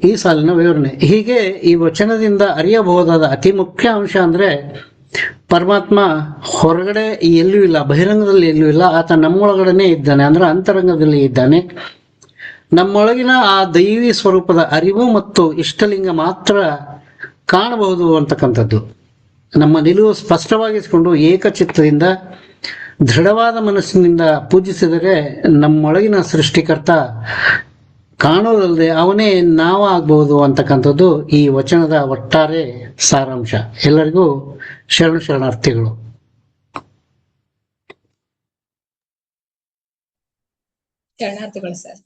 S1: ಈ ಸಾಲಿನ ವಿವರಣೆ. ಹೀಗೆ ಈ ವಚನದಿಂದ ಅರಿಯಬಹುದಾದ ಅತಿ ಮುಖ್ಯ ಅಂಶ ಅಂದ್ರೆ ಪರಮಾತ್ಮ ಹೊರಗಡೆ ಎಲ್ಲೂ ಇಲ್ಲ, ಬಹಿರಂಗದಲ್ಲಿ ಎಲ್ಲೂ ಇಲ್ಲ. ಆತ ನಮ್ಮೊಳಗಡೆನೆ ಇದ್ದಾನೆ, ಅಂದ್ರೆ ಅಂತರಂಗದಲ್ಲಿ ಇದ್ದಾನೆ. ನಮ್ಮೊಳಗಿನ ಆ ದೈವಿ ಸ್ವರೂಪದ ಅರಿವು ಮತ್ತು ಇಷ್ಟಲಿಂಗ ಮಾತ್ರ ಕಾಣಬಹುದು ಅಂತಕ್ಕಂಥದ್ದು. ನಮ್ಮ ನಿಲುವು ಸ್ಪಷ್ಟವಾಗಿಸಿಕೊಂಡು ಏಕಚಿತ್ತದಿಂದ ದೃಢವಾದ ಮನಸ್ಸಿನಿಂದ ಪೂಜಿಸಿದರೆ ನಮ್ಮೊಳಗಿನ ಸೃಷ್ಟಿಕರ್ತ ಕಾಣೋದಲ್ಲದೆ ಅವನೇ ನಾವು ಆಗ್ಬಹುದು ಅಂತಕ್ಕಂಥದ್ದು ಈ ವಚನದ ಒಟ್ಟಾರೆ ಸಾರಾಂಶ. ಎಲ್ಲರಿಗೂ ಶರಣಾರ್ಥಿಗಳು.
S2: ಶರಣಾರ್ಥಿಗಳು ಸರ್.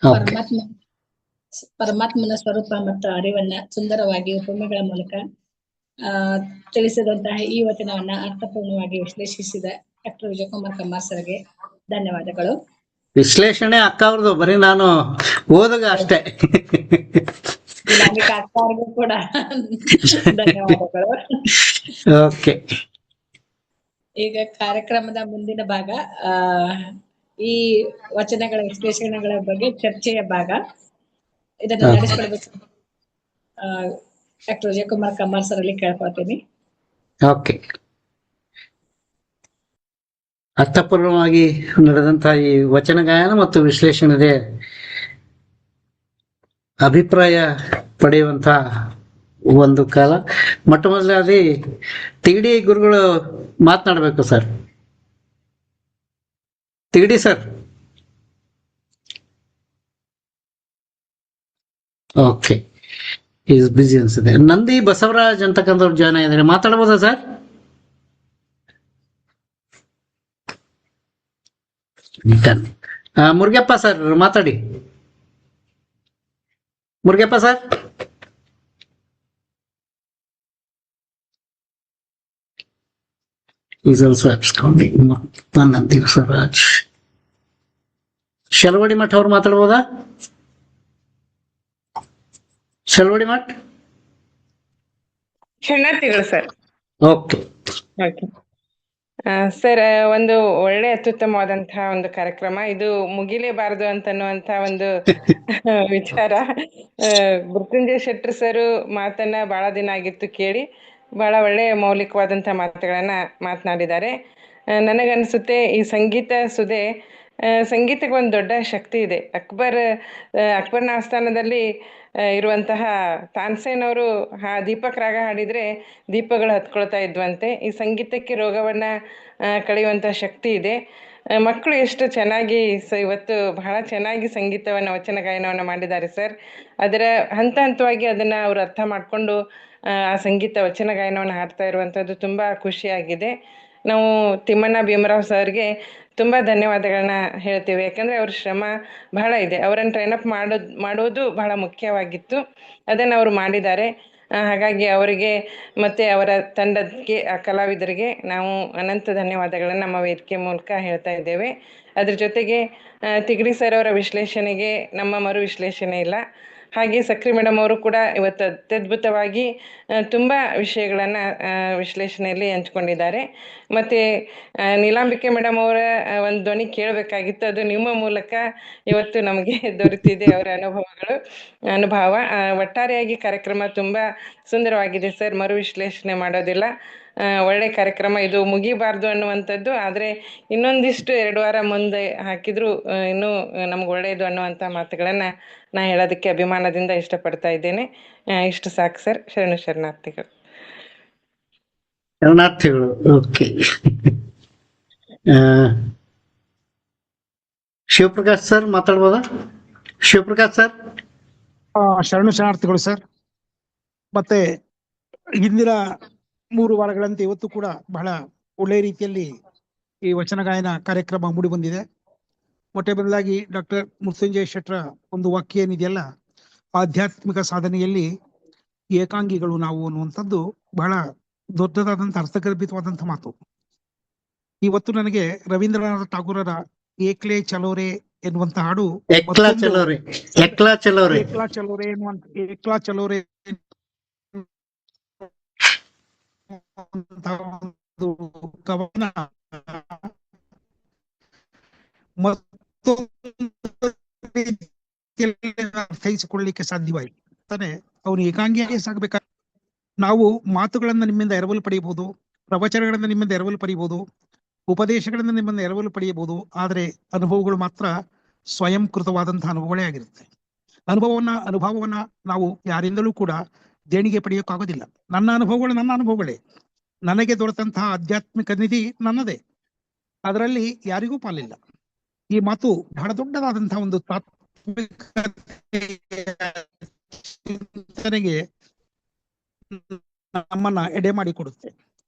S1: ಓಕೆ.
S2: ಪರಮಾತ್ಮನ ಸ್ವರೂಪ ಮತ್ತು ಅರಿವನ್ನ ಸುಂದರವಾಗಿ ಉಪಮೆಗಳ ಮೂಲಕ ಆ, ತಿಳಿಸಿದಂತಹ ಈ ವಚನವನ್ನ ಅರ್ಥಪೂರ್ಣವಾಗಿ ವಿಶ್ಲೇಷಿಸಿದ ಡಾಕ್ಟರ್ ವಿಜಯಕುಮಾರ್ ಕಮ್ಮಾರ್ ಸರ್ಗೆ ಧನ್ಯವಾದಗಳು.
S1: ವಿಶ್ಲೇಷಣೆ ಅಕ್ಕ ಅವ್ರದ್ದು, ಬರೀ ನಾನು ಓದುಗ ಅಷ್ಟೇ.
S2: ನಿಲಾಂಬಿಕಾ ಅಕ್ಕ ಅವ್ರಿಗೂ ಕೂಡ ಧನ್ಯವಾದಗಳು.
S1: ಓಕೆ,
S2: ಈಗ ಕಾರ್ಯಕ್ರಮದ ಮುಂದಿನ ಭಾಗ ಈ ವಚನಗಳ ವಿಶ್ಲೇಷಣೆಗಳ ಬಗ್ಗೆ ಚರ್ಚೆಯ ಭಾಗ. ಇದನ್ನು ನಡೆಸಿಕೊಡ್ಬೇಕು ಡಾಕ್ಟರ್ ವಿಜಯಕುಮಾರ್ ಕಮ್ಮಾರ್ ಸರ್ ಅಲ್ಲಿ ಕೇಳ್ಕೊಳ್ತೀನಿ.
S1: ಓಕೆ. ಅರ್ಥಪೂರ್ಣವಾಗಿ ನಡೆದಂತಹ ಈ ವಚನ ಗಾಯನ ಮತ್ತು ವಿಶ್ಲೇಷಣೆ ಅಭಿಪ್ರಾಯ ಪಡೆಯುವಂತ ಒಂದು ಕಾಲ. ಮೊಟ್ಟ ಮೊದಲಾಗಿ ತಿಗಡಿ ಗುರುಗಳು ಮಾತನಾಡಬೇಕು sir. Tigadi sir. Okay, is busy ಅನ್ಸುತ್ತೆ. ನಂದಿ ಬಸವರಾಜ್ ಅಂತಕ್ಕಂಥವ್ರು ಜಾಯ್ನ್ ಆಗಿದ್ದಾರೆ, ಮಾತಾಡ್ಬೋದಾ ಸರ್? ಮುರುಗಪ್ಪ ಸರ್ ಮಾತಾಡಿ. Murugappa sir. Is also absconding. Nandi Basavaraj. Shelavadi Math ಅವ್ರು ಮಾತಾಡ್ಬೋದಾ? ಶೆಲವಡಿ ಮಠ್.
S9: ಶರಣಾರ್ಥಿಗಳು ಸರ್.
S1: ಓಕೆ
S9: ಸರ್, ಒಂದು ಒಳ್ಳೆ ಅತ್ಯುತ್ತಮವಾದಂತಹ ಒಂದು ಕಾರ್ಯಕ್ರಮ ಇದು. ಮುಗಿಲೇಬಾರದು ಅಂತನ್ನುವಂತ ಒಂದು ವಿಚಾರ. ಮೃತ್ಯುಂಜಯ ಶೆಟ್ರು ಸರ್ ಮಾತನ್ನ ಬಹಳ ದಿನ ಆಗಿತ್ತು ಕೇಳಿ. ಬಹಳ ಒಳ್ಳೆ ಮೌಲಿಕವಾದಂತಹ ಮಾತುಗಳನ್ನ ಮಾತನಾಡಿದ್ದಾರೆ. ನನಗನ್ಸುತ್ತೆ ಈ ಸಂಗೀತ ಸುದೆ, ಸಂಗೀತಕ್ಕೆ ಒಂದು ದೊಡ್ಡ ಶಕ್ತಿ ಇದೆ. ಅಕ್ಬರ್ನ ಆಸ್ಥಾನದಲ್ಲಿ ಇರುವಂತಹ ತಾನ್ಸೇನ್ ಅವರು ದೀಪಕ್ ರಾಗ ಹಾಡಿದ್ರೆ ದೀಪಗಳು ಹತ್ಕೊಳ್ತಾ ಇದ್ವಂತೆ. ಈ ಸಂಗೀತಕ್ಕೆ ರೋಗವನ್ನ ಕಳೆಯುವಂತಹ ಶಕ್ತಿ ಇದೆ. ಮಕ್ಕಳು ಎಷ್ಟು ಚೆನ್ನಾಗಿ ಇವತ್ತು ಬಹಳ ಚೆನ್ನಾಗಿ ಸಂಗೀತವನ್ನ, ವಚನ ಗಾಯನವನ್ನ ಮಾಡಿದ್ದಾರೆ ಸರ್. ಅದರ ಹಂತ ಹಂತವಾಗಿ ಅದನ್ನ ಅವ್ರು ಅರ್ಥ ಮಾಡ್ಕೊಂಡು ಆ ಸಂಗೀತ ವಚನ ಗಾಯನವನ್ನ ಹಾಡ್ತಾ ಇರುವಂತದ್ದು ತುಂಬಾ ಖುಷಿಯಾಗಿದೆ. ನಾವು ತಿಮ್ಮಣ್ಣ ಭೀಮರಾವ್ ಸರ್ಗೆ ತುಂಬಾ ಧನ್ಯವಾದಗಳನ್ನ ಹೇಳ್ತೇವೆ. ಯಾಕಂದ್ರೆ ಅವ್ರ ಶ್ರಮ ಬಹಳ ಇದೆ. ಅವರನ್ನು ಟ್ರೈನ್ ಅಪ್ ಮಾಡೋದು ಬಹಳ ಮುಖ್ಯವಾಗಿತ್ತು. ಅದನ್ನು ಅವರು ಮಾಡಿದ್ದಾರೆ. ಹಾಗಾಗಿ ಅವರಿಗೆ ಮತ್ತೆ ಅವರ ತಂಡಕ್ಕೆ, ಆ ಕಲಾವಿದರಿಗೆ ನಾವು ಅನಂತ ಧನ್ಯವಾದಗಳನ್ನ ನಮ್ಮ ವೇದಿಕೆ ಮೂಲಕ ಹೇಳ್ತಾ ಇದ್ದೇವೆ. ಅದ್ರ ಜೊತೆಗೆ ತಿಗಡಿ ಸರ್ ಅವರ ವಿಶ್ಲೇಷಣೆಗೆ ನಮ್ಮ ಮರು ವಿಶ್ಲೇಷಣೆ ಇಲ್ಲ. ಹಾಗೆ ಸಕ್ರಿ ಮೇಡಮ್ ಅವರು ಕೂಡ ಇವತ್ತು ಅತ್ಯದ್ಭುತವಾಗಿ ತುಂಬಾ ವಿಷಯಗಳನ್ನ ವಿಶ್ಲೇಷಣೆಯಲ್ಲಿ ಹಂಚ್ಕೊಂಡಿದ್ದಾರೆ. ಮತ್ತೆ ನೀಲಾಂಬಿಕೆ ಮೇಡಮ್ ಅವರ ಒಂದು ಧ್ವನಿ ಕೇಳಬೇಕಾಗಿತ್ತು, ಅದು ನಿಮ್ಮ ಮೂಲಕ ಇವತ್ತು ನಮಗೆ ದೊರೆತಿದೆ ಅವರ ಅನುಭವ. ಒಟ್ಟಾರೆಯಾಗಿ ಕಾರ್ಯಕ್ರಮ ತುಂಬಾ ಸುಂದರವಾಗಿದೆ ಸರ್. ಮರು ವಿಶ್ಲೇಷಣೆ ಮಾಡೋದಿಲ್ಲ. ಒಳ್ಳೆ ಕಾರ್ಯಕ್ರಮ ಇದು. ಮುಗಿಬಾರ್ದು ಅನ್ನುವಂಥದ್ದು, ಆದ್ರೆ ಇನ್ನೊಂದಿಷ್ಟು 2 ವಾರ ಮುಂದೆ ಹಾಕಿದ್ರು ಇನ್ನೂ ನಮ್ಗೆ ಒಳ್ಳೆಯದು ಅನ್ನುವಂಥ ಮಾತುಗಳನ್ನ ನಾ ಹೇಳೋದಕ್ಕೆ ಅಭಿಮಾನದಿಂದ ಇಷ್ಟಪಡ್ತಾ ಇದ್ದೇನೆ. ಇಷ್ಟು ಸಾಕು ಸರ್. ಶರಣಾರ್ಥಿಗಳು.
S1: ಶರಣಾರ್ಥಿಗಳು. ಓಕೆ. ಶಿವಪ್ರಕಾಶ್ ಸರ್ ಮಾತಾಡ್ಬೋದಾ? ಶಿವಪ್ರಕಾಶ್ ಸರ್.
S10: ಶರಣಾರ್ಥಿಗಳು ಸರ್. ಮತ್ತೆ ಹಿಂದಿನ 3 ವಾರಗಳಂತೆ ಇವತ್ತು ಕೂಡ ಬಹಳ ಒಳ್ಳೆಯ ರೀತಿಯಲ್ಲಿ ಈ ವಚನ ಗಾಯನ ಕಾರ್ಯಕ್ರಮ ಮೂಡಿ ಬಂದಿದೆ. ಮೊಟ್ಟ ಮೊದಲಾಗಿ ಡಾಕ್ಟರ್ ಮೃತ್ಯುಂಜಯ ಶೆಟ್ರ ಒಂದು ವಾಕ್ಯ ಏನಿದೆಯಲ್ಲ, ಆಧ್ಯಾತ್ಮಿಕ ಸಾಧನೆಯಲ್ಲಿ ಏಕಾಂಗಿಗಳು ನಾವು ಅನ್ನುವಂಥದ್ದು ಬಹಳ ದೊಡ್ಡದಾದಂತಹ ಅರ್ಥಗರ್ಭಿತವಾದಂಥ ಮಾತು. ಇವತ್ತು ನನಗೆ ರವೀಂದ್ರನಾಥ ಠಾಗೂರರ ಏಕ್ಲೇ ಚಲೋರೆ ಎನ್ನುವಂತ ಹಾಡು,
S1: ಎಕ್ಲಾ ಚಲೋರೆ
S10: ಕವನ ಅರ್ಥೈಸಿಕೊಳ್ಳಲಿಕ್ಕೆ ಸಾಧ್ಯವಾಯಿತು. ತಾನೆ ಅವನು ಏಕಾಂಗಿಯಾಗಿ ಸಾಗಬೇಕಾದ. ನಾವು ಮಾತುಗಳನ್ನ ನಿಮ್ಮಿಂದ ಎರವಲು ಪಡೆಯಬಹುದು, ಪ್ರವಚನಗಳನ್ನ ನಿಮ್ಮಿಂದ ಎರವಲು ಪಡೆಯಬಹುದು, ಉಪದೇಶಗಳನ್ನ ನಿಮ್ಮಿಂದ ಎರವಲು ಪಡೆಯಬಹುದು. ಆದರೆ ಅನುಭವಗಳು ಮಾತ್ರ ಸ್ವಯಂಕೃತವಾದಂತಹ ಅನುಭವಗಳೇ ಆಗಿರುತ್ತೆ. ಅನುಭವವನ್ನ ನಾವು ಯಾರಿಂದಲೂ ಕೂಡ ದೇಣಿಗೆ ಪಡೆಯೋಕ್ಕಾಗೋದಿಲ್ಲ. ನನ್ನ ಅನುಭವಗಳೇ. ನನಗೆ ದೊರೆತಂತಹ ಆಧ್ಯಾತ್ಮಿಕ ನಿಧಿ ನನ್ನದೇ, ಅದರಲ್ಲಿ ಯಾರಿಗೂ ಪಾಲಿಲ್ಲ. ಈ ಮಾತು ಬಹಳ ದೊಡ್ಡದಾದಂತಹ ಒಂದು ತಾತ್ವಿಕ ಚಿಂತನೆಗೆ ನಮ್ಮನ್ನ ಎಡೆ ಮಾಡಿಕೊಡುತ್ತೆ.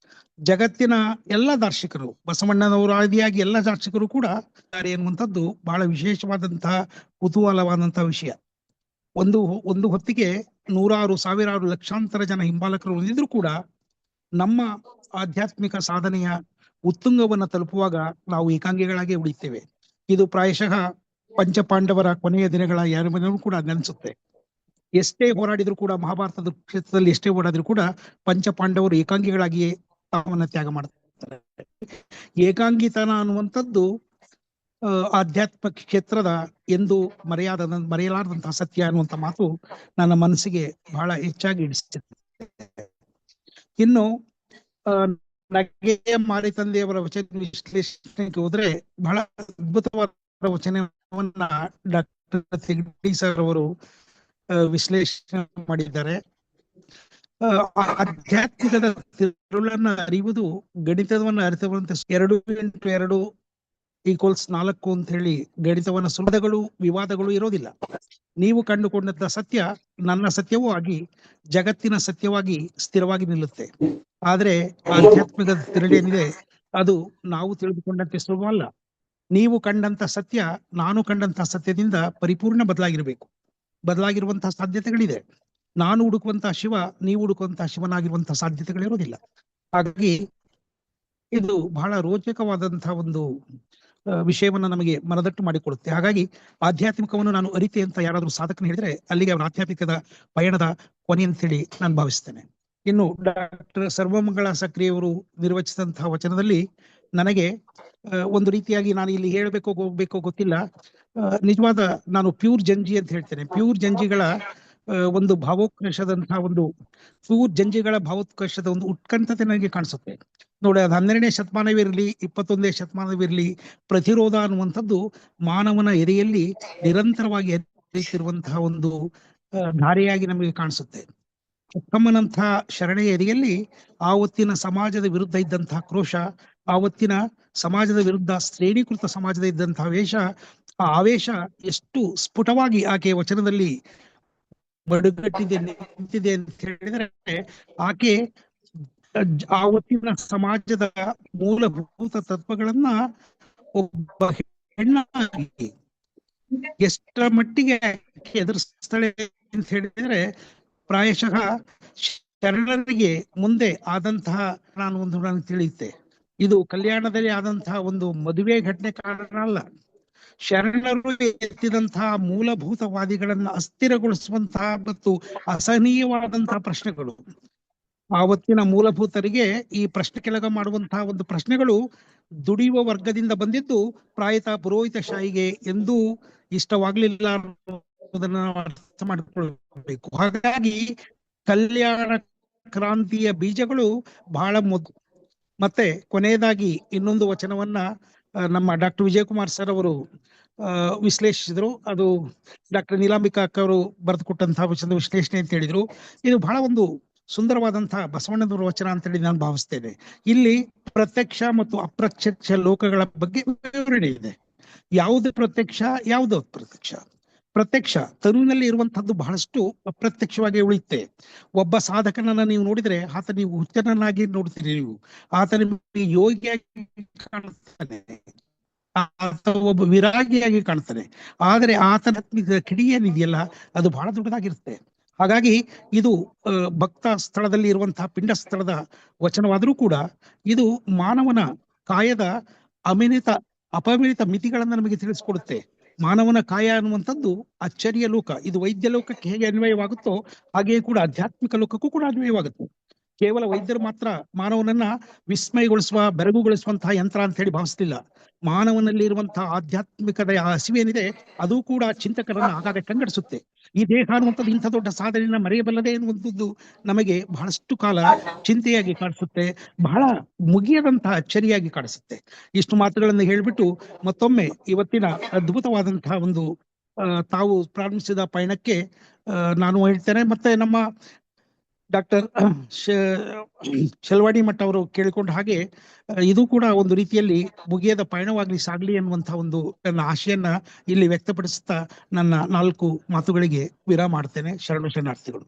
S10: ಜಗತ್ತಿನ ಎಲ್ಲ ದಾರ್ಶನಿಕರು, ಬಸವಣ್ಣನವರ ಆದಿಯಾಗಿ ಎಲ್ಲ ದಾರ್ಶನಿಕರು ಕೂಡ ಎನ್ನುವಂಥದ್ದು ಬಹಳ ವಿಶೇಷವಾದಂತಹ ಕುತೂಹಲವಾದಂತಹ ವಿಷಯ. ಒಂದು ಹೊತ್ತಿಗೆ 100,000 ಸಾವಿರಾರು ಲಕ್ಷಾಂತರ ಜನ ಹಿಂಬಾಲಕರು ಹೊಂದಿದ್ರು ಕೂಡ ನಮ್ಮ ಆಧ್ಯಾತ್ಮಿಕ ಸಾಧನೆಯ ಉತ್ತುಂಗವನ್ನು ತಲುಪುವಾಗ ನಾವು ಏಕಾಂಗಿಗಳಾಗಿ ಉಳಿತೇವೆ. ಇದು ಪ್ರಾಯಶಃ ಪಂಚಪಾಂಡವರ ಕೊನೆಯ ದಿನಗಳ ಯಾರನ್ನೂ ಕೂಡ ನೆನೆಸುತ್ತೆ. ಎಷ್ಟೇ ಹೋರಾಡಿದ್ರು ಕೂಡ, ಮಹಾಭಾರತದ ಕ್ಷೇತ್ರದಲ್ಲಿ ಎಷ್ಟೇ ಹೋರಾಡಿದ್ರು ಕೂಡ ಪಂಚಪಾಂಡವರು ಏಕಾಂಗಿಗಳಾಗಿಯೇ ತಾವನ್ನ ತ್ಯಾಗ ಮಾಡ್ತಾರೆ. ಏಕಾಂಗಿತನ ಅನ್ನುವಂಥದ್ದು ಆಧ್ಯಾತ್ಮ ಕ್ಷೇತ್ರದ ಎಂದು ಮರೆಯಲಾರದಂತಹ ಸತ್ಯ ಅನ್ನುವಂಥ ಮಾತು ನನ್ನ ಮನಸ್ಸಿಗೆ ಬಹಳ ಹೆಚ್ಚಾಗಿ ಹಿಡಿಸುತ್ತೆ. ಇನ್ನು ನಗೆಯ ಮಾರಿ ತಂದೆಯವರ ವಚನ ವಿಶ್ಲೇಷಣೆಗೆ ಹೋದ್ರೆ ಬಹಳ ಅದ್ಭುತವಾದ ವಚನವನ್ನ ಡಾಕ್ಟರ್ ತೆಗಡಿ ಸರ್ ಅವರು ವಿಶ್ಲೇಷಣೆ ಮಾಡಿದ್ದಾರೆ. ಆಧ್ಯಾತ್ಮಿಕದ ತಿರುಳನ್ನ ಅರಿಯುವುದು ಗಣಿತವನ್ನ ಅರಿತವಂತೆ 2 × 2 = 4 ಅಂತ ಹೇಳಿ ಗಣಿತವನ್ನ ಸುಲಭಗಳು ವಿವಾದಗಳು ಇರೋದಿಲ್ಲ. ನೀವು ಕಂಡುಕೊಂಡಂತ ಸತ್ಯ ನನ್ನ ಸತ್ಯವೂ ಆಗಿ ಜಗತ್ತಿನ ಸತ್ಯವಾಗಿ ಸ್ಥಿರವಾಗಿ ನಿಲ್ಲುತ್ತೆ. ಆದ್ರೆ ಆಧ್ಯಾತ್ಮಿಕ ತಿರುಳೇನಿದೆ ಅದು ನಾವು ತಿಳಿದುಕೊಂಡಂತೆ ಸುಲಭವಲ್ಲ. ನೀವು ಕಂಡಂತ ಸತ್ಯ ನಾನು ಕಂಡಂತಹ ಸತ್ಯದಿಂದ ಪರಿಪೂರ್ಣ ಬದಲಾಗಿರುವಂತಹ ಸಾಧ್ಯತೆಗಳಿದೆ. ನಾನು ಹುಡುಕುವಂತಹ ಶಿವ ನೀವು ಹುಡುಕುವಂತಹ ಶಿವನಾಗಿರುವಂತಹ ಸಾಧ್ಯತೆಗಳಿರೋದಿಲ್ಲ. ಹಾಗಾಗಿ ಇದು ಬಹಳ ರೋಚಕವಾದಂತಹ ಒಂದು ವಿಷಯವನ್ನ ನಮಗೆ ಮನದಟ್ಟು ಮಾಡಿಕೊಡುತ್ತೆ. ಹಾಗಾಗಿ ಆಧ್ಯಾತ್ಮಿಕವನ್ನು ನಾನು ಅರಿತೆ ಅಂತ ಯಾರಾದ್ರೂ ಸಾಧಕನ ಹೇಳಿದ್ರೆ ಅಲ್ಲಿಗೆ ಅವರ ಆಧ್ಯಾತ್ಮಿಕದ ಪಯಣದ ಕೊನೆ ಅಂತೇಳಿ ನಾನು ಭಾವಿಸ್ತೇನೆ. ಇನ್ನು ಡಾಕ್ಟರ್ ಸರ್ವಮಂಗಳ ಸಕ್ರಿಯವರು ನಿರ್ವಚಿಸಿದಂತಹ ವಚನದಲ್ಲಿ ನನಗೆ ಒಂದು ರೀತಿಯಾಗಿ ನಾನು ಇಲ್ಲಿ ಹೇಳಬೇಕೋ ಹೋಗ್ಬೇಕೋ ಗೊತ್ತಿಲ್ಲ, ನಿಜವಾದ ನಾನು ಪ್ಯೂರ್ ಜಂಜಿ ಅಂತ ಹೇಳ್ತೇನೆ. ಪ್ಯೂರ್ ಜಂಜಿಗಳ ಒಂದು ಭಾವೋತ್ಕರ್ಷದ ಒಂದು ಉತ್ಕಂಠತೆ ನನಗೆ ಕಾಣಿಸುತ್ತೆ ನೋಡಿ. ಅದು 12ನೇ ಶತಮಾನವಿರಲಿ 21ನೇ ಶತಮಾನವಿರಲಿ, ಪ್ರತಿರೋಧ ಅನ್ನುವಂಥದ್ದು ಮಾನವನ ಎದೆಯಲ್ಲಿ ನಿರಂತರವಾಗಿ ಹರಿಯುತ್ತಿರುವಂತಹ ಒಂದು ಧಾರೆಯಾಗಿ ನಮಗೆ ಕಾಣಿಸುತ್ತೆ. ಅಕ್ಕಮ್ಮನಂಥ ಶರಣೆಯ ಎದೆಯಲ್ಲಿ ಆವತ್ತಿನ ಸಮಾಜದ ವಿರುದ್ಧ ಇದ್ದಂತಹ ಕ್ರೋಶ, ಆವತ್ತಿನ ಸಮಾಜದ ವಿರುದ್ಧ ಶ್ರೇಣೀಕೃತ ಸಮಾಜದ ಇದ್ದಂತಹ ಆ ಆವೇಶ ಎಷ್ಟು ಸ್ಫುಟವಾಗಿ ಆಕೆಯ ವಚನದಲ್ಲಿ ನಿಂತಿದೆ ಅಂತ ಹೇಳಿದ್ರೆ, ಆಕೆ ಆವತ್ತಿನ ಸಮಾಜದ ಮೂಲಭೂತ ತತ್ವಗಳನ್ನ ಒಬ್ಬ ಹೆಣ್ಣಾಗಿ ಎಷ್ಟರ ಮಟ್ಟಿಗೆ ಎದುರಿಸ್ತಾಳೆ ಅಂತ ಹೇಳಿದ್ರೆ, ಪ್ರಾಯಶಃ ಶರಣರಿಗೆ ಮುಂದೆ ಆದಂತಹ ನನಗೆ ತಿಳಿಯುತ್ತೆ, ಇದು ಕಲ್ಯಾಣದಲ್ಲಿ ಆದಂತಹ ಒಂದು ಮದುವೆ ಘಟನೆ ಕಾರಣ ಅಲ್ಲ. ಶರಣರು ಎತ್ತಿದಂತಹ ಮೂಲಭೂತವಾದಿಗಳನ್ನ ಅಸ್ಥಿರಗೊಳಿಸುವಂತಹ ಮತ್ತು ಅಸಹನೀಯವಾದಂತಹ ಪ್ರಶ್ನೆಗಳು, ಆವತ್ತಿನ ಮೂಲಭೂತರಿಗೆ ಈ ಪ್ರಶ್ನೆ ಕೆಳಗ ಮಾಡುವಂತಹ ಒಂದು ಪ್ರಶ್ನೆಗಳು ದುಡಿಯುವ ವರ್ಗದಿಂದ ಬಂದಿದ್ದು ಪ್ರಾಯತಃ ಪುರೋಹಿತ ಶಾಹಿಗೆ ಎಂದೂ ಇಷ್ಟವಾಗ್ಲಿಲ್ಲ ಅನ್ನೋದನ್ನ ಅರ್ಥ ಮಾಡಿಕೊಳ್ಬೇಕು. ಹಾಗಾಗಿ ಕಲ್ಯಾಣ ಕ್ರಾಂತಿಯ ಬೀಜಗಳು ಬಹಳ ಮತ್ತೆ ಕೊನೆಯದಾಗಿ ಇನ್ನೊಂದು ವಚನವನ್ನ ನಮ್ಮ ಡಾಕ್ಟರ್ ವಿಜಯಕುಮಾರ್ ಸರ್ ಅವರು ವಿಶ್ಲೇಷಿಸಿದ್ರು. ಅದು ಡಾಕ್ಟರ್ ನೀಲಾಂಬಿಕಾ ಅಕ್ಕ ಅವರು ಬರೆದು ಕೊಟ್ಟಂತಹ ವಚನದ ವಿಶ್ಲೇಷಣೆ ಅಂತ ಹೇಳಿದ್ರು. ಇದು ಬಹಳ ಒಂದು ಸುಂದರವಾದಂತಹ ಬಸವಣ್ಣನವರ ವಚನ ಅಂತ ಹೇಳಿ ನಾನು ಭಾವಿಸ್ತೇನೆ. ಇಲ್ಲಿ ಪ್ರತ್ಯಕ್ಷ ಮತ್ತು ಅಪ್ರತ್ಯಕ್ಷ ಲೋಕಗಳ ಬಗ್ಗೆ ವಿವರಣೆ ಇದೆ. ಯಾವುದು ಪ್ರತ್ಯಕ್ಷ, ಯಾವುದು ಅಪ್ರತ್ಯಕ್ಷ. ಪ್ರತ್ಯಕ್ಷ ತನುವಿನಲ್ಲಿ ಇರುವಂತಹದ್ದು ಬಹಳಷ್ಟು ಅಪ್ರತ್ಯಕ್ಷವಾಗಿ ಉಳಿಯುತ್ತೆ. ಒಬ್ಬ ಸಾಧಕನನ್ನ ನೀವು ನೋಡಿದ್ರೆ ಆತ ನೀವು ಹುಚ್ಚನನ್ನಾಗಿ ನೋಡ್ತೀರಿ, ನೀವು ಆತ ನಿಮಗೆ ಯೋಗಿಯಾಗಿ ಕಾಣ್ತಾನೆ, ಆತ ಒಬ್ಬ ವಿರಾಗಿಯಾಗಿ ಕಾಣ್ತಾನೆ. ಆದರೆ ಆತನ ಕಿಡಿ ಏನಿದೆಯಲ್ಲ ಅದು ಬಹಳ ದೊಡ್ಡದಾಗಿರುತ್ತೆ. ಹಾಗಾಗಿ ಇದು ಭಕ್ತ ಸ್ಥಳದಲ್ಲಿ ಇರುವಂತಹ ಪಿಂಡ ಸ್ಥಳದ ವಚನವಾದರೂ ಕೂಡ ಇದು ಮಾನವನ ಕಾಯದ ಅಪಮಿತ ಮಿತಿಗಳನ್ನ ನಮಗೆ ತಿಳಿಸ್ಕೊಡುತ್ತೆ. ಮಾನವನ ಕಾಯ ಅನ್ನುವಂಥದ್ದು ಅಚ್ಚರಿಯ ಲೋಕ. ಇದು ವೈದ್ಯ ಲೋಕಕ್ಕೆ ಹೇಗೆ ಅನ್ವಯವಾಗುತ್ತೋ ಹಾಗೆಯೇ ಕೂಡ ಆಧ್ಯಾತ್ಮಿಕ ಲೋಕಕ್ಕೂ ಕೂಡ ಅನ್ವಯವಾಗುತ್ತೆ. ಕೇವಲ ವೈದ್ಯರು ಮಾತ್ರ ಮಾನವನನ್ನ ವಿಸ್ಮಯಗೊಳಿಸುವ ಬೆರಗುಗೊಳಿಸುವಂತಹ ಯಂತ್ರ ಅಂತ ಹೇಳಿ ಭಾವಿಸ್ತಿಲ್ಲ. ಮಾನವನಲ್ಲಿ ಇರುವಂತಹ ಆಧ್ಯಾತ್ಮಿಕದ ಹಸಿವೇನಿದೆ ಅದು ಕೂಡ ಚಿಂತಕರನ್ನ ಆಗಾಗ ಕಂಗಡಿಸುತ್ತೆ. ಈ ದೇಹ ಅನ್ನುವಂಥದ್ದು ಇಂಥ ದೊಡ್ಡ ಸಾಧನೆಯನ್ನ ಮರೆಯಬಲ್ಲದೆ ಎನ್ನುವಂಥದ್ದು ನಮಗೆ ಬಹಳಷ್ಟು ಕಾಲ ಚಿಂತೆಯಾಗಿ ಕಾಣಿಸುತ್ತೆ, ಬಹಳ ಮುಗಿಯದಂತಹ ಅಚ್ಚರಿಯಾಗಿ ಕಾಣಿಸುತ್ತೆ. ಇಷ್ಟು ಮಾತುಗಳನ್ನು ಹೇಳ್ಬಿಟ್ಟು ಮತ್ತೊಮ್ಮೆ ಇವತ್ತಿನ ಅದ್ಭುತವಾದಂತಹ ಒಂದು ತಾವು ಪ್ರಾರಂಭಿಸಿದ ಪಯಣಕ್ಕೆ ನಾನು ಹೇಳ್ತೇನೆ. ಮತ್ತೆ ನಮ್ಮ ಡಾಕ್ಟರ್ ಶೆಲ್ವಾಡಿ ಮಠ ಅವರು ಕೇಳಿಕೊಂಡ ಹಾಗೆ ಇದು ಕೂಡ ಒಂದು ರೀತಿಯಲ್ಲಿ ಮುಗಿಯದ ಪಯಣವಾಗ್ಲಿ ಸಾಗ್ಲಿ ಅನ್ನುವಂತಹ ಒಂದು ನನ್ನ ಆಶೆಯನ್ನ ಇಲ್ಲಿ ವ್ಯಕ್ತಪಡಿಸುತ್ತಾ ನನ್ನ 4 ಮಾತುಗಳಿಗೆ ವಿರಾಮ ಮಾಡ್ತೇನೆ. ಶರಣಾರ್ಥಿಗಳು.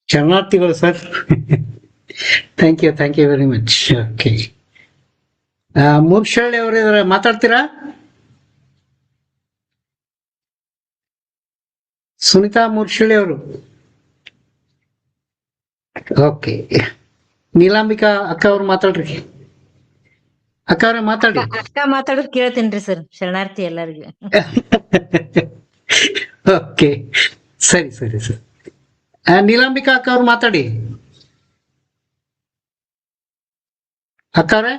S1: ಶರಣಾರ್ಥಿಗಳು sir. Thank you very much. Okay, Murshalli ಅವರಿದ್ದಾರೆ, ಮಾತಾಡ್ತೀರಾ? ಸುನಿತಾ ಮೂರ್ಶಳ್ಳಿ ಅವರು. ಓಕೆ. ನೀಲಾಂಬಿಕಾ ಅಕ್ಕ ಅವ್ರು ಮಾತಾಡ್ರಿ. ಅಕ್ಕ ಅವ್ರೆ ಮಾತಾಡಿ.
S11: ಅಕ್ಕ ಮಾತಾಡೋದ್ ಕೇಳ್ತೇನ್ರಿ ಸರ್. ಶರಣಾರ್ಥಿ ಎಲ್ಲರಿಗೂ.
S1: ಓಕೆ, ಸರಿ ಸರಿ ಸರ್. ನೀಲಾಂಬಿಕಾ ಅಕ್ಕ ಅವ್ರು ಮಾತಾಡಿ. ಅಕ್ಕವ್ರೆ.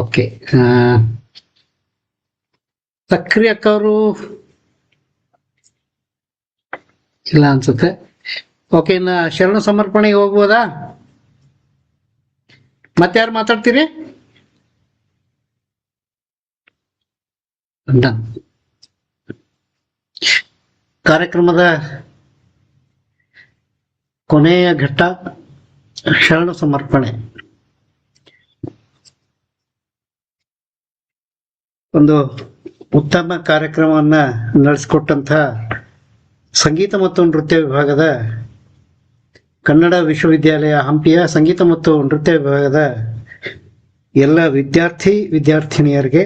S1: ಓಕೆ. ಸಕ್ರಿ ಅಕ್ಕ ಅವರು ಇಲ್ಲ ಅನ್ಸುತ್ತೆ. ಓಕೆ, ಇನ್ನ ಶರಣ ಸಮರ್ಪಣೆಗೆ ಹೋಗ್ಬೋದಾ? ಮತ್ತೆ ಯಾರು ಮಾತಾಡ್ತೀರಿ? ಕಾರ್ಯಕ್ರಮದ ಕೊನೆಯ ಘಟ್ಟ ಶರಣ ಸಮರ್ಪಣೆ. ಒಂದು ಉತ್ತಮ ಕಾರ್ಯಕ್ರಮವನ್ನ ನಡೆಸಿಕೊಟ್ಟಂತ ಸಂಗೀತ ಮತ್ತು ನೃತ್ಯ ವಿಭಾಗದ ಕನ್ನಡ ವಿಶ್ವವಿದ್ಯಾಲಯ ಹಂಪಿಯ ಸಂಗೀತ ಮತ್ತು ನೃತ್ಯ ವಿಭಾಗದ ಎಲ್ಲ ವಿದ್ಯಾರ್ಥಿನಿಯರಿಗೆ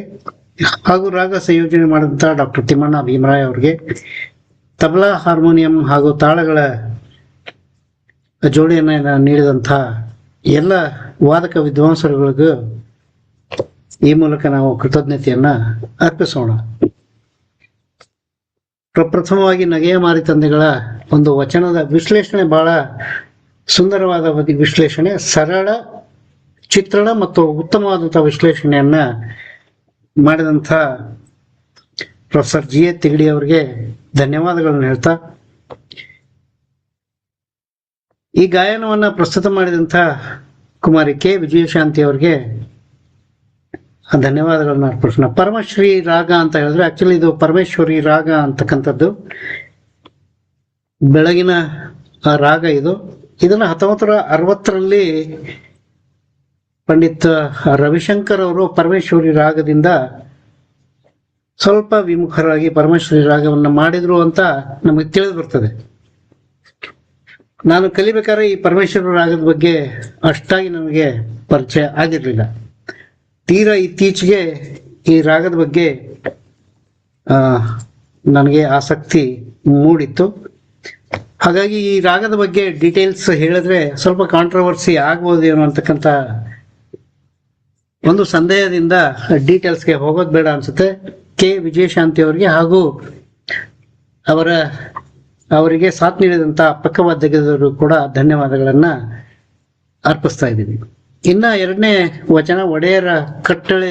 S1: ಹಾಗೂ ರಾಗ ಸಂಯೋಜನೆ ಮಾಡಿದಂಥ ಡಾಕ್ಟರ್ ತಿಮ್ಮಣ್ಣ ಭೀಮರಾಯ್ ಅವರಿಗೆ, ತಬಲಾ, ಹಾರ್ಮೋನಿಯಂ ಹಾಗೂ ತಾಳಗಳ ಜೋಡಿಯನ್ನು ನೀಡಿದಂಥ ಎಲ್ಲ ವಾದಕ ವಿದ್ವಾಂಸರುಗಳಿಗೂ ಈ ಮೂಲಕ ನಾವು ಕೃತಜ್ಞತೆಯನ್ನ ಅರ್ಪಿಸೋಣ. ಪ್ರಪ್ರಥಮವಾಗಿ ನಗೆಯ ಮಾರಿ ತಂದೆಗಳ ಒಂದು ವಚನದ ವಿಶ್ಲೇಷಣೆ, ಬಹಳ ಸುಂದರವಾದ ವಿಶ್ಲೇಷಣೆ, ಸರಳ ಚಿತ್ರಣ ಮತ್ತು ಉತ್ತಮವಾದಂತಹ ವಿಶ್ಲೇಷಣೆಯನ್ನ ಮಾಡಿದಂಥ ಪ್ರೊಫೆಸರ್ ಜಿ ಎ ತಿಗಡಿ ಅವರಿಗೆ ಧನ್ಯವಾದಗಳನ್ನು ಹೇಳ್ತಾ, ಈ ಗಾಯನವನ್ನ ಪ್ರಸ್ತುತ ಮಾಡಿದಂಥ ಕುಮಾರಿ ಕೆ ವಿಜಯಶಾಂತಿ ಅವರಿಗೆ ಧನ್ಯವಾದಗಳನ್ನ ಅರ್ಪಿಸೋಣ. ಪರಮಶ್ರೀ ರಾಗ ಅಂತ ಹೇಳಿದ್ರೆ ಆಕ್ಚುಲಿ ಇದು ಪರಮೇಶ್ವರಿ ರಾಗ ಅಂತಕ್ಕಂಥದ್ದು ಬೆಳಗಿನ ರಾಗ. ಇದನ್ನ 1960ರಲ್ಲಿ ಪಂಡಿತ್ ರವಿಶಂಕರ್ ಅವರು ಪರಮೇಶ್ವರಿ ರಾಗದಿಂದ ಸ್ವಲ್ಪ ವಿಮುಖರಾಗಿ ಪರಮೇಶ್ವರಿ ರಾಗವನ್ನ ಮಾಡಿದ್ರು ಅಂತ ನಮಗೆ ತಿಳಿದು ಬರ್ತದೆ. ನಾನು ಕಲಿಬೇಕಾದ್ರೆ ಈ ಪರಮೇಶ್ವರಿ ರಾಗದ ಬಗ್ಗೆ ಅಷ್ಟಾಗಿ ನನಗೆ ಪರಿಚಯ ಆಗಿರ್ಲಿಲ್ಲ. ತೀರಾ ಇತ್ತೀಚೆಗೆ ಈ ರಾಗದ ಬಗ್ಗೆ ನನಗೆ ಆಸಕ್ತಿ ಮೂಡಿತ್ತು. ಹಾಗಾಗಿ ಈ ರಾಗದ ಬಗ್ಗೆ ಡೀಟೇಲ್ಸ್ ಹೇಳಿದ್ರೆ ಸ್ವಲ್ಪ ಕಾಂಟ್ರವರ್ಸಿ ಆಗ್ಬೋದೇನೋ ಅಂತಕ್ಕಂಥ ಒಂದು ಸಂದೇಹದಿಂದ ಡೀಟೇಲ್ಸ್ಗೆ ಹೋಗೋದು ಬೇಡ ಅನ್ಸುತ್ತೆ. ಕೆ ವಿಜಯಶಾಂತಿ ಅವರಿಗೆ ಹಾಗೂ ಅವರಿಗೆ ಸಾಥ್ ನೀಡಿದಂಥ ಪಕ್ಕವಾದ್ಯದವರು ಕೂಡ ಧನ್ಯವಾದಗಳನ್ನ ಅರ್ಪಿಸ್ತಾ ಇದ್ದೀನಿ. ಇನ್ನ ಎರಡನೇ ವಚನ ಒಡೆಯರ ಕಟ್ಟಳೆ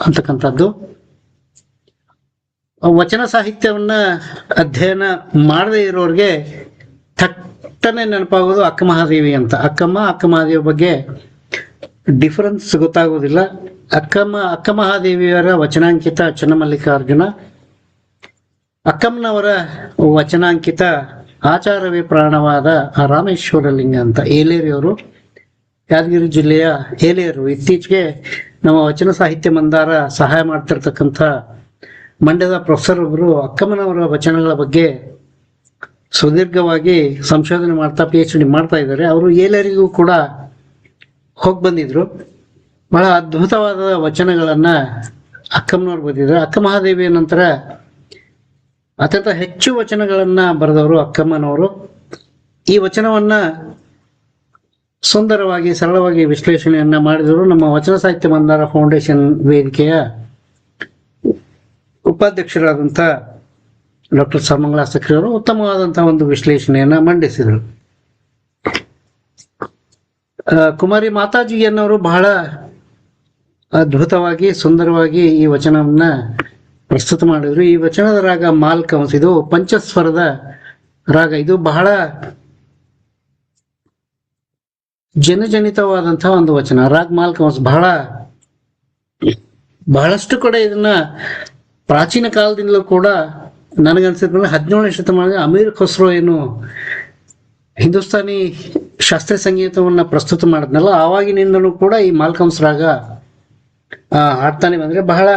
S1: ಅಂತಕ್ಕಂಥದ್ದು. ವಚನ ಸಾಹಿತ್ಯವನ್ನ ಅಧ್ಯಯನ ಮಾಡದೇ ಇರೋರಿಗೆ ಥಟ್ಟನೆ ನೆನಪಾಗೋದು ಅಕ್ಕ ಮಹಾದೇವಿ ಅಂತ. ಅಕ್ಕ ಮಹಾದೇವಿ ಬಗ್ಗೆ ಡಿಫರೆನ್ಸ್ ಗೊತ್ತಾಗೋದಿಲ್ಲ. ಅಕ್ಕ ಮಹಾದೇವಿಯವರ ವಚನಾಂಕಿತ ಚನ್ನಮಲ್ಲಿಕಾರ್ಜುನ, ಅಕ್ಕಮ್ಮನವರ ವಚನಾಂಕಿತ ಆಚಾರವೇ ಪ್ರಾಣವಾದ ರಾಮೇಶ್ವರ ಲಿಂಗ ಅಂತ ಏಲೇರಿಯವರು, ಯಾದಗಿರಿ ಜಿಲ್ಲೆಯ ಏಲೇರು. ಇತ್ತೀಚೆಗೆ ನಮ್ಮ ವಚನ ಸಾಹಿತ್ಯ ಮಂದಾರ ಸಹಾಯ ಮಾಡ್ತಿರ್ತಕ್ಕಂಥ ಮಂಡ್ಯದ ಪ್ರೊಫೆಸರ್ ಒಬ್ಬರು ಅಕ್ಕಮ್ಮನವರ ವಚನಗಳ ಬಗ್ಗೆ ಸುದೀರ್ಘವಾಗಿ ಸಂಶೋಧನೆ ಮಾಡ್ತಾ PhD ಮಾಡ್ತಾ ಇದ್ದಾರೆ. ಅವರು ಏಲೇರಿಗೂ ಕೂಡ ಹೋಗಿ ಬಂದಿದ್ರು. ಬಹಳ ಅದ್ಭುತವಾದ ವಚನಗಳನ್ನ ಅಕ್ಕಮ್ಮನವ್ರು ಬರೆದಿದ್ದಾರೆ. ಅಕ್ಕ ಮಹಾದೇವಿಯ ನಂತರ ಅತ್ಯಂತ ಹೆಚ್ಚು ವಚನಗಳನ್ನ ಬರೆದವರು ಅಕ್ಕಮ್ಮನವರು. ಈ ವಚನವನ್ನ ಸುಂದರವಾಗಿ ಸರಳವಾಗಿ ವಿಶ್ಲೇಷಣೆಯನ್ನ ಮಾಡಿದರು ನಮ್ಮ ವಚನ ಸಾಹಿತ್ಯ ಮಂದಾರ ಫೌಂಡೇಶನ್ ವೇದಿಕೆಯ ಉಪಾಧ್ಯಕ್ಷರಾದಂಥ ಡಾಕ್ಟರ್ ಸರ್ವಮಂಗಳ ಸಕ್ರಿ ಅವರು ಉತ್ತಮವಾದಂತಹ ಒಂದು ವಿಶ್ಲೇಷಣೆಯನ್ನ ಮಂಡಿಸಿದರು. ಕುಮಾರಿ ಮಾತಾಜಿಯನ್ನವರು ಬಹಳ ಅದ್ಭುತವಾಗಿ ಸುಂದರವಾಗಿ ಈ ವಚನವನ್ನ ಪ್ರಸ್ತುತ ಮಾಡಿದ್ರು. ಈ ವಚನದ ರಾಗ ಮಾಲ್ಕಂಸ್, ಇದು ಪಂಚಸ್ವರದ ರಾಗ. ಇದು ಬಹಳ ಜನಜನಿತವಾದಂತಹ ಒಂದು ವಚನ. ರಾಗ್ ಮಾಲ್ಕಂಸ್ ಬಹಳಷ್ಟು ಕಡೆ ಇದನ್ನ ಪ್ರಾಚೀನ ಕಾಲದಿಂದಲೂ ಕೂಡ ನನಗನ್ಸಿದ 17ನೇ ಶತಮಾನದ ಅಮೀರ್ ಖುಸ್ರೋ ಏನು ಹಿಂದೂಸ್ತಾನಿ ಶಾಸ್ತ್ರೀಯ ಸಂಗೀತವನ್ನ ಪ್ರಸ್ತುತ ಮಾಡಿದ್ನಲ್ಲ, ಆವಾಗಿನಿಂದಲೂ ಕೂಡ ಈ ಮಾಲ್ಕಂಸ್ ರಾಗ ಹಾಡ್ತಾನೆ ಬಂದ್ರೆ ಬಹಳ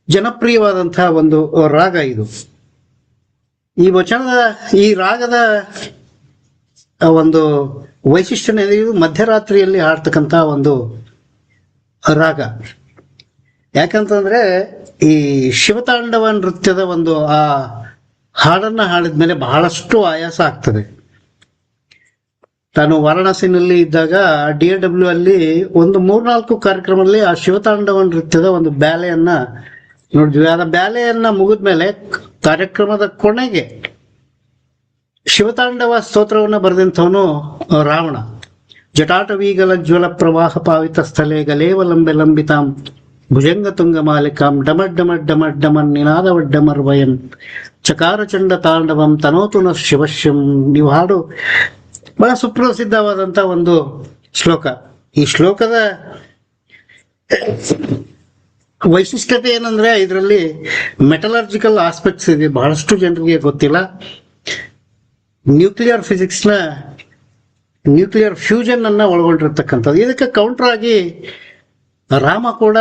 S1: ಜನಪ್ರಿಯವಾದಂತಹ ಒಂದು ರಾಗ ಇದು. ಈ ರಾಗದ ಒಂದು ವೈಶಿಷ್ಟ್ಯನೇ ಇದು ಮಧ್ಯರಾತ್ರಿಯಲ್ಲಿ ಹಾಡ್ತಕ್ಕಂಥ ಒಂದು ರಾಗ. ಯಾಕಂತಂದ್ರೆ ಈ ಶಿವತಾಂಡವ ನೃತ್ಯದ ಒಂದು ಆ ಹಾಡನ್ನ ಹಾಡಿದ್ಮೇಲೆ ಬಹಳಷ್ಟು ಆಯಾಸ ಆಗ್ತದೆ. ನಾನು ವಾರಣಾಸಿನಲ್ಲಿ ಇದ್ದಾಗ DAW ಅಲ್ಲಿ ಒಂದು 3-4 ಕಾರ್ಯಕ್ರಮದಲ್ಲಿ ಆ ಶಿವತಾಂಡವ ನೃತ್ಯದ ಒಂದು ಬ್ಯಾಲೆಯನ್ನ ನೋಡಿದ್ವಿ. ಆ ಬ್ಯಾಲೆಯನ್ನ ಮುಗಿದ್ಮೇಲೆ ಕಾರ್ಯಕ್ರಮದ ಕೊನೆಗೆ ಶಿವತಾಂಡವ ಸ್ತೋತ್ರವನ್ನು ಬರೆದಂಥವನು ರಾವಣ. ಜಟಾಟವೀಗಲ ಜ್ವಲ ಪ್ರವಾಹ ಪಾವಿತ ಸ್ಥಳೇ ಗಲೇವಲಂಬೆ ಲಂಬಿತಾಂ ಭುಜಂಗ ತುಂಗ ಮಾಲಿಕಾಂ ಡಮಡ್ ಡಮಡ್ ಡಮಡ್ ಡಮನ್ ನಿನಾದವಡ್ಡಮರ್ವಯಂ ಚಕಾರ ಚಂಡ ತಾಂಡವಂ ತನೋತು ನ ಶಿವಶ್ಯಂ. ನೀವು ಹಾಡು ಬಹಳ ಸುಪ್ರಸಿದ್ಧವಾದಂತ ಒಂದು ಶ್ಲೋಕ. ಈ ಶ್ಲೋಕದ ವೈಶಿಷ್ಟ್ಯತೆ ಏನಂದ್ರೆ ಇದರಲ್ಲಿ ಮೆಟಲರ್ಜಿಕಲ್ ಆಸ್ಪೆಕ್ಟ್ಸ್ ಇದೆ, ಬಹಳಷ್ಟು ಜನರಿಗೆ ಗೊತ್ತಿಲ್ಲ. ನ್ಯೂಕ್ಲಿಯರ್ ಫಿಸಿಕ್ಸ್ನ ನ್ಯೂಕ್ಲಿಯರ್ ಫ್ಯೂಷನ್ ಅನ್ನ ಒಳಗೊಂಡಿರ್ತಕ್ಕಂಥದ್ದು. ಇದಕ್ಕೆ ಕೌಂಟರ್ ಆಗಿ ರಾಮ ಕೂಡ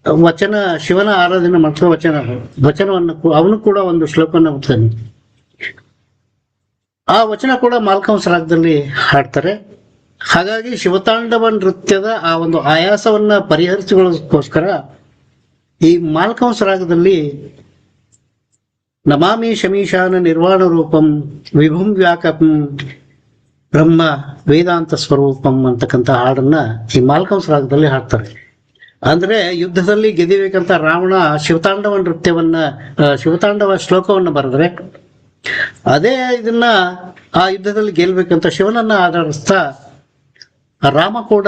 S1: ವಚನ, ಶಿವನ ಆರಾಧನೆ ಮಾಡ್ತಾ ವಚನವನ್ನು ಅವನು ಕೂಡ ಒಂದು ಶ್ಲೋಕವನ್ನು ಬಿಡ್ತಾನೆ. ಆ ವಚನ ಕೂಡ ಮಾಲ್ಕಂಸ್ ರಾಗದಲ್ಲಿ ಹಾಡ್ತಾರೆ. ಹಾಗಾಗಿ ಶಿವತಾಂಡವ ನೃತ್ಯದ ಆ ಒಂದು ಆಯಾಸವನ್ನ ಪರಿಹರಿಸಿಕೊಳ್ಳೋದಕ್ಕೋಸ್ಕರ ಈ ಮಾಲ್ಕಂಸ್ ರಾಗದಲ್ಲಿ ನಮಾಮಿ ಶಮೀಶಾನ ನಿರ್ವಾಣ ರೂಪಂ ವಿಭುಂ ವ್ಯಾಕಪಂ ಬ್ರಹ್ಮ ವೇದಾಂತ ಸ್ವರೂಪಂ ಅಂತಕ್ಕಂಥ ಹಾಡನ್ನ ಈ ಮಾಲ್ಕಂಸ್ ರಾಗದಲ್ಲಿ ಹಾಡ್ತಾರೆ. ಅಂದ್ರೆ ಯುದ್ಧದಲ್ಲಿ ಗೆದಿಬೇಕಂತ ರಾವಣ ಶಿವತಾಂಡವ ನೃತ್ಯವನ್ನ, ಶಿವತಾಂಡವ ಶ್ಲೋಕವನ್ನು ಬರೆದ್ರೆ ಅದೇ ಇದನ್ನ ಆ ಯುದ್ಧದಲ್ಲಿ ಗೆಲ್ಬೇಕಂತ ಶಿವನನ್ನ ಆಧರಿಸ್ತಾ ರಾಮ ಕೂಡ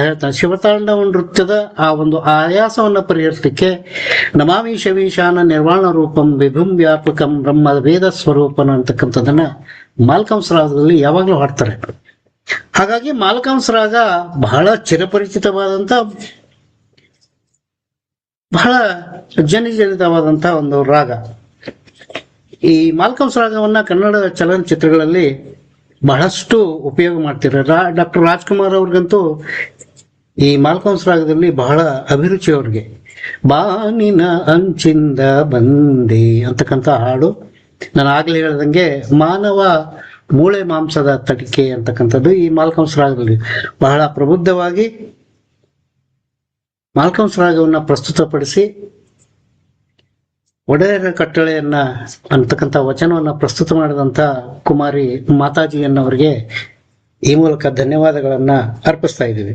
S1: ಹೇಳ್ತಾನೆ. ಶಿವತಾಂಡವ ನೃತ್ಯದ ಆ ಒಂದು ಆಯಾಸವನ್ನ ಪರಿಹರಿಸಲಿಕ್ಕೆ ನಮಾಮಿ ಶವೀಶಾನ ನಿರ್ವಾಣ ರೂಪಂ ವಿಭುಂ ವ್ಯಾಪಕಂ ಬ್ರಹ್ಮ ವೇದ ಸ್ವರೂಪನ ಅಂತಕ್ಕಂಥದ್ದನ್ನ ಮಾಲ್ಕಂಸ್ ರಾಗದಲ್ಲಿ ಯಾವಾಗಲೂ ಹಾಡ್ತಾರೆ. ಹಾಗಾಗಿ ಮಾಲ್ಕಂಸ್ ರಾಗ ಬಹಳ ಚಿರಪರಿಚಿತವಾದಂತ, ಬಹಳ ಜನಿಜನಿತವಾದಂತ ಒಂದು ರಾಗ. ಈ ಮಾಲ್ಕಂಸ್ ರಾಗವನ್ನ ಕನ್ನಡ ಚಲನಚಿತ್ರಗಳಲ್ಲಿ ಬಹಳಷ್ಟು ಉಪಯೋಗ ಮಾಡ್ತಾರೆ. ಡಾಕ್ಟರ್ ರಾಜ್ಕುಮಾರ್ ಅವ್ರಿಗಂತೂ ಈ ಮಾಲ್ಕಂಸ್ ರಾಗದಲ್ಲಿ ಬಹಳ ಅಭಿರುಚಿ ಅವ್ರಿಗೆ. ಬಾನಿನ ಅಂಚಿಂದ ಬಂದೆ ಅಂತಕ್ಕಂಥ ಹಾಡು, ನಾನು ಆಗ್ಲೇ ಹೇಳ್ದಂಗೆ ಮಾನವ ಮೂಳೆ ಮಾಂಸದ ತಟಿಕೆ ಅಂತಕ್ಕಂಥದ್ದು ಈ ಮಾಲ್ಕಂಸ್ ರಾಗದಲ್ಲಿ ಬಹಳ ಪ್ರಬುದ್ಧವಾಗಿ ಮಾಲ್ಕಂಸ್ ರಾಗವನ್ನ ಪ್ರಸ್ತುತಪಡಿಸಿ ಒಡೆಯರ ಕಟ್ಟಳೆಯನ್ನ ಅಂತಕ್ಕಂಥ ವಚನವನ್ನ ಪ್ರಸ್ತುತ ಮಾಡಿದಂಥ ಕುಮಾರಿ ಮಾತಾಜಿಯನ್ನವರಿಗೆ ಈ ಮೂಲಕ ಧನ್ಯವಾದಗಳನ್ನ ಅರ್ಪಿಸ್ತಾ ಇದ್ದೀವಿ.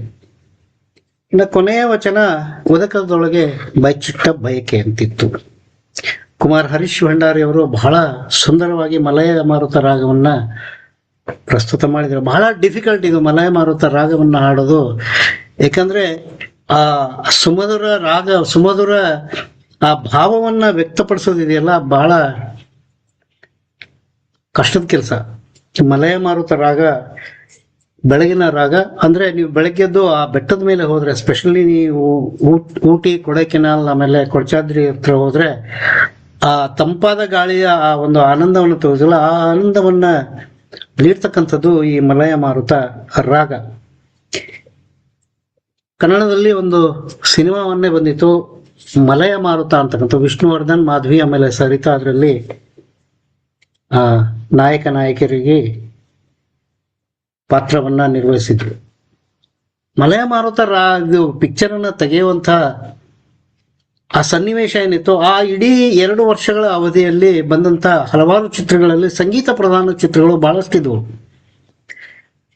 S1: ಇನ್ನು ಕೊನೆಯ ವಚನ ಉದಕದೊಳಗೆ ಬಚ್ಚಿಟ್ಟ ಬಯಕೆ ಅಂತಿತ್ತು. ಕುಮಾರ್ ಹರೀಶ್ ಭಂಡಾರಿ ಅವರು ಬಹಳ ಸುಂದರವಾಗಿ ಮಲಯ ಮಾರುತ ರಾಗವನ್ನ ಪ್ರಸ್ತುತ ಮಾಡಿದರು. ಬಹಳ ಡಿಫಿಕಲ್ಟ್ ಇದು ಮಲಯ ಮಾರುತ ರಾಗವನ್ನ ಹಾಡೋದು. ಯಾಕಂದ್ರೆ ಆ ಸುಮಧುರ ರಾಗ, ಸುಮಧುರ ಆ ಭಾವವನ್ನ ವ್ಯಕ್ತಪಡಿಸೋದಿದೆಯಲ್ಲ, ಬಹಳ ಕಷ್ಟದ ಕೆಲಸ. ಮಲಯ ಮಾರುತ ರಾಗ ಬೆಳಗಿನ ರಾಗ. ಅಂದ್ರೆ ನೀವು ಬೆಳಗ್ಗೆದ್ದು ಆ ಬೆಟ್ಟದ ಮೇಲೆ ಹೋದ್ರೆ, ಎಸ್ಪೆಷಲಿ ನೀವು ಊಟಿ, ಕೊಡೈಕೆನಾಲ್, ಆಮೇಲೆ ಕೊಡಚಾದ್ರಿ ಹತ್ರ ಹೋದ್ರೆ ಆ ತಂಪಾದ ಗಾಳಿಯ ಆ ಒಂದು ಆನಂದವನ್ನು ತೋರಿಸಲ್ಲ, ಆ ಆನಂದವನ್ನ ನೀಡ್ತಕ್ಕಂಥದ್ದು ಈ ಮಲಯ ಮಾರುತ ರಾಗ. ಕನ್ನಡದಲ್ಲಿ ಒಂದು ಸಿನಿಮಾವನ್ನೇ ಬಂದಿತ್ತು ಮಲಯ ಮಾರುತ ಅಂತಕ್ಕಂಥ, ವಿಷ್ಣುವರ್ಧನ್, ಮಾಧವಿ, ಆಮೇಲೆ ಸರಿತಾ ಅದರಲ್ಲಿ ನಾಯಕ ನಾಯಕಿಯರಿಗೆ ಪಾತ್ರವನ್ನ ನಿರ್ವಹಿಸಿದ್ರು. ಮಲಯ ಮಾರುತ ರಾಗ ಪಿಕ್ಚರ್ ಅನ್ನ ತೆಗೆಯುವಂತ ಆ ಸನ್ನಿವೇಶ ಏನಿತ್ತು, ಆ ಇಡೀ 2 ವರ್ಷಗಳ ಅವಧಿಯಲ್ಲಿ ಬಂದಂತ ಹಲವಾರು ಚಿತ್ರಗಳಲ್ಲಿ ಸಂಗೀತ ಪ್ರಧಾನ ಚಿತ್ರಗಳು ಬಹಳಷ್ಟಿದ್ವು.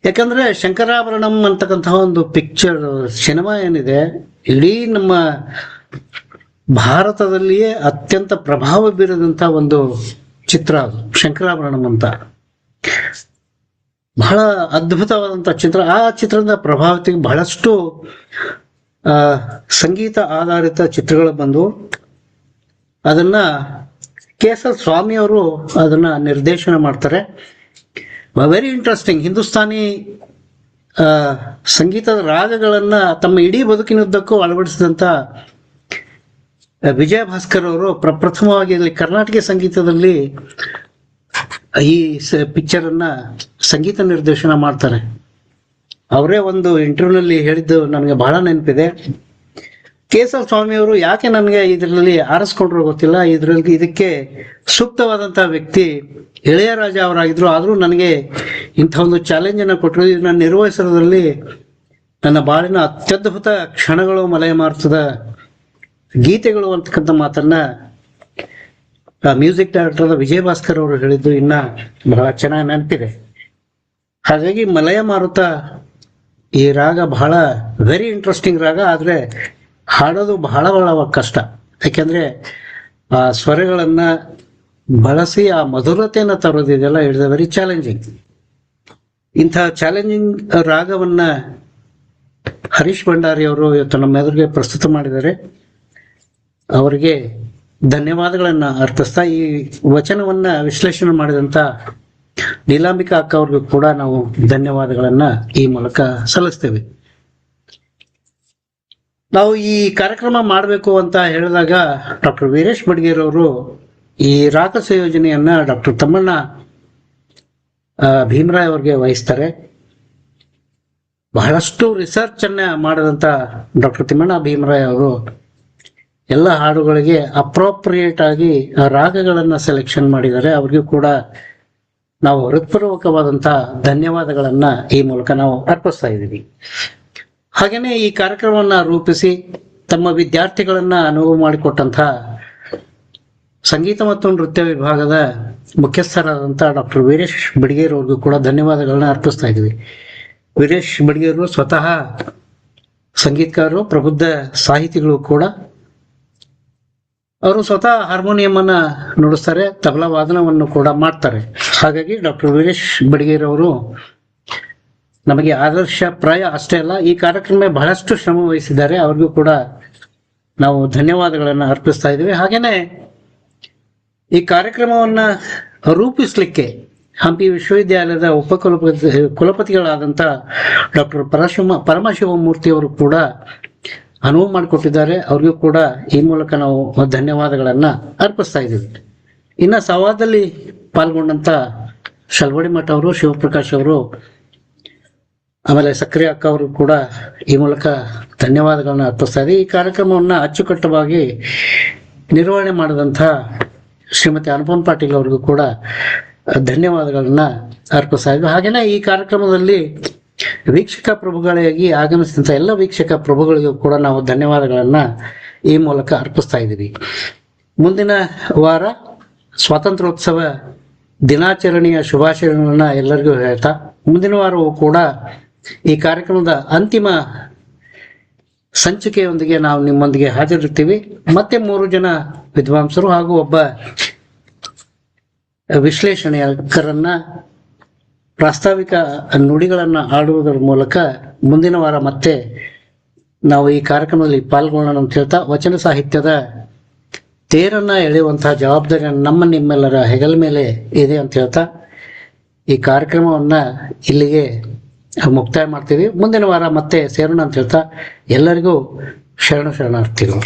S1: ಯಾಕಂದ್ರೆ ಶಂಕರಾಭರಣಂ ಅಂತಕ್ಕಂತಹ ಒಂದು ಪಿಕ್ಚರ್ ಸಿನಿಮಾ ಏನಿದೆ, ಇಡೀ ನಮ್ಮ ಭಾರತದಲ್ಲಿಯೇ ಅತ್ಯಂತ ಪ್ರಭಾವ ಬೀರದಂತ ಒಂದು ಚಿತ್ರ ಅದು ಶಂಕರಾಭರಣಂ ಅಂತ. ಬಹಳ ಅದ್ಭುತವಾದಂತ ಚಿತ್ರ. ಆ ಚಿತ್ರದ ಪ್ರಭಾವತೆಗೆ ಬಹಳಷ್ಟು ಸಂಗೀತ ಆಧಾರಿತ ಚಿತ್ರಗಳು ಬಂದು ಅದನ್ನ KSL ಸ್ವಾಮಿ ಅವರು ಅದನ್ನ ನಿರ್ದೇಶನ ಮಾಡ್ತಾರೆ. Very interesting. ಹಿಂದೂಸ್ತಾನಿ ಸಂಗೀತದ ರಾಗಗಳನ್ನ ತಮ್ಮ ಇಡೀ ಬದುಕಿನುದ್ದಕ್ಕೂ ಅಳವಡಿಸಿದಂತ ವಿಜಯ ಭಾಸ್ಕರ್ ಅವರು ಪ್ರಪ್ರಥಮವಾಗಿ ಇಲ್ಲಿ ಕರ್ನಾಟಕ ಸಂಗೀತದಲ್ಲಿ ಈ ಪಿಕ್ಚರ್ ಅನ್ನ ಸಂಗೀತ ನಿರ್ದೇಶನ ಮಾಡ್ತಾರೆ. ಅವರೇ ಒಂದು ಇಂಟರ್ವ್ಯೂನಲ್ಲಿ ಹೇಳಿದ್ದು ನನಗೆ ಬಹಳ ನೆನಪಿದೆ. KSL ಸ್ವಾಮಿ ಅವರು ಯಾಕೆ ನನಗೆ ಇದರಲ್ಲಿ ಆರಿಸ್ಕೊಂಡ್ರು ಗೊತ್ತಿಲ್ಲ, ಇದಕ್ಕೆ ಸೂಕ್ತವಾದಂತಹ ವ್ಯಕ್ತಿ ಇಳೆಯರಾಜ ಅವರಾಗಿದ್ರು. ಆದ್ರೂ ನನಗೆ ಇಂಥ ಒಂದು ಚಾಲೆಂಜ್ ಅನ್ನ ಕೊಟ್ಟರು. ಇದನ್ನ ನಿರ್ವಹಿಸೋದ್ರಲ್ಲಿ ನನ್ನ ಬಾಳಿನ ಅತ್ಯದ್ಭುತ ಕ್ಷಣಗಳು ಮಲಯ ಮಾರುತದ ಗೀತೆಗಳು ಅಂತಕ್ಕಂಥ ಮಾತನ್ನ ಮ್ಯೂಸಿಕ್ ಡೈರೆಕ್ಟರ್ ವಿಜಯ ಭಾಸ್ಕರ್ ಅವರು ಹೇಳಿದ್ದು ಇನ್ನ ಬಹಳ ಚೆನ್ನಾಗಿ ನೆನಪಿದೆ. ಹಾಗಾಗಿ ಮಲಯ ಮಾರುತ ಈ ರಾಗ ಬಹಳ ವೆರಿ ಇಂಟ್ರೆಸ್ಟಿಂಗ್ ರಾಗ, ಆದ್ರೆ ಹಾಡೋದು ಬಹಳ ಬಹಳ ಕಷ್ಟ. ಯಾಕೆಂದ್ರೆ ಆ ಸ್ವರಗಳನ್ನ ಬಳಸಿ ಆ ಮಧುರತೆಯನ್ನ ತರೋದಿದೆಲ್ಲ ಇಟ್ ಇಸ್ ವೆರಿ ಚಾಲೆಂಜಿಂಗ್. ಇಂಥ ಚಾಲೆಂಜಿಂಗ್ ರಾಗವನ್ನ ಹರೀಶ್ ಭಂಡಾರಿ ಅವರು ಇವತ್ತು ನಮ್ಮ ಎದುರಿಗೆ ಪ್ರಸ್ತುತ ಮಾಡಿದ್ದಾರೆ. ಅವರಿಗೆ ಧನ್ಯವಾದಗಳನ್ನ ಅರ್ಪಿಸ್ತಾ ಈ ವಚನವನ್ನ ವಿಶ್ಲೇಷಣೆ ಮಾಡಿದಂತ ನೀಲಾಂಬಿಕಾ ಅಕ್ಕ ಅವ್ರಿಗೂ ಕೂಡ ನಾವು ಧನ್ಯವಾದಗಳನ್ನ ಈ ಮೂಲಕ ಸಲ್ಲಿಸ್ತೇವೆ. ನಾವು ಈ ಕಾರ್ಯಕ್ರಮ ಮಾಡಬೇಕು ಅಂತ ಹೇಳಿದಾಗ ಡಾಕ್ಟರ್ ವೀರೇಶ್ ಬಡ್ಗೇರ್ ಅವರು ಈ ರಾಗ ಸಂಯೋಜನೆಯನ್ನ ಡಾಕ್ಟರ್ ತಮ್ಮಣ್ಣ ಭೀಮರಾಯ್ ಅವ್ರಿಗೆ ವಹಿಸ್ತಾರೆ. ಬಹಳಷ್ಟು ರಿಸರ್ಚ್ ಅನ್ನ ಮಾಡಿದಂತ ಡಾಕ್ಟರ್ ತಿಮ್ಮಣ್ಣ ಭೀಮರಾಯ್ ಅವರು ಎಲ್ಲ ಹಾಡುಗಳಿಗೆ ಅಪ್ರೋಪ್ರಿಯೇಟ್ ಆಗಿ ರಾಗಗಳನ್ನ ಸೆಲೆಕ್ಷನ್ ಮಾಡಿದ್ದಾರೆ. ಅವ್ರಿಗೂ ಕೂಡ ನಾವು ಹೃತ್ಪೂರ್ವಕವಾದಂತಹ ಧನ್ಯವಾದಗಳನ್ನ ಈ ಮೂಲಕ ನಾವು ಅರ್ಪಿಸ್ತಾ ಇದ್ದೀವಿ. ಹಾಗೇನೆ ಈ ಕಾರ್ಯಕ್ರಮವನ್ನ ರೂಪಿಸಿ ತಮ್ಮ ವಿದ್ಯಾರ್ಥಿಗಳನ್ನ ಅನುವು ಮಾಡಿಕೊಟ್ಟಂತಹ ಸಂಗೀತ ಮತ್ತು ನೃತ್ಯ ವಿಭಾಗದ ಮುಖ್ಯಸ್ಥರಾದಂತಹ ಡಾಕ್ಟರ್ ವೀರೇಶ್ ಬಡ್ಗೇರ್ ಅವ್ರಿಗೂ ಕೂಡ ಧನ್ಯವಾದಗಳನ್ನ ಅರ್ಪಿಸ್ತಾ ಇದ್ದೀವಿ. ವೀರೇಶ್ ಬಡ್ಗೇರ್ ಸ್ವತಃ ಸಂಗೀತಕಾರರು, ಪ್ರಬುದ್ಧ ಸಾಹಿತಿಗಳು ಕೂಡ. ಅವರು ಸ್ವತಃ ಹಾರ್ಮೋನಿಯಂ ಅನ್ನ ನುಡಿಸ್ತಾರೆ, ತಬಲಾ ವಾದನವನ್ನು ಕೂಡ ಮಾಡ್ತಾರೆ. ಹಾಗಾಗಿ ಡಾಕ್ಟರ್ ವೀರೇಶ್ ಬಡ್ಗೇರ್ ಅವರು ನಮಗೆ ಆದರ್ಶ ಪ್ರಾಯ ಅಷ್ಟೇ ಅಲ್ಲ, ಈ ಕಾರ್ಯಕ್ರಮ ಬಹಳಷ್ಟು ಶ್ರಮ ವಹಿಸಿದ್ದಾರೆ. ಅವ್ರಿಗೂ ಕೂಡ ನಾವು ಧನ್ಯವಾದಗಳನ್ನ ಅರ್ಪಿಸ್ತಾ ಇದ್ದೀವಿ. ಹಾಗೇನೆ ಈ ಕಾರ್ಯಕ್ರಮವನ್ನ ರೂಪಿಸ್ಲಿಕ್ಕೆ ಹಂಪಿ ವಿಶ್ವವಿದ್ಯಾಲಯದ ಕುಲಪತಿಗಳಾದಂಥ ಡಾಕ್ಟರ್ ಪರಮಶಿವಮೂರ್ತಿ ಅವರು ಕೂಡ ಅನುವು ಮಾಡಿಕೊಟ್ಟಿದ್ದಾರೆ. ಅವ್ರಿಗೂ ಕೂಡ ಈ ಮೂಲಕ ನಾವು ಧನ್ಯವಾದಗಳನ್ನ ಅರ್ಪಿಸ್ತಾ ಇದ್ದೀವಿ. ಇನ್ನ ಸಂವಾದದಲ್ಲಿ ಪಾಲ್ಗೊಂಡಂತ ಶಲ್ವಡಿ ಮಠ ಅವರು, ಶಿವಪ್ರಕಾಶ್ ಅವರು, ಆಮೇಲೆ ಸಕ್ರಿ ಅಕ್ಕ ಅವರು ಕೂಡ ಈ ಮೂಲಕ ಧನ್ಯವಾದಗಳನ್ನ ಅರ್ಪಿಸ್ತಾ ಇದ್ದೀವಿ. ಈ ಕಾರ್ಯಕ್ರಮವನ್ನ ಅಚ್ಚುಕಟ್ಟವಾಗಿ ನಿರ್ವಹಣೆ ಮಾಡಿದಂಥ ಶ್ರೀಮತಿ ಅನುಪಮ್ ಪಾಟೀಲ್ ಅವ್ರಿಗೂ ಕೂಡ ಧನ್ಯವಾದಗಳನ್ನ ಅರ್ಪಿಸ್ತಾ ಇದ್ವಿ. ಹಾಗೇನೆ ಈ ಕಾರ್ಯಕ್ರಮದಲ್ಲಿ ವೀಕ್ಷಕ ಪ್ರಭುಗಳಾಗಿ ಆಗಮಿಸಿದಂಥ ಎಲ್ಲ ವೀಕ್ಷಕ ಪ್ರಭುಗಳಿಗೂ ಕೂಡ ನಾವು ಧನ್ಯವಾದಗಳನ್ನ ಈ ಮೂಲಕ ಅರ್ಪಿಸ್ತಾ ಇದ್ದೀವಿ. ಮುಂದಿನ ವಾರ ಸ್ವಾತಂತ್ರ್ಯೋತ್ಸವ ದಿನಾಚರಣೆಯ ಶುಭಾಶಯಗಳನ್ನ ಎಲ್ಲರಿಗೂ ಹೇಳ್ತಾ, ಮುಂದಿನ ವಾರವೂ ಕೂಡ ಈ ಕಾರ್ಯಕ್ರಮದ ಅಂತಿಮ ಸಂಚಿಕೆಯೊಂದಿಗೆ ನಾವು ನಿಮ್ಮೊಂದಿಗೆ ಹಾಜರಿರ್ತೀವಿ. ಮತ್ತೆ 3 ಜನ ವಿದ್ವಾಂಸರು ಹಾಗೂ ಒಬ್ಬ ವಿಶ್ಲೇಷಣೆಯಕರನ್ನ ಪ್ರಾಸ್ತಾವಿಕ ನುಡಿಗಳನ್ನ ಆಡುವುದರ ಮೂಲಕ ಮುಂದಿನ ವಾರ ಮತ್ತೆ ನಾವು ಈ ಕಾರ್ಯಕ್ರಮದಲ್ಲಿ ಪಾಲ್ಗೊಳ್ಳೋಣ ಅಂತ ಹೇಳ್ತಾ, ವಚನ ಸಾಹಿತ್ಯದ ತೇರನ್ನ ಎಳೆಯುವಂತಹ ಜವಾಬ್ದಾರಿ ನಿಮ್ಮೆಲ್ಲರ ಹೆಗಲ ಮೇಲೆ ಇದೆ ಅಂತ ಹೇಳ್ತಾ ಈ ಕಾರ್ಯಕ್ರಮವನ್ನ ಇಲ್ಲಿಗೆ ಮುಕ್ತಾಯ ಮಾಡ್ತೀವಿ. ಮುಂದಿನ ವಾರ ಮತ್ತೆ ಸೇರೋಣ ಅಂತ ಹೇಳ್ತಾ ಎಲ್ಲರಿಗೂ ಶರಣಾರ್ಥಿಗಳು.